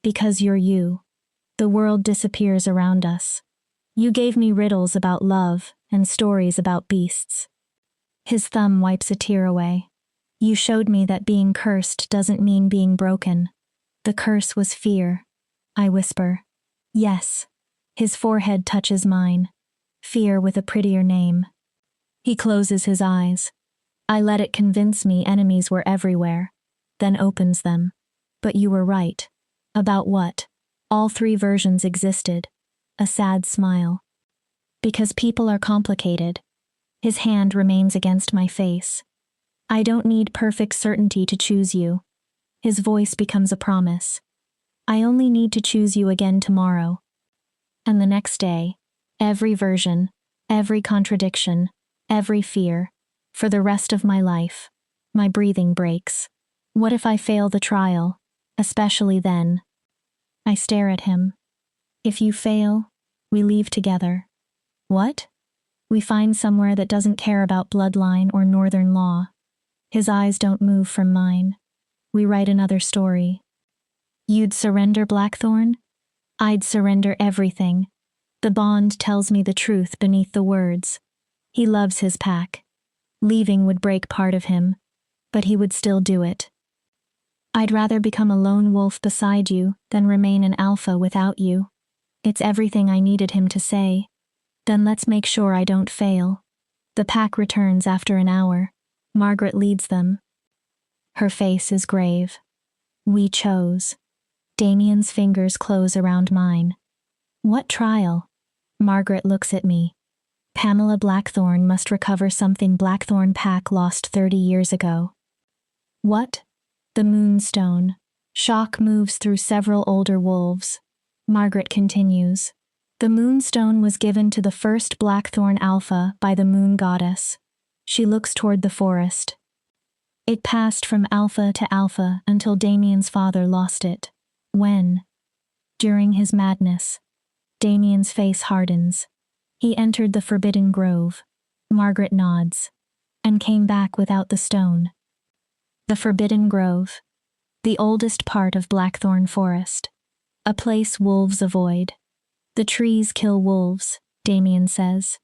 S1: Because you're you. The world disappears around us. You gave me riddles about love and stories about beasts. His thumb wipes a tear away. You showed me that being cursed doesn't mean being broken. The curse was fear. I whisper. Yes. His forehead touches mine. Fear with a prettier name. He closes his eyes. I let it convince me enemies were everywhere, then opens them. But you were right. About what? All 3 versions existed. A sad smile. Because people are complicated. His hand remains against my face. I don't need perfect certainty to choose you. His voice becomes a promise. I only need to choose you again tomorrow. And the next day, every version, every contradiction, every fear, for the rest of my life. My breathing breaks. What if I fail the trial? Especially then. I stare at him. If you fail, we leave together. What? We find somewhere that doesn't care about bloodline or northern law. His eyes don't move from mine. We write another story. You'd surrender Blackthorn? I'd surrender everything. The bond tells me the truth beneath the words. He loves his pack. Leaving would break part of him, but he would still do it. I'd rather become a lone wolf beside you than remain an alpha without you. It's everything I needed him to say. Then let's make sure I don't fail. The pack returns after an hour. Margaret leads them. Her face is grave. We chose. Damian's fingers close around mine. What trial? Margaret looks at me. Pamela Blackthorn must recover something Blackthorn pack lost 30 years ago. What? The Moonstone. Shock moves through several older wolves. Margaret continues. The Moonstone was given to the first Blackthorn Alpha by the Moon Goddess. She looks toward the forest. It passed from Alpha to Alpha until Damian's father lost it. When? During his madness. Damian's face hardens. He entered the Forbidden Grove. Margaret nods. And came back without the stone. The Forbidden Grove. The oldest part of Blackthorn Forest. A place wolves avoid. The trees kill wolves, Damian says.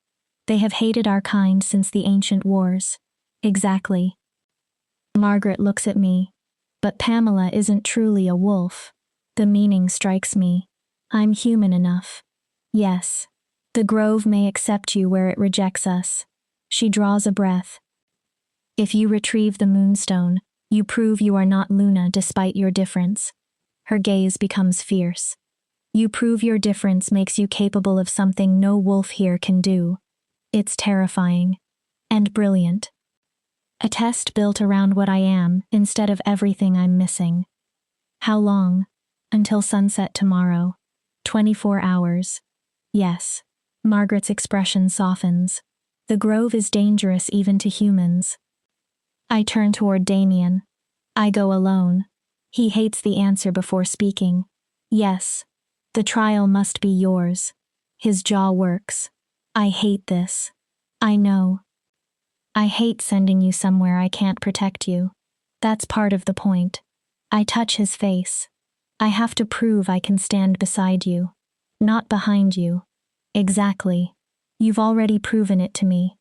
S1: They have hated our kind since the ancient wars. Exactly. Margaret looks at me. But Pamela isn't truly a wolf. The meaning strikes me. I'm human enough. Yes. The grove may accept you where it rejects us. She draws a breath. If you retrieve the Moonstone, you prove you are not Luna despite your difference. Her gaze becomes fierce. You prove your difference makes you capable of something no wolf here can do. It's terrifying. And brilliant. A test built around what I am instead of everything I'm missing. How long? Until sunset tomorrow. 24 hours. Yes. Margaret's expression softens. The grove is dangerous even to humans. I turn toward Damian. I go alone. He hates the answer before speaking. Yes. The trial must be yours. His jaw works. I hate this. I know. I hate sending you somewhere I can't protect you. That's part of the point. I touch his face. I have to prove I can stand beside you. Not behind you. Exactly. You've already proven it to me.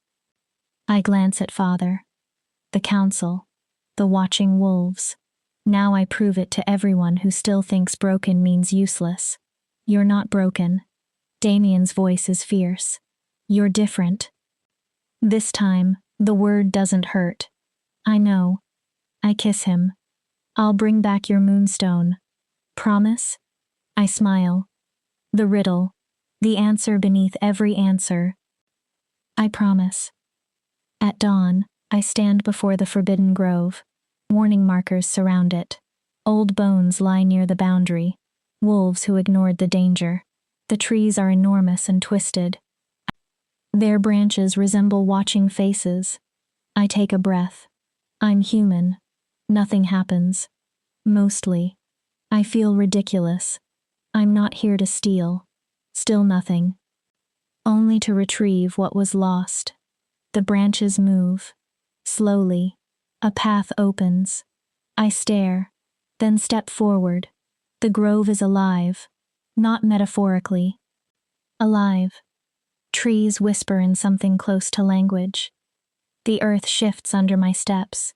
S1: I glance at Father. The council. The watching wolves. Now I prove it to everyone who still thinks broken means useless. You're not broken. Damian's voice is fierce. You're different. This time, the word doesn't hurt. I know. I kiss him. I'll bring back your Moonstone. Promise? I smile. The riddle. The answer beneath every answer. I promise. At dawn, I stand before the Forbidden Grove. Warning markers surround it. Old bones lie near the boundary. Wolves who ignored the danger. The trees are enormous and twisted. Their branches resemble watching faces. I take a breath. I'm human. Nothing happens. Mostly. I feel ridiculous. I'm not here to steal. Still nothing. Only to retrieve what was lost. The branches move. Slowly. A path opens. I stare. Then step forward. The grove is alive. Not metaphorically. Alive. Trees whisper in something close to language. The earth shifts under my steps.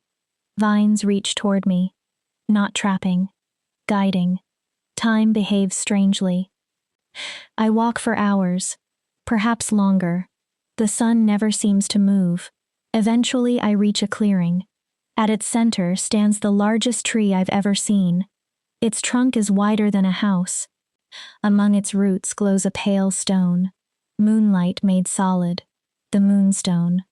S1: Vines reach toward me. Not trapping. Guiding. Time behaves strangely. I walk for hours. Perhaps longer. The sun never seems to move. Eventually I reach a clearing. At its center stands the largest tree I've ever seen. Its trunk is wider than a house. Among its roots glows a pale stone. Moonlight made solid. The Moonstone.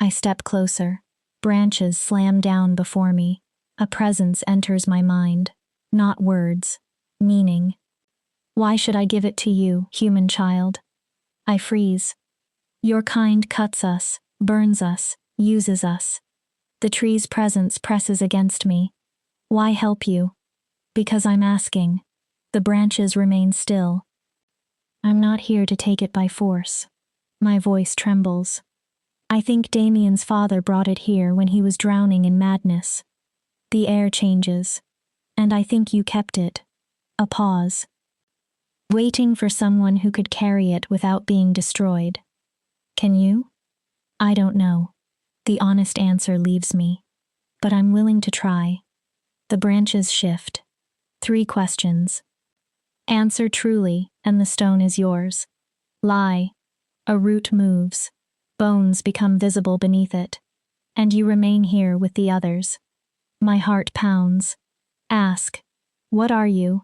S1: I step closer. Branches slam down before me. A presence enters my mind. Not words. Meaning. Why should I give it to you, human child? I freeze. Your kind cuts us, burns us, uses us. The tree's presence presses against me. Why help you? Because I'm asking. The branches remain still. I'm not here to take it by force. My voice trembles. I think Damian's father brought it here when he was drowning in madness. The air changes. And I think you kept it. A pause. waiting for someone who could carry it without being destroyed. Can you? I don't know. The honest answer leaves me. But I'm willing to try. The branches shift. 3 questions. Answer truly, and the stone is yours. Lie. A root moves. Bones become visible beneath it. And you remain here with the others. My heart pounds. Ask. What are you?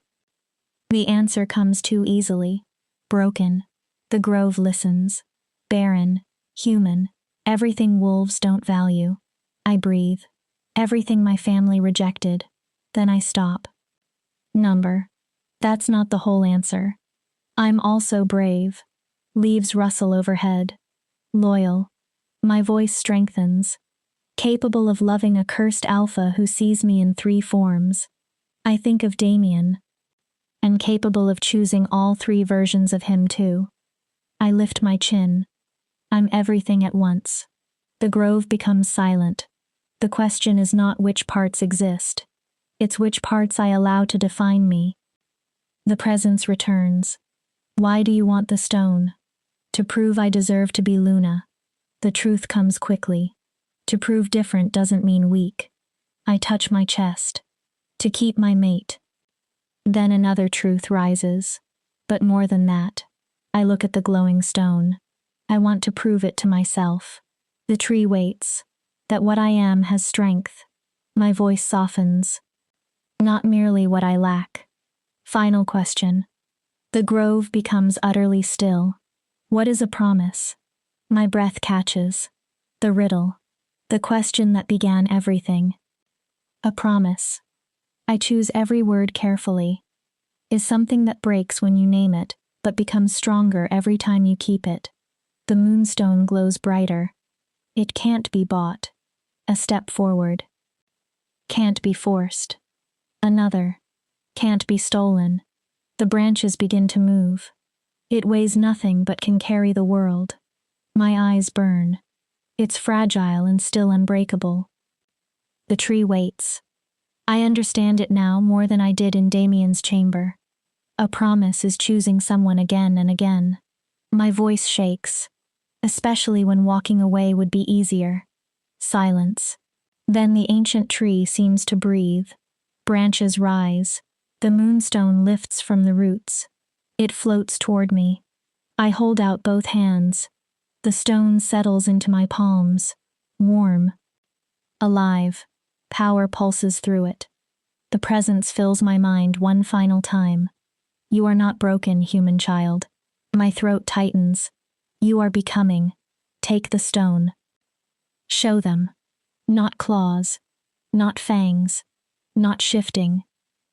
S1: The answer comes too easily. Broken. The grove listens. Barren. Human. Everything wolves don't value. I breathe. Everything my family rejected. Then I stop. Number. That's not the whole answer. I'm also brave. Leaves rustle overhead. Loyal. My voice strengthens. Capable of loving a cursed alpha who sees me in 3 forms. I think of Damian. And capable of choosing all 3 versions of him too. I lift my chin. I'm everything at once. The grove becomes silent. The question is not which parts exist. It's which parts I allow to define me. The presence returns. Why do you want the stone? To prove I deserve to be Luna. The truth comes quickly. To prove different doesn't mean weak. I touch my chest. To keep my mate. Then another truth rises. But more than that. I look at the glowing stone. I want to prove it to myself. The tree waits. That what I am has strength. My voice softens. Not merely what I lack. Final question. The grove becomes utterly still. What is a promise? My breath catches. The riddle. The question that began everything. A promise. I choose every word carefully. Is something that breaks when you name it, but becomes stronger every time you keep it. The moonstone glows brighter. It can't be bought. A step forward. Can't be forced. Another. Can't be stolen. The branches begin to move. It weighs nothing but can carry the world. My eyes burn. It's fragile and still unbreakable. The tree waits. I understand it now more than I did in Damian's chamber. A promise is choosing someone again and again. My voice shakes, especially when walking away would be easier. Silence. Then the ancient tree seems to breathe. Branches rise. The moonstone lifts from the roots. It floats toward me. I hold out both hands. The stone settles into my palms. Warm. Alive. Power pulses through it. The presence fills my mind one final time. You are not broken, human child. My throat tightens. You are becoming. Take the stone. Show them. Not claws. Not fangs. Not shifting.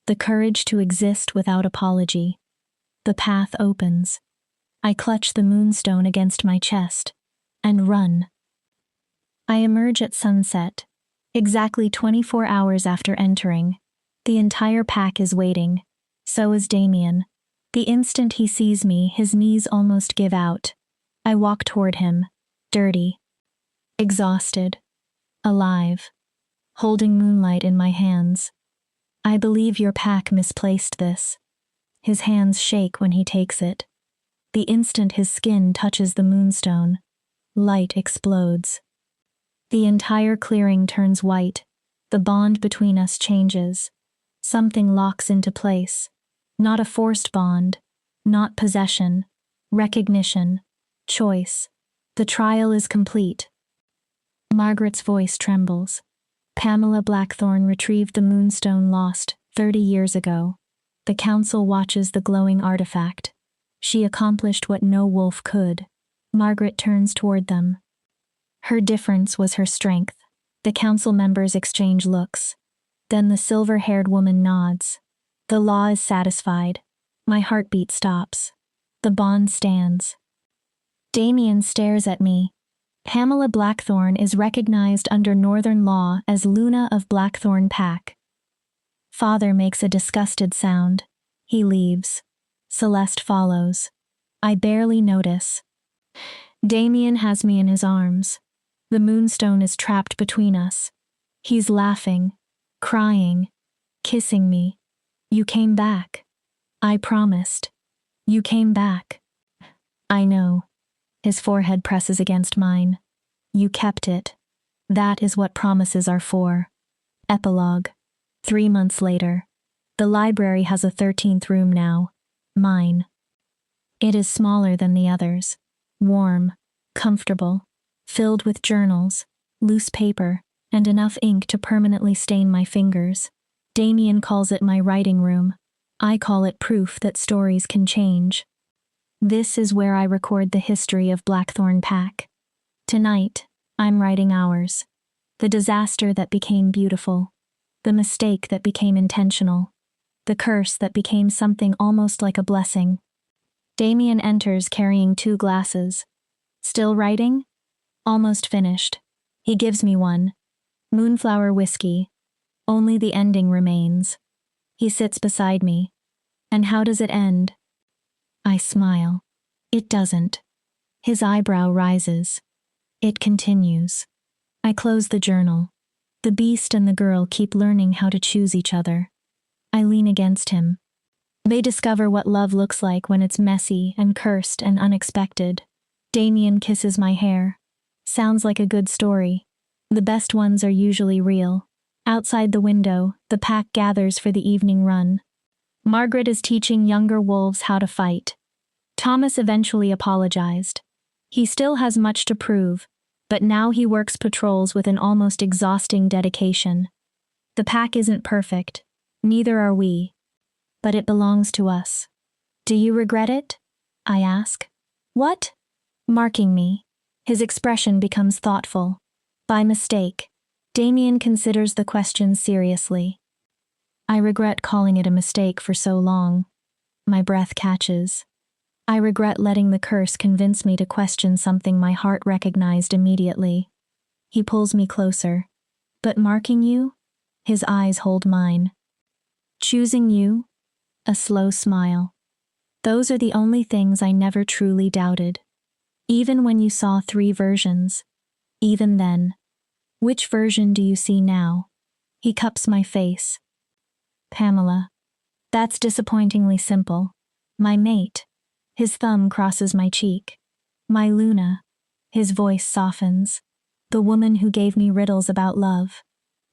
S1: The courage to exist without apology. The path opens. I clutch the moonstone against my chest. And run. I emerge at sunset. Exactly 24 hours after entering. The entire pack is waiting. So is Damian. The instant he sees me, his knees almost give out. I walk toward him. Dirty. Exhausted. Alive. Holding moonlight in my hands. I believe your pack misplaced this. His hands shake when he takes it. The instant his skin touches the moonstone, light explodes. The entire clearing turns white. The bond between us changes. Something locks into place. Not a forced bond. Not possession. Recognition. Choice. The trial is complete. Margaret's voice trembles. Pamela Blackthorne retrieved the moonstone lost 30 years ago. The council watches the glowing artifact. She accomplished what no wolf could. Margaret turns toward them. Her difference was her strength. The council members exchange looks. Then the silver-haired woman nods. The law is satisfied. My heartbeat stops. The bond stands. Damian stares at me. Pamela Blackthorne is recognized under Northern law as Luna of Blackthorne Pack. Father makes a disgusted sound. He leaves. Celeste follows. I barely notice. Damian has me in his arms. The moonstone is trapped between us. He's laughing, crying, kissing me. You came back. I promised. You came back. I know. His forehead presses against mine. You kept it. That is what promises are for. Epilogue. 3 months later. The library has a 13th room now. Mine. It is smaller than the others. Warm. Comfortable. Filled with journals, loose paper, and enough ink to permanently stain my fingers. Damian calls it my writing room. I call it proof that stories can change. This is where I record the history of Blackthorn Pack. Tonight, I'm writing ours. The disaster that became beautiful. The mistake that became intentional. The curse that became something almost like a blessing. Damian enters carrying 2 glasses. Still writing? Almost finished. He gives me one. Moonflower whiskey. Only the ending remains. He sits beside me. And how does it end? I smile. It doesn't. His eyebrow rises. It continues. I close the journal. The beast and the girl keep learning how to choose each other. I lean against him. They discover what love looks like when it's messy and cursed and unexpected. Damian kisses my hair. Sounds like a good story. The best ones are usually real. Outside the window, the pack gathers for the evening run. Margaret is teaching younger wolves how to fight. Thomas eventually apologized. He still has much to prove, but now he works patrols with an almost exhausting dedication. The pack isn't perfect, neither are we. But it belongs to us. Do you regret it? I ask. What? Marking me. His expression becomes thoughtful. By mistake. Damian considers the question seriously. I regret calling it a mistake for so long. My breath catches. I regret letting the curse convince me to question something my heart recognized immediately. He pulls me closer. But marking you? His eyes hold mine. Choosing you? A slow smile. Those are the only things I never truly doubted. Even when you saw 3 versions. Even then. Which version do you see now? He cups my face. Pamela. That's disappointingly simple. My mate. His thumb crosses my cheek. My Luna. His voice softens. The woman who gave me riddles about love.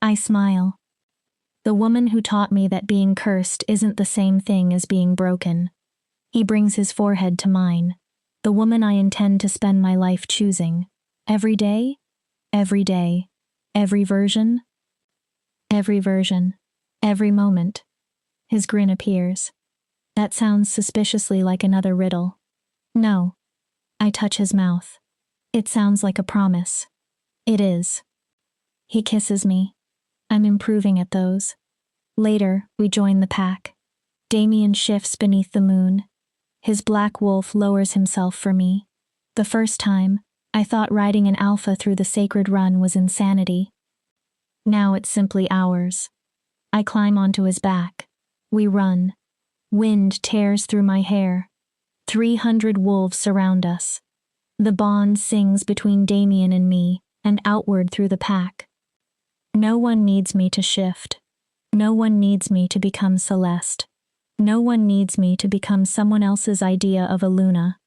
S1: I smile. The woman who taught me that being cursed isn't the same thing as being broken. He brings his forehead to mine. The woman I intend to spend my life choosing. Every day? Every day. Every version? Every version. Every moment. His grin appears. That sounds suspiciously like another riddle. No. I touch his mouth. It sounds like a promise. It is. He kisses me. I'm improving at those. Later, we join the pack. Damian shifts beneath the moon. His black wolf lowers himself for me. The first time, I thought riding an alpha through the sacred run was insanity. Now it's simply ours. I climb onto his back. We run. Wind tears through my hair. 300 wolves surround us. The bond sings between Damian and me, and outward through the pack. No one needs me to shift. No one needs me to become Celeste. No one needs me to become someone else's idea of a Luna.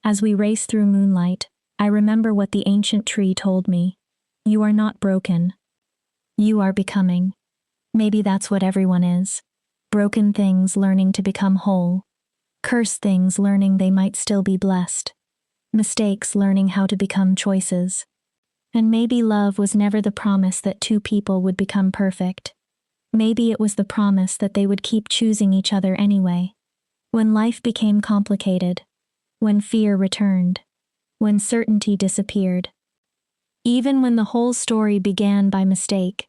S1: As we race through moonlight, I remember what the ancient tree told me. You are not broken. You are becoming. Maybe that's what everyone is. Broken things learning to become whole. Cursed things learning they might still be blessed. Mistakes learning how to become choices. And maybe love was never the promise that 2 people would become perfect. Maybe it was the promise that they would keep choosing each other anyway. When life became complicated. When fear returned. When certainty disappeared. Even when the whole story began by mistake.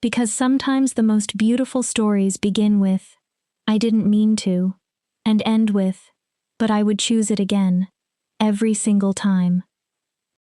S1: Because sometimes the most beautiful stories begin with, I didn't mean to, and end with, but I would choose it again, every single time.